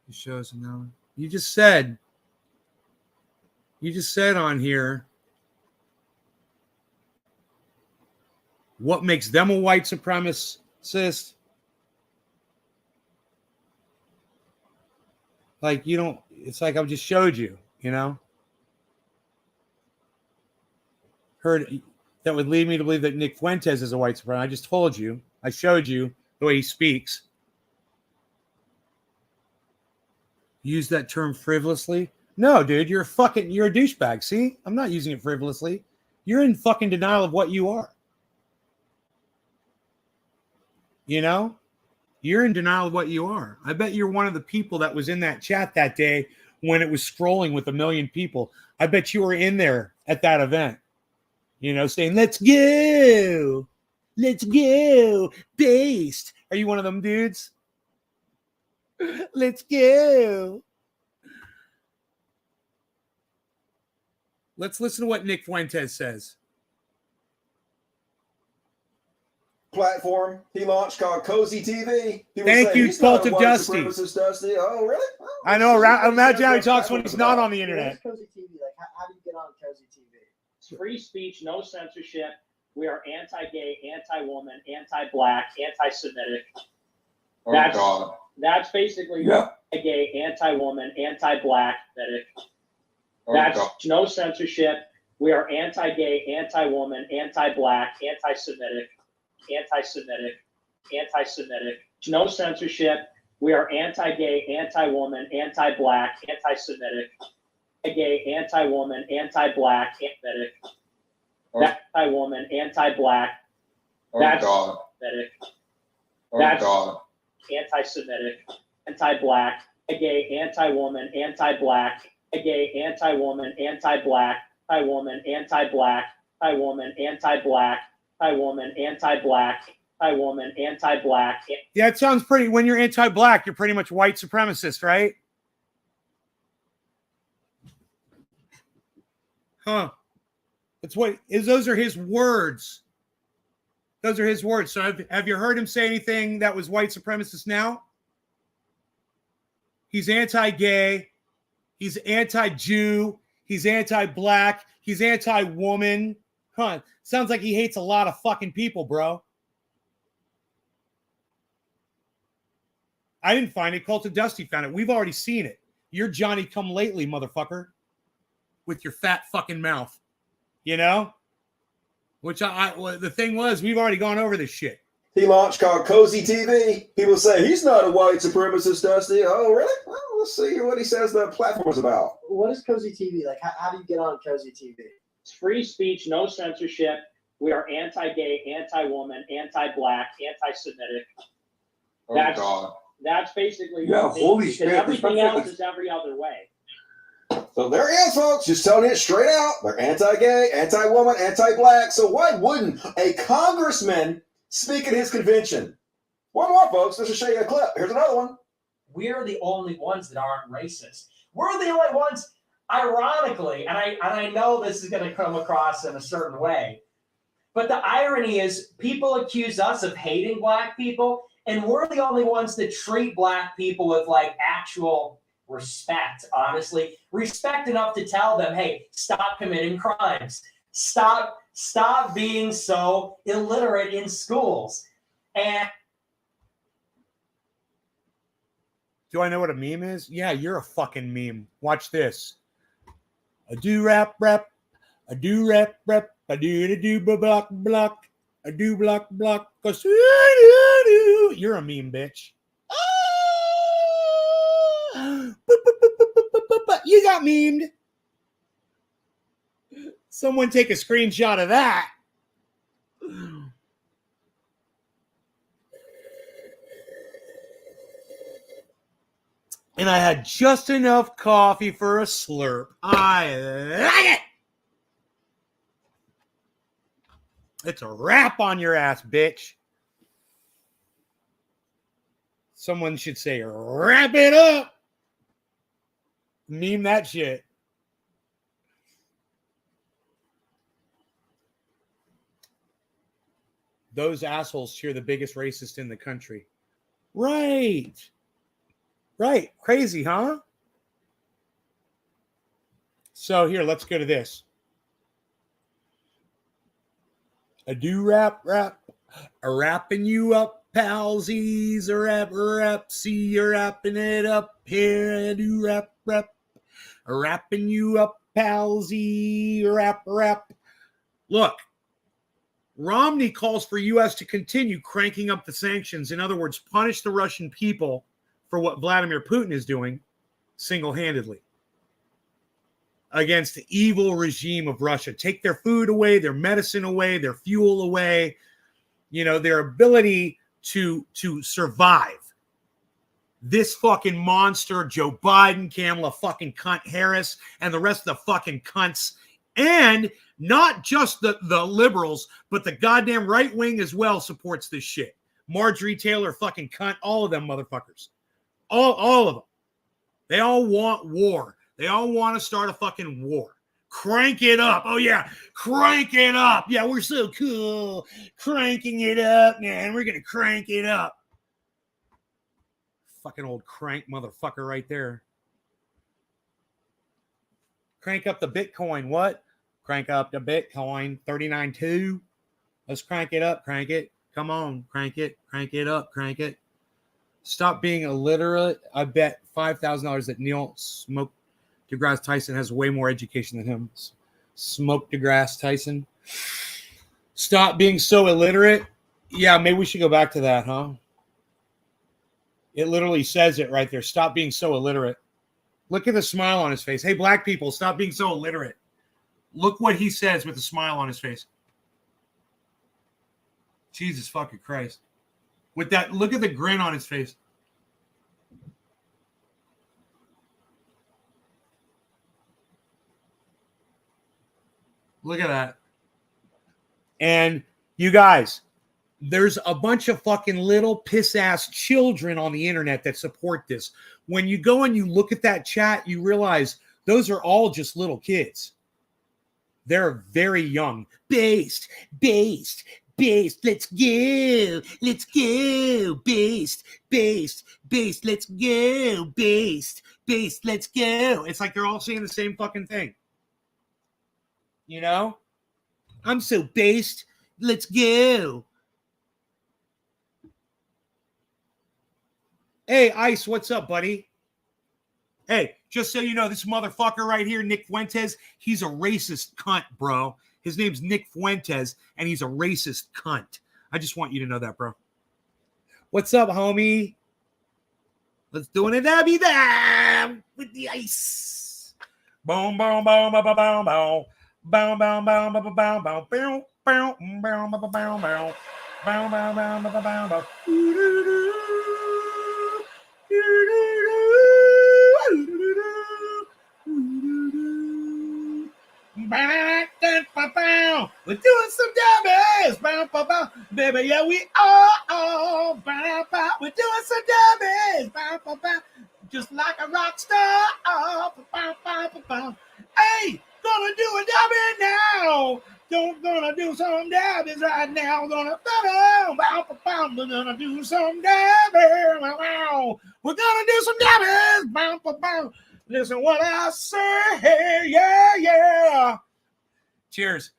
Shows and now you just said on here what makes them a white supremacist. Like you don't. It's like I just showed you. You know. Heard that would lead me to believe that Nick Fuentes is a white supremacist. I just told you. I showed you the way he speaks. Use that term frivolously? No, dude, you're a douchebag. See? I'm not using it frivolously. You're in fucking denial of what you are. You know? You're in denial of what you are. I bet you're one of the people that was in that chat that day when it was scrolling with 1 million people. I bet you were in there at that event, you know, saying, let's go. Let's go. Based. Are you one of them dudes? Let's go. Let's listen to what Nick Fuentes says. Platform he launched called Cozy TV. People Thank say, you, he's not Cult a of white Dusty. supremacist, Dusty. Oh, really? Well, I know. Imagine how he that talks when he's platform's not about. on the internet. Cozy TV? Like, how do you get on Cozy TV? It's free speech, no censorship. We are anti-gay, anti-woman, anti-black, anti-Semitic. That's basically anti-gay, anti-woman, anti-black, Semitic. That's no censorship. We are anti-gay, anti-woman, anti-black, anti-Semitic, anti-Semitic, anti-Semitic. No censorship. We are anti-gay, anti-woman, anti-black, anti-Semitic, anti-gay, anti-woman, anti-black, Semitic. Anti-woman, anti-black. That's Semitic. That's anti-Semitic, anti-black, gay, anti-woman, anti-black, gay, anti-woman, anti-black, anti-woman, anti-black, anti-woman, anti-black, anti-woman, anti-black, anti-woman, anti-black. Yeah, it sounds pretty. When you're anti-black, you're pretty much white supremacist, right? Huh. That's what is. Those are his words. Those are his words. So have you heard him say anything that was white supremacist now? He's anti-gay. He's anti-Jew. He's anti-black. He's anti-woman. Huh. Sounds like he hates a lot of fucking people, bro. I didn't find it. Cult of Dusty found it. We've already seen it. You're Johnny come lately, motherfucker. With your fat fucking mouth. You know? Which the thing was, we've already gone over this shit. He launched called Cozy TV. People say he's not a white supremacist, Dusty. Oh, really? Well, let's see what he says the platform is about. What is Cozy TV? Like, how do you get on Cozy TV? It's free speech, no censorship. We are anti-gay, anti-woman, anti-black, anti-Semitic. That's basically holy shit. Everything else is every other way. So there he is, folks, just telling it straight out. They're anti-gay, anti-woman, anti-black. So why wouldn't a congressman speak at his convention? One more, folks. Let's just show you a clip. Here's another one. We're the only ones that aren't racist. We're the only ones, ironically, and I know this is going to come across in a certain way, but the irony is people accuse us of hating black people, and we're the only ones that treat black people with like actual respect, honestly. Respect enough to tell them, hey, stop committing crimes. Stop being so illiterate in schools. And do I know what a meme is? Yeah, you're a fucking meme. Watch this. A do rap, a do rap, a do block, block, a do block, block. You're a meme, bitch. You got memed. Someone take a screenshot of that. And I had just enough coffee for a slurp. I like it. It's a wrap on your ass, bitch. Someone should say, wrap it up. Meme that shit. Those assholes cheer the biggest racist in the country. Right. Right. Crazy, huh? So here, let's go to this. A do rap, a wrapping you up, palsies, a rap, see you're wrapping it up here. A do rap, a wrapping you up, palsy, rap. Look, Romney calls for U.S. to continue cranking up the sanctions. In other words, punish the Russian people for what Vladimir Putin is doing single-handedly against the evil regime of Russia. Take their food away, their medicine away, their fuel away, you know, their ability to survive this fucking monster, Joe Biden, Kamala fucking cunt Harris, and the rest of the fucking cunts, and not just the liberals, but the goddamn right wing as well supports this shit. Marjorie Taylor fucking cunt, all of them motherfuckers. All of them. They all want war. They all want to start a fucking war. Crank it up. Oh, yeah. Crank it up. Yeah, we're so cool. Cranking it up, man. We're going to crank it up. Fucking old crank motherfucker right there. Crank up the Bitcoin. What? Crank up the Bitcoin. 39.2. Let's crank it up. Crank it. Come on. Crank it. Crank it up. Crank it. Stop being illiterate. I bet $5,000 that Neil Smoke deGrasse Tyson has way more education than him. Smoke deGrasse Tyson. Stop being so illiterate. Yeah, maybe we should go back to that, huh? It literally says it right there. Stop being so illiterate. Look at the smile on his face. Hey, black people, stop being so illiterate. Look what he says with a smile on his face. Jesus fucking Christ. With that, look at the grin on his face. Look at that. And you guys, there's a bunch of fucking little piss-ass children on the internet that support this. When you go and you look at that chat, you realize those are all just little kids. They're very young. Based. Let's go. Let's go. Based. Let's go. Based. Let's go. It's like they're all saying the same fucking thing. You know? I'm so based. Let's go. Hey, Ice, what's up, buddy? Hey, just so you know, this motherfucker right here, Nick Fuentes, he's a racist cunt, bro. His name's Nick Fuentes, and he's a racist cunt. I just want you to know that, bro. What's up, homie? Let's do an dabby dab with the ice. Boom, boom, boom, boom, boom, boom, boom. Boom, boom, boom, boom, boom, boom, boom, boom, boom, boom, boom, boom, boom, boom. Boom, boom, boom, boom, boom, boom. We're doing some dabbies. Baby, yeah, we are. We're doing some dabbies. Just like a rock star. Hey, gonna do a dabby now. Gonna do some dabbies right now. We're gonna do some dabbies. We're gonna do some dabbies. Listen what I say. Yeah. Cheers.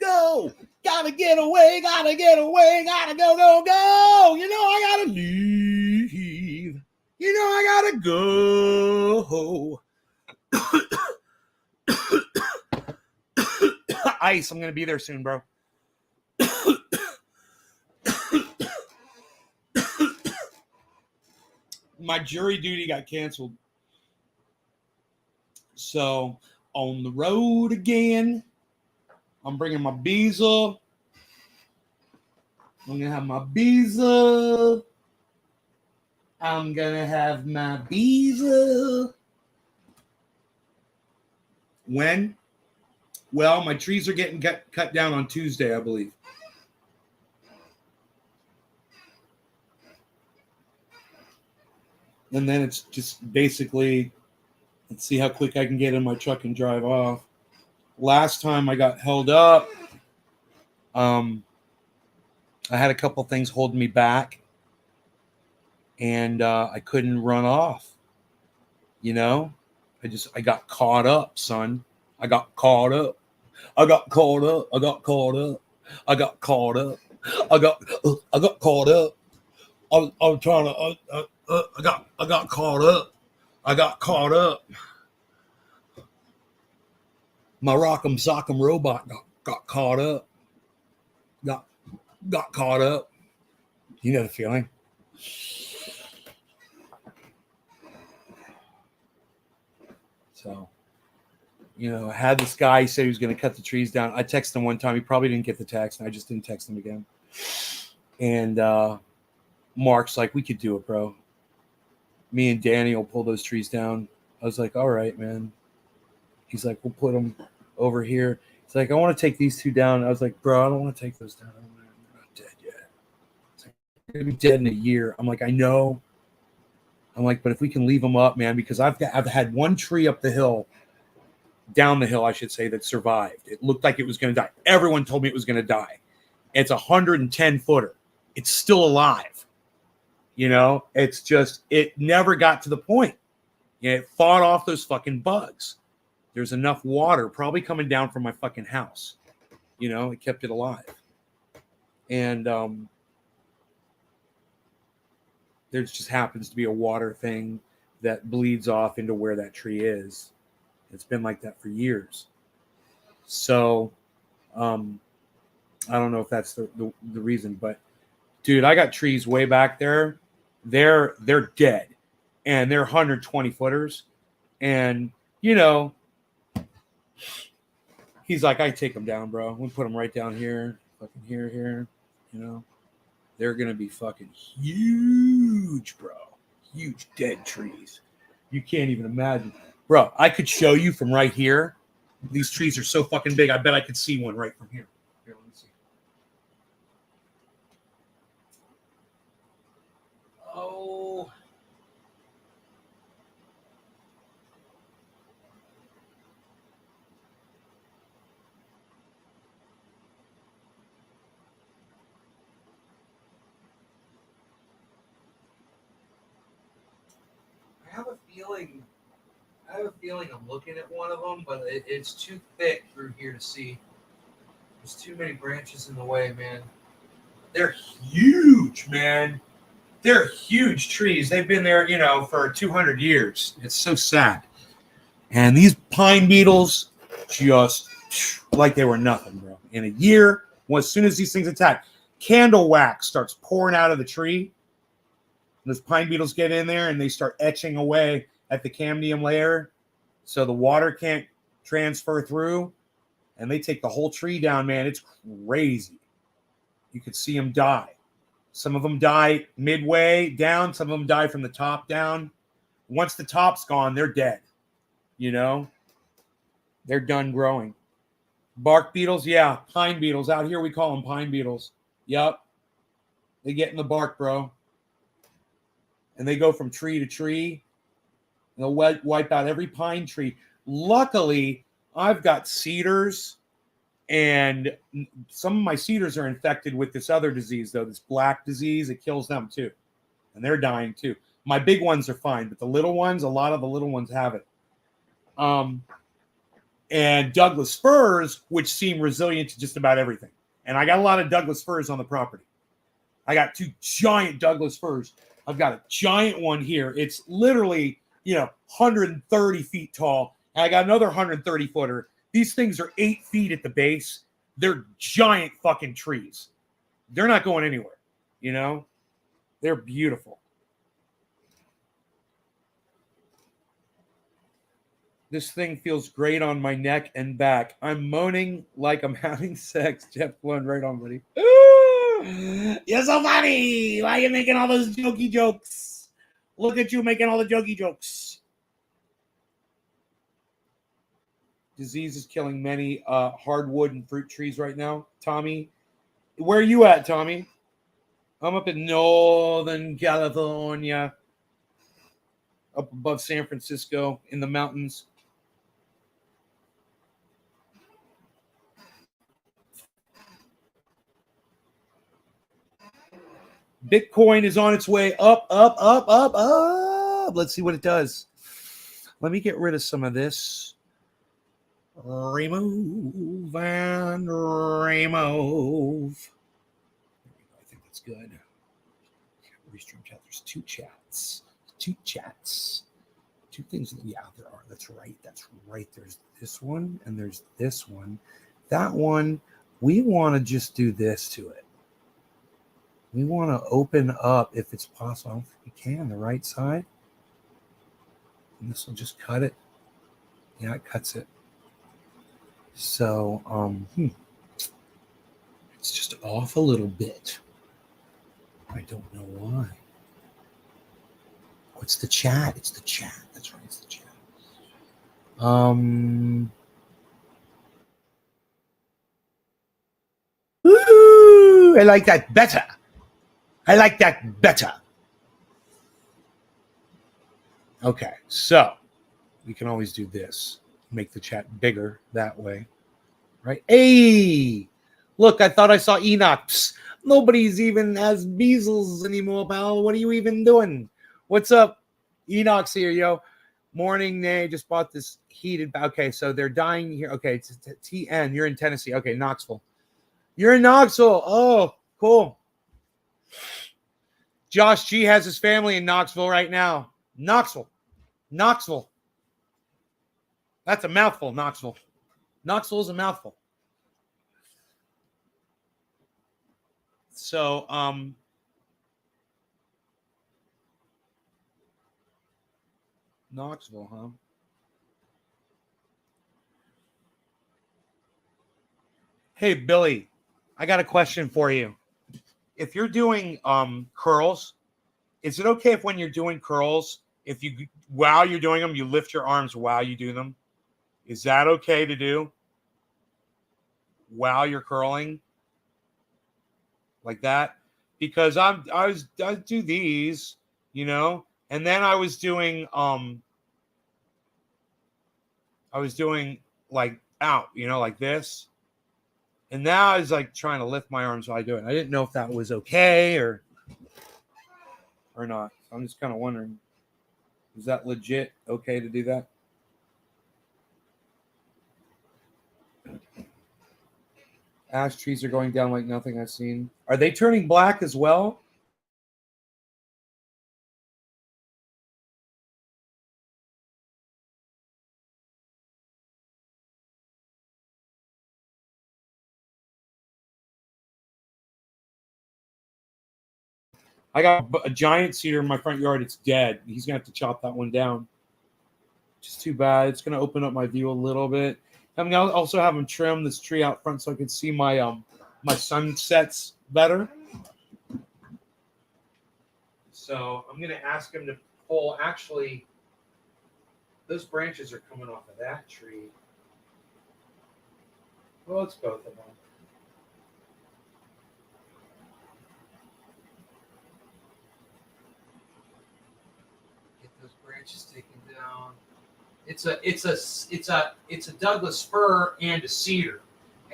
Go! Gotta get away, gotta go. You know I gotta leave. You know I gotta go. Ice, I'm gonna be there soon, bro. My jury duty got canceled. So, on the road again. I'm bringing my Beezel. I'm going to have my Beezel. I'm going to have my Beezel. When? Well, my trees are getting cut down on Tuesday, I believe. And then it's just basically, let's see how quick I can get in my truck and drive off. Last time I got held up, I had a couple things holding me back, and I couldn't run off. You know, I got caught up, son. I got caught up. I got caught up. I got caught up. I got caught up. I got caught up. I was trying to. I got caught up. I got caught up. My rock'em sock'em robot got caught up. Got caught up. You know the feeling. So, you know, I had this guy say he was going to cut the trees down. I texted him one time. He probably didn't get the text, and I just didn't text him again. And Mark's like, we could do it, bro. Me and Danny will pull those trees down. I was like, all right, man. He's like, we'll put them over here. He's like, I want to take these two down. I was like, bro, I don't want to take those down. They're not dead yet. It's like, they're going to be dead in a year. I'm like, I know. I'm like, but if we can leave them up, man, because I've had one tree up the hill, down the hill, I should say, that survived. It looked like it was going to die. Everyone told me it was going to die. It's a 110-footer. It's still alive. You know, it's just, it never got to the point. You know, it fought off those fucking bugs. There's enough water probably coming down from my fucking house. You know, it kept it alive. And there just happens to be a water thing that bleeds off into where that tree is. It's been like that for years. So I don't know if that's the reason, but dude, I got trees way back there. They're dead, and they're 120 footers. And you know, he's like, I take them down, bro. We put them right down here, fucking here. You know, they're gonna be fucking huge, bro. Huge dead trees. You can't even imagine, bro. I could show you from right here. These trees are so fucking big. I bet I could see one right from here. Here, let me see. Oh. I have a feeling I'm looking at one of them, but it's too thick through here to see. There's too many branches in the way, man. They're huge, man. They're huge trees. They've been there, you know, for 200 years. It's so sad. And these pine beetles, just like they were nothing, bro. In a year, as soon as these things attack, candle wax starts pouring out of the tree. And those pine beetles get in there and they start etching away at the cambium layer, so the water can't transfer through, and they take the whole tree down, man. It's crazy. You could see them die. Some of them die midway down. Some of them die from the top down. Once the top's gone, they're dead. You know, they're done growing. Bark beetles, yeah, pine beetles. Out here we call them pine beetles. Yep, they get in the bark, bro, and they go from tree to tree. They'll wipe out every pine tree. Luckily, I've got cedars, and some of my cedars are infected with this other disease, though, this black disease. It kills them, too, and they're dying, too. My big ones are fine, but the little ones, a lot of the little ones have it. And Douglas firs, which seem resilient to just about everything. And I got a lot of Douglas firs on the property. I got 2 giant Douglas firs. I've got a giant one here. It's literally, 130 feet tall. And I got another 130 footer. These things are 8 feet at the base. They're giant fucking trees. They're not going anywhere, They're beautiful. This thing feels great on my neck and back. I'm moaning like I'm having sex. Jeff Blunt, right on, buddy. Ooh, you're so funny. Why are you making all those jokey jokes? Look at you making all the jokey jokes. Disease is killing many hardwood and fruit trees right now. Tommy, where are you at, Tommy? I'm up in Northern California. up above San Francisco in the mountains. Bitcoin is on its way up, up, up, up, up. Let's see what it does. Let me get rid of some of this. Remove and remove. I think that's good. Restream chat. There's two chats. Two things. Yeah, there are. That's right. There's this one and there's this one. That one, we want to just do this to it. We want to open up, if it's possible. I don't think we can, the right side. And this will just cut it. Yeah, it cuts it. So, it's just off a little bit. I don't know why. Oh, it's the chat. It's the chat. That's right. It's the chat. Woo! I like that better. Okay, so we can always do this. Make the chat bigger that way, right? Hey, look, I thought I saw Enoch. Psst, nobody's even has measles anymore, pal. What are you even doing? What's up? Enoch's here, yo. Morning, Nay. Just bought this heated. Okay, so they're dying here. Okay, it's TN. You're in Tennessee. Okay, Knoxville. You're in Knoxville. Oh, cool. Josh G has his family in Knoxville right now. Knoxville. That's a mouthful, Knoxville. Knoxville is a mouthful. So, Knoxville, huh? Hey, Billy, I got a question for you. If you're doing curls, is it okay if when you're doing curls, if you while you're doing them, you lift your arms while you do them? Is that okay to do while you're curling like that? Because I do these, you know, and then I was doing like out, you know, like this. And now I was like trying to lift my arms while I do it. I didn't know if that was okay or not. I'm just kind of wondering, is that legit okay to do that? Ash trees are going down like nothing I've seen. Are they turning black as well? I got a giant cedar in my front yard. It's dead. He's going to have to chop that one down. Just too bad. It's going to open up my view a little bit. I'm going to also have him trim this tree out front so I can see my my sunsets better. So I'm going to ask him to pull. Actually, those branches are coming off of that tree. Well, it's both of them. Get those branches taken down. It's a Douglas fir and a cedar,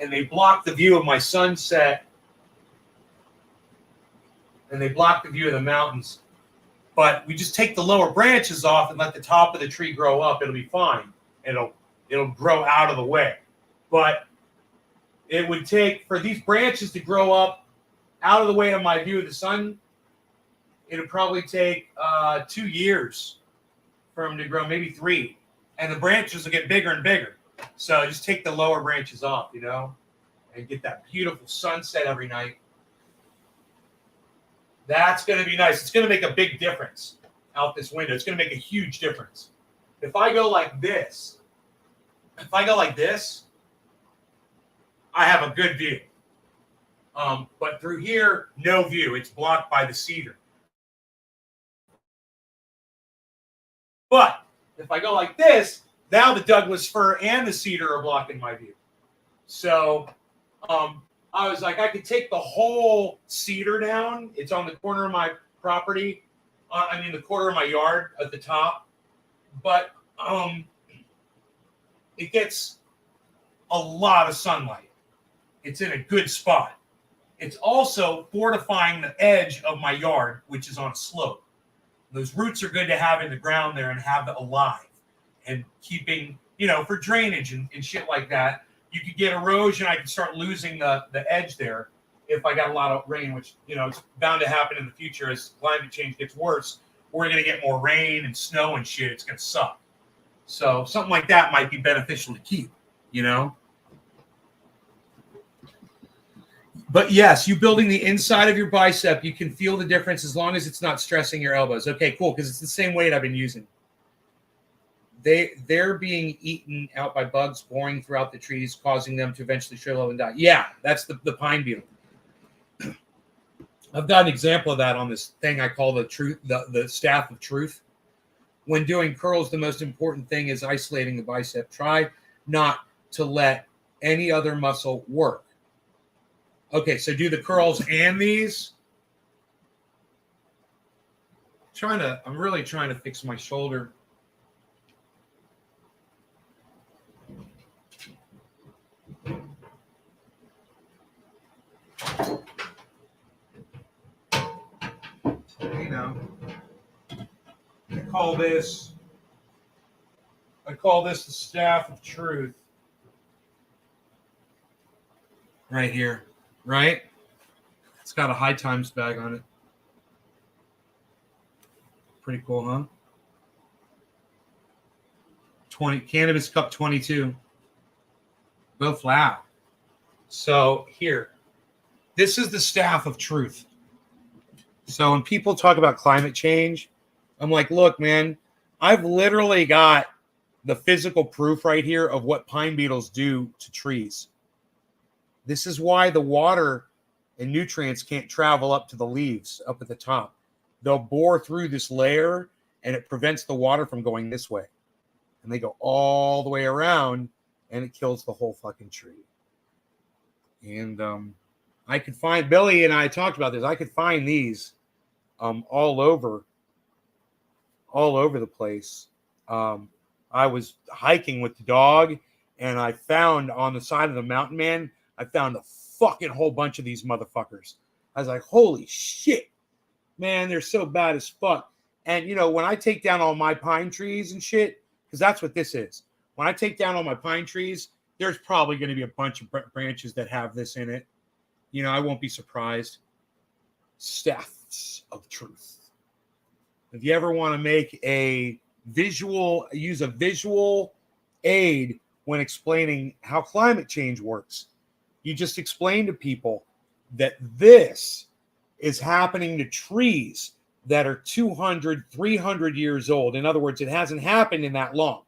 and they block the view of my sunset, and they block the view of the mountains. But we just take the lower branches off and let the top of the tree grow up. It'll be fine. It'll grow out of the way. But it would take for these branches to grow up out of the way of my view of the sun. It would probably take 2 years for them to grow, maybe 3. And the branches will get bigger and bigger. So just take the lower branches off, you know, and get that beautiful sunset every night. That's going to be nice. It's going to make a big difference out this window. It's going to make a huge difference. If I go like this, I have a good view. But through here, no view. It's blocked by the cedar. But if I go like this, now the Douglas fir and the cedar are blocking my view. So I was like, I could take the whole cedar down. It's on the corner of my property. The corner of my yard at the top. but it gets a lot of sunlight. It's in a good spot. It's also fortifying the edge of my yard, which is on a slope. Those roots are good to have in the ground there and have it alive and keeping, for drainage and shit like that. You could get erosion. I could start losing the edge there if I got a lot of rain, which, it's bound to happen in the future as climate change gets worse. We're going to get more rain and snow and shit. It's going to suck. So something like that might be beneficial to keep, But yes, you building the inside of your bicep, you can feel the difference as long as it's not stressing your elbows. Okay, cool, because it's the same weight I've been using. They're being eaten out by bugs boring throughout the trees, causing them to eventually shrivel up and die. Yeah, that's the pine beetle. I've got an example of that on this thing I call the staff of truth. When doing curls, the most important thing is isolating the bicep. Try not to let any other muscle work. Okay, so do the curls and these. I'm really trying to fix my shoulder. I call this the staff of truth. Right here, right? It's got a high times bag on it. Pretty cool, huh? 20 Cannabis Cup 22. Both loud. So here, this is the staff of truth. So when people talk about climate change, I'm like, look, man, I've literally got the physical proof right here of what pine beetles do to trees. This is why the water and nutrients can't travel up to the leaves up at the top. They'll bore through this layer and it prevents the water from going this way. And they go all the way around and it kills the whole fucking tree. And I could find, Billy and I talked about this, I could find these all over the place. I was hiking with the dog and I found on the side of the mountain, man, I found a fucking whole bunch of these motherfuckers. I was like, holy shit, man, they're so bad as fuck. And, when I take down all my pine trees and shit, because that's what this is. When I take down all my pine trees, there's probably going to be a bunch of branches that have this in it. I won't be surprised. Staffs of truth. If you ever want to use a visual aid when explaining how climate change works, you just explain to people that this is happening to trees that are 200, 300 years old. In other words, it hasn't happened in that long.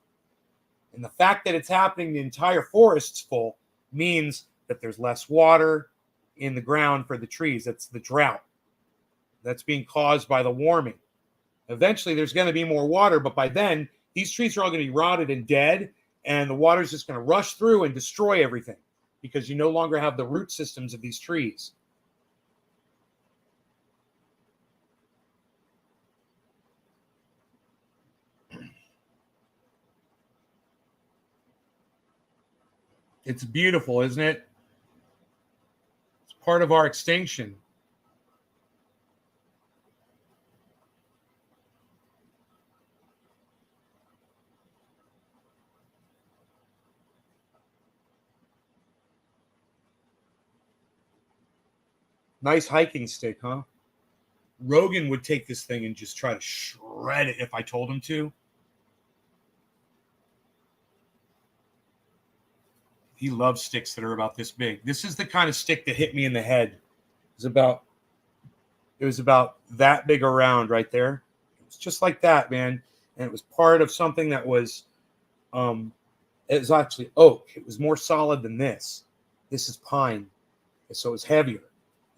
And the fact that it's happening, the entire forest's full, means that there's less water in the ground for the trees. That's the drought. That's being caused by the warming. Eventually, there's going to be more water, but by then, these trees are all going to be rotted and dead, and the water's just going to rush through and destroy everything because you no longer have the root systems of these trees. It's beautiful, isn't it? It's part of our extinction. Nice hiking stick, huh? Rogan would take this thing and just try to shred it if I told him to. He loves sticks that are about this big. This is the kind of stick that hit me in the head. It was about that big around right there. It was just like that, man. And it was part of something that was, it was actually oak. It was more solid than this. This is pine. So it was heavier.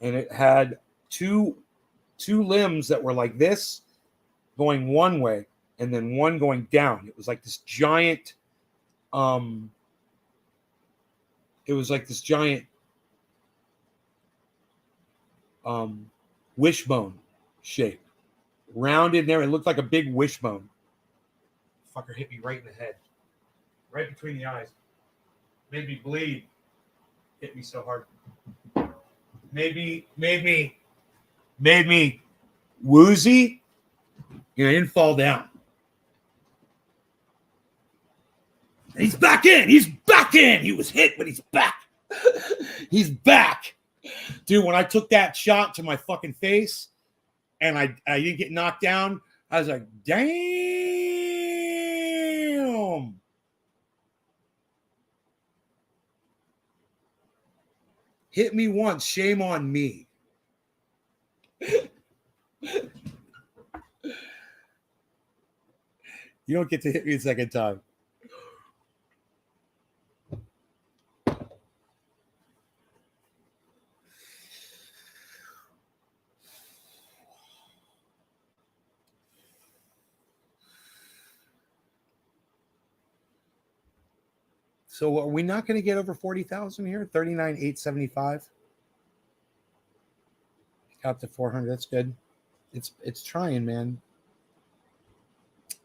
And it had two limbs that were like this, going one way, and then one going down. It was like this giant, wishbone shape. Rounded there. It looked like a big wishbone. Fucker hit me right in the head. Right between the eyes. Made me bleed. Hit me so hard. Made me woozy. You know, I didn't fall down. And he's back in. He's back in. He was hit, but he's back. He's back. Dude, when I took that shot to my fucking face and I didn't get knocked down, I was like, damn. Hit me once, shame on me. You don't get to hit me a second time. So are we not going to get over 40,000 here? 39,875. Got to 400. That's good. It's trying, man.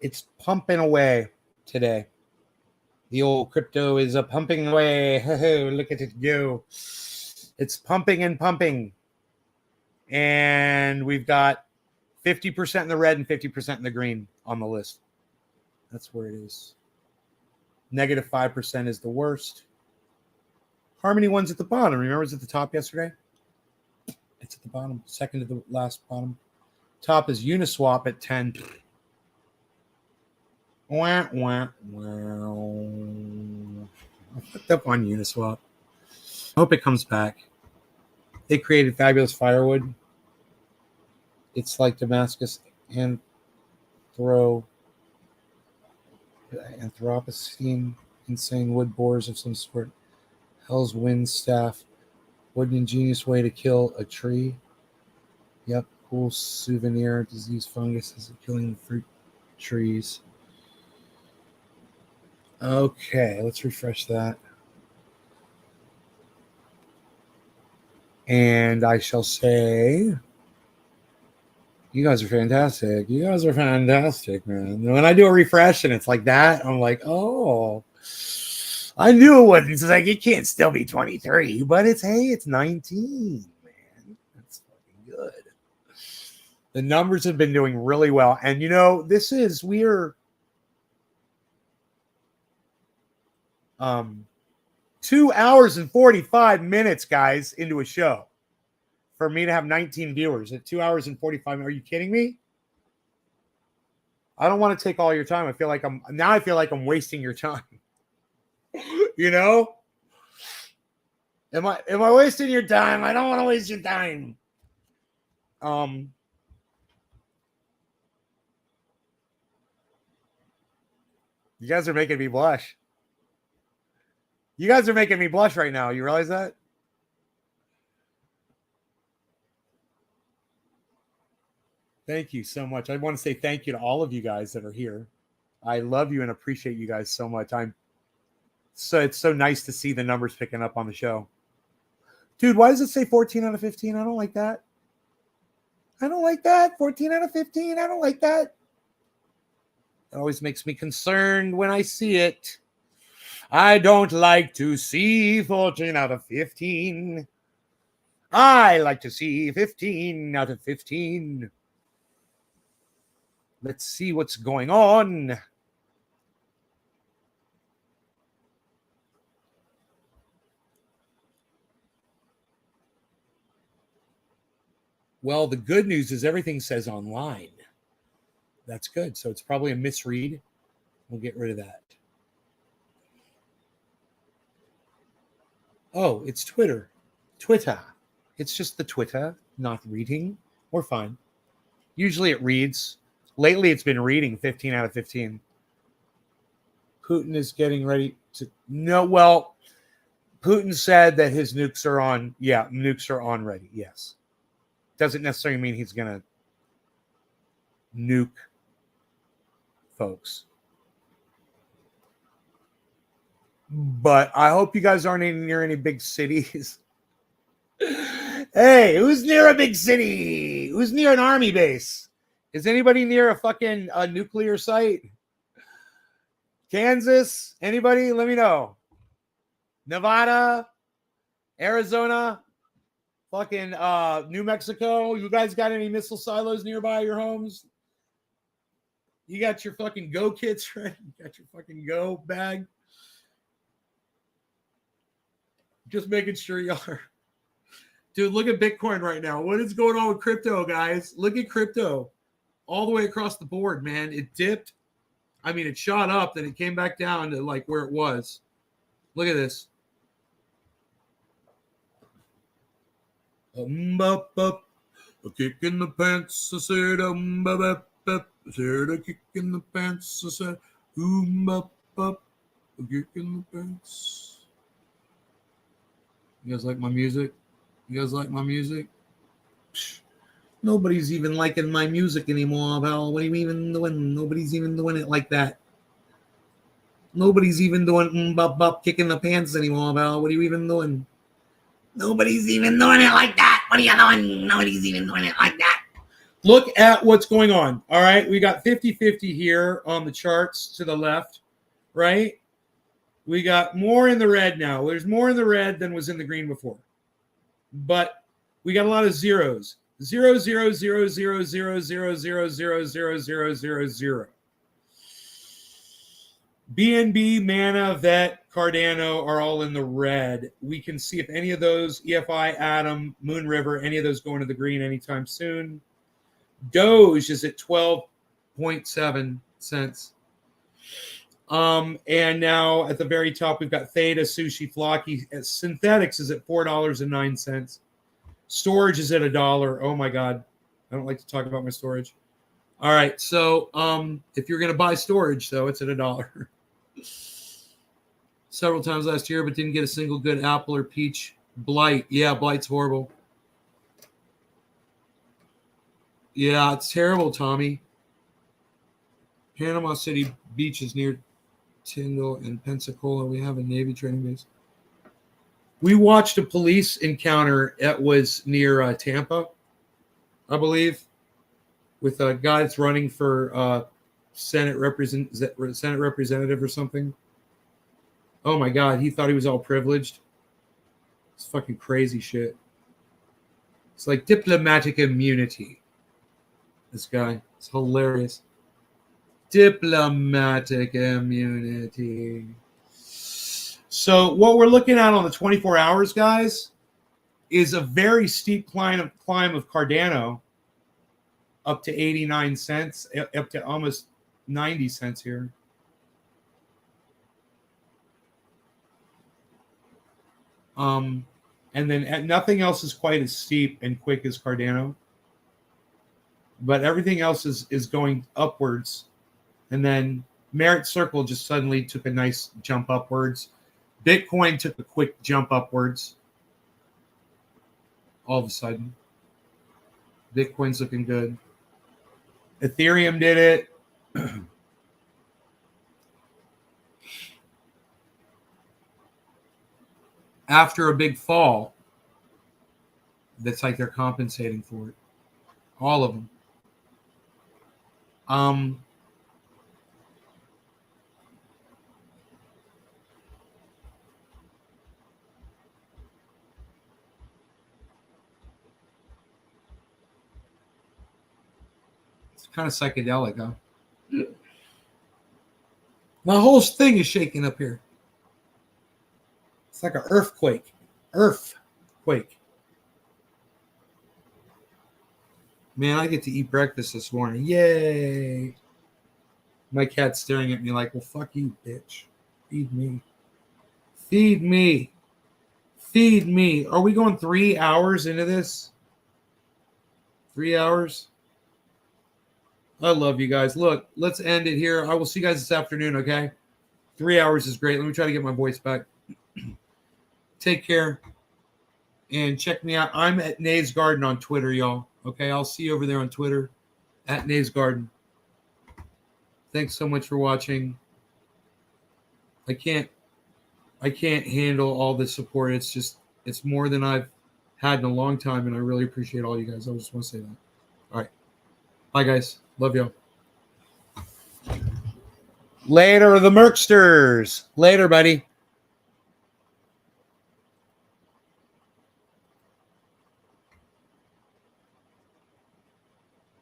It's pumping away today. The old crypto is pumping away. Look at it go. It's pumping and pumping. And we've got 50% in the red and 50% in the green on the list. That's where it is. Negative 5% is the worst. Harmony One's at the bottom. Remember, it was at the top yesterday? It's at the bottom. Second to the last bottom. Top is Uniswap at 10. Wah, wah, wow. I fucked up on Uniswap. I hope it comes back. They created fabulous firewood. It's like Damascus Anthropocene, insane wood boars of some sort. Hell's wind staff. What an ingenious way to kill a tree. Yep, cool souvenir. Disease fungus is killing fruit trees. Okay, let's refresh that. And I shall say, you guys are fantastic. You guys are fantastic, man. When I do a refresh and it's like that, I'm like, oh, I knew it wasn't. It's like, it can't still be 23, but it's 19, man. That's fucking good. The numbers have been doing really well. And, you know, we're 2 hours and 45 minutes, guys, into a show. For me to have 19 viewers at 2 hours and 45 minutes. Are you kidding me? I don't want to take all your time. I feel like I'm wasting your time. You know? Am I wasting your time? I don't want to waste your time. You guys are making me blush. You guys are making me blush right now. You realize that? Thank you so much. I want to say thank you to all of you guys that are here. I love you and appreciate you guys so much. It's so nice to see the numbers picking up on the show. Dude, why does it say 14 out of 15? I don't like that. 14 out of 15. I don't like that. It always makes me concerned when I see it. I don't like to see 14 out of 15. I like to see 15 out of 15. Let's see what's going on. Well, the good news is everything says online. That's good. So it's probably a misread. We'll get rid of that. Oh, it's Twitter. It's just the Twitter, not reading. We're fine. Usually it reads. Lately it's been reading 15 out of 15. Putin is getting ready to... No, well, Putin said that his nukes are on. Yeah, nukes are on ready. Yes. Doesn't necessarily mean he's going to nuke folks. But I hope you guys aren't near any big cities. Hey, who's near a big city? Who's near an army base? Is anybody near a fucking nuclear site? Kansas, anybody? Let me know. Nevada, Arizona, fucking New Mexico. You guys got any missile silos nearby your homes? You got your fucking go kits, right? You got your fucking go bag. Just making sure you are. Dude, look at Bitcoin right now. What is going on with crypto, guys? Look at crypto all the way across the board, man. It dipped. I mean, it shot up, then it came back down to like where it was. Look at this. A kick in the pants. I said, I said a kick in the pants. I said, a kick in the pants. You guys like my music? You guys like my music? Psh, nobody's even liking my music anymore, pal. What are you even doing? Nobody's even doing it like that. Nobody's even doing kicking the pants anymore, pal. What are you even doing? Nobody's even doing it like that. What are you doing? Nobody's even doing it like that. Look at what's going on. All right. We got 50-50 here on the charts to the left, right? We got more in the red now. There's more in the red than was in the green before. But we got a lot of zeros. 0, 0, 0, 0, 0, 0, 0, 0, 0, 0, 0, 0. BNB, Mana, Vet, Cardano are all in the red. We can see if any of those, EFI, Atom, Moon River, any of those go into the green anytime soon. Doge is at 12.7 cents. And now at the very top, we've got Theta, Sushi, Flocky. Synthetics is at $4.09. Storage is at $1. Oh my God. I don't like to talk about my storage. All right. So if you're going to buy storage, though, it's at $1. Several times last year, but didn't get a single good apple or peach. Blight. Yeah, Blight's horrible. Yeah, it's terrible, Tommy. Panama City Beach is near Tyndall and Pensacola. We have a Navy training base. We watched a police encounter that was near Tampa, I believe, with a guy that's running for Senate representative or something. Oh my God, he thought he was all privileged. It's fucking crazy shit. It's like diplomatic immunity. This guy, it's hilarious. Diplomatic immunity. So what we're looking at on the 24 hours, guys, is a very steep climb of Cardano up to 89 cents, up to almost 90 cents here. And then nothing else is quite as steep and quick as Cardano, but everything else is going upwards. And then Merit Circle just suddenly took a nice jump upwards. Bitcoin took a quick jump upwards. All of a sudden, Bitcoin's looking good. Ethereum did it. After a big fall, that's like they're compensating for it. All of them. It's kind of psychedelic, huh? My whole thing is shaking up here. It's like an earthquake. Earthquake. Man, I get to eat breakfast this morning. Yay. My cat's staring at me like, well, fuck you, bitch. Feed me. Feed me. Feed me. Are we going 3 hours into this? 3 hours? I love you guys. Look, let's end it here. I will see you guys this afternoon, okay? 3 hours is great. Let me try to get my voice back. Take care. And check me out. I'm at Nays Garden on Twitter, y'all. Okay, I'll see you over there on Twitter at Nays Garden. Thanks so much for watching. I can't handle all the support. It's more than I've had in a long time, and I really appreciate all you guys. I just want to say that. All right. Bye, guys. Love y'all. Later, the Merksters. Later, buddy.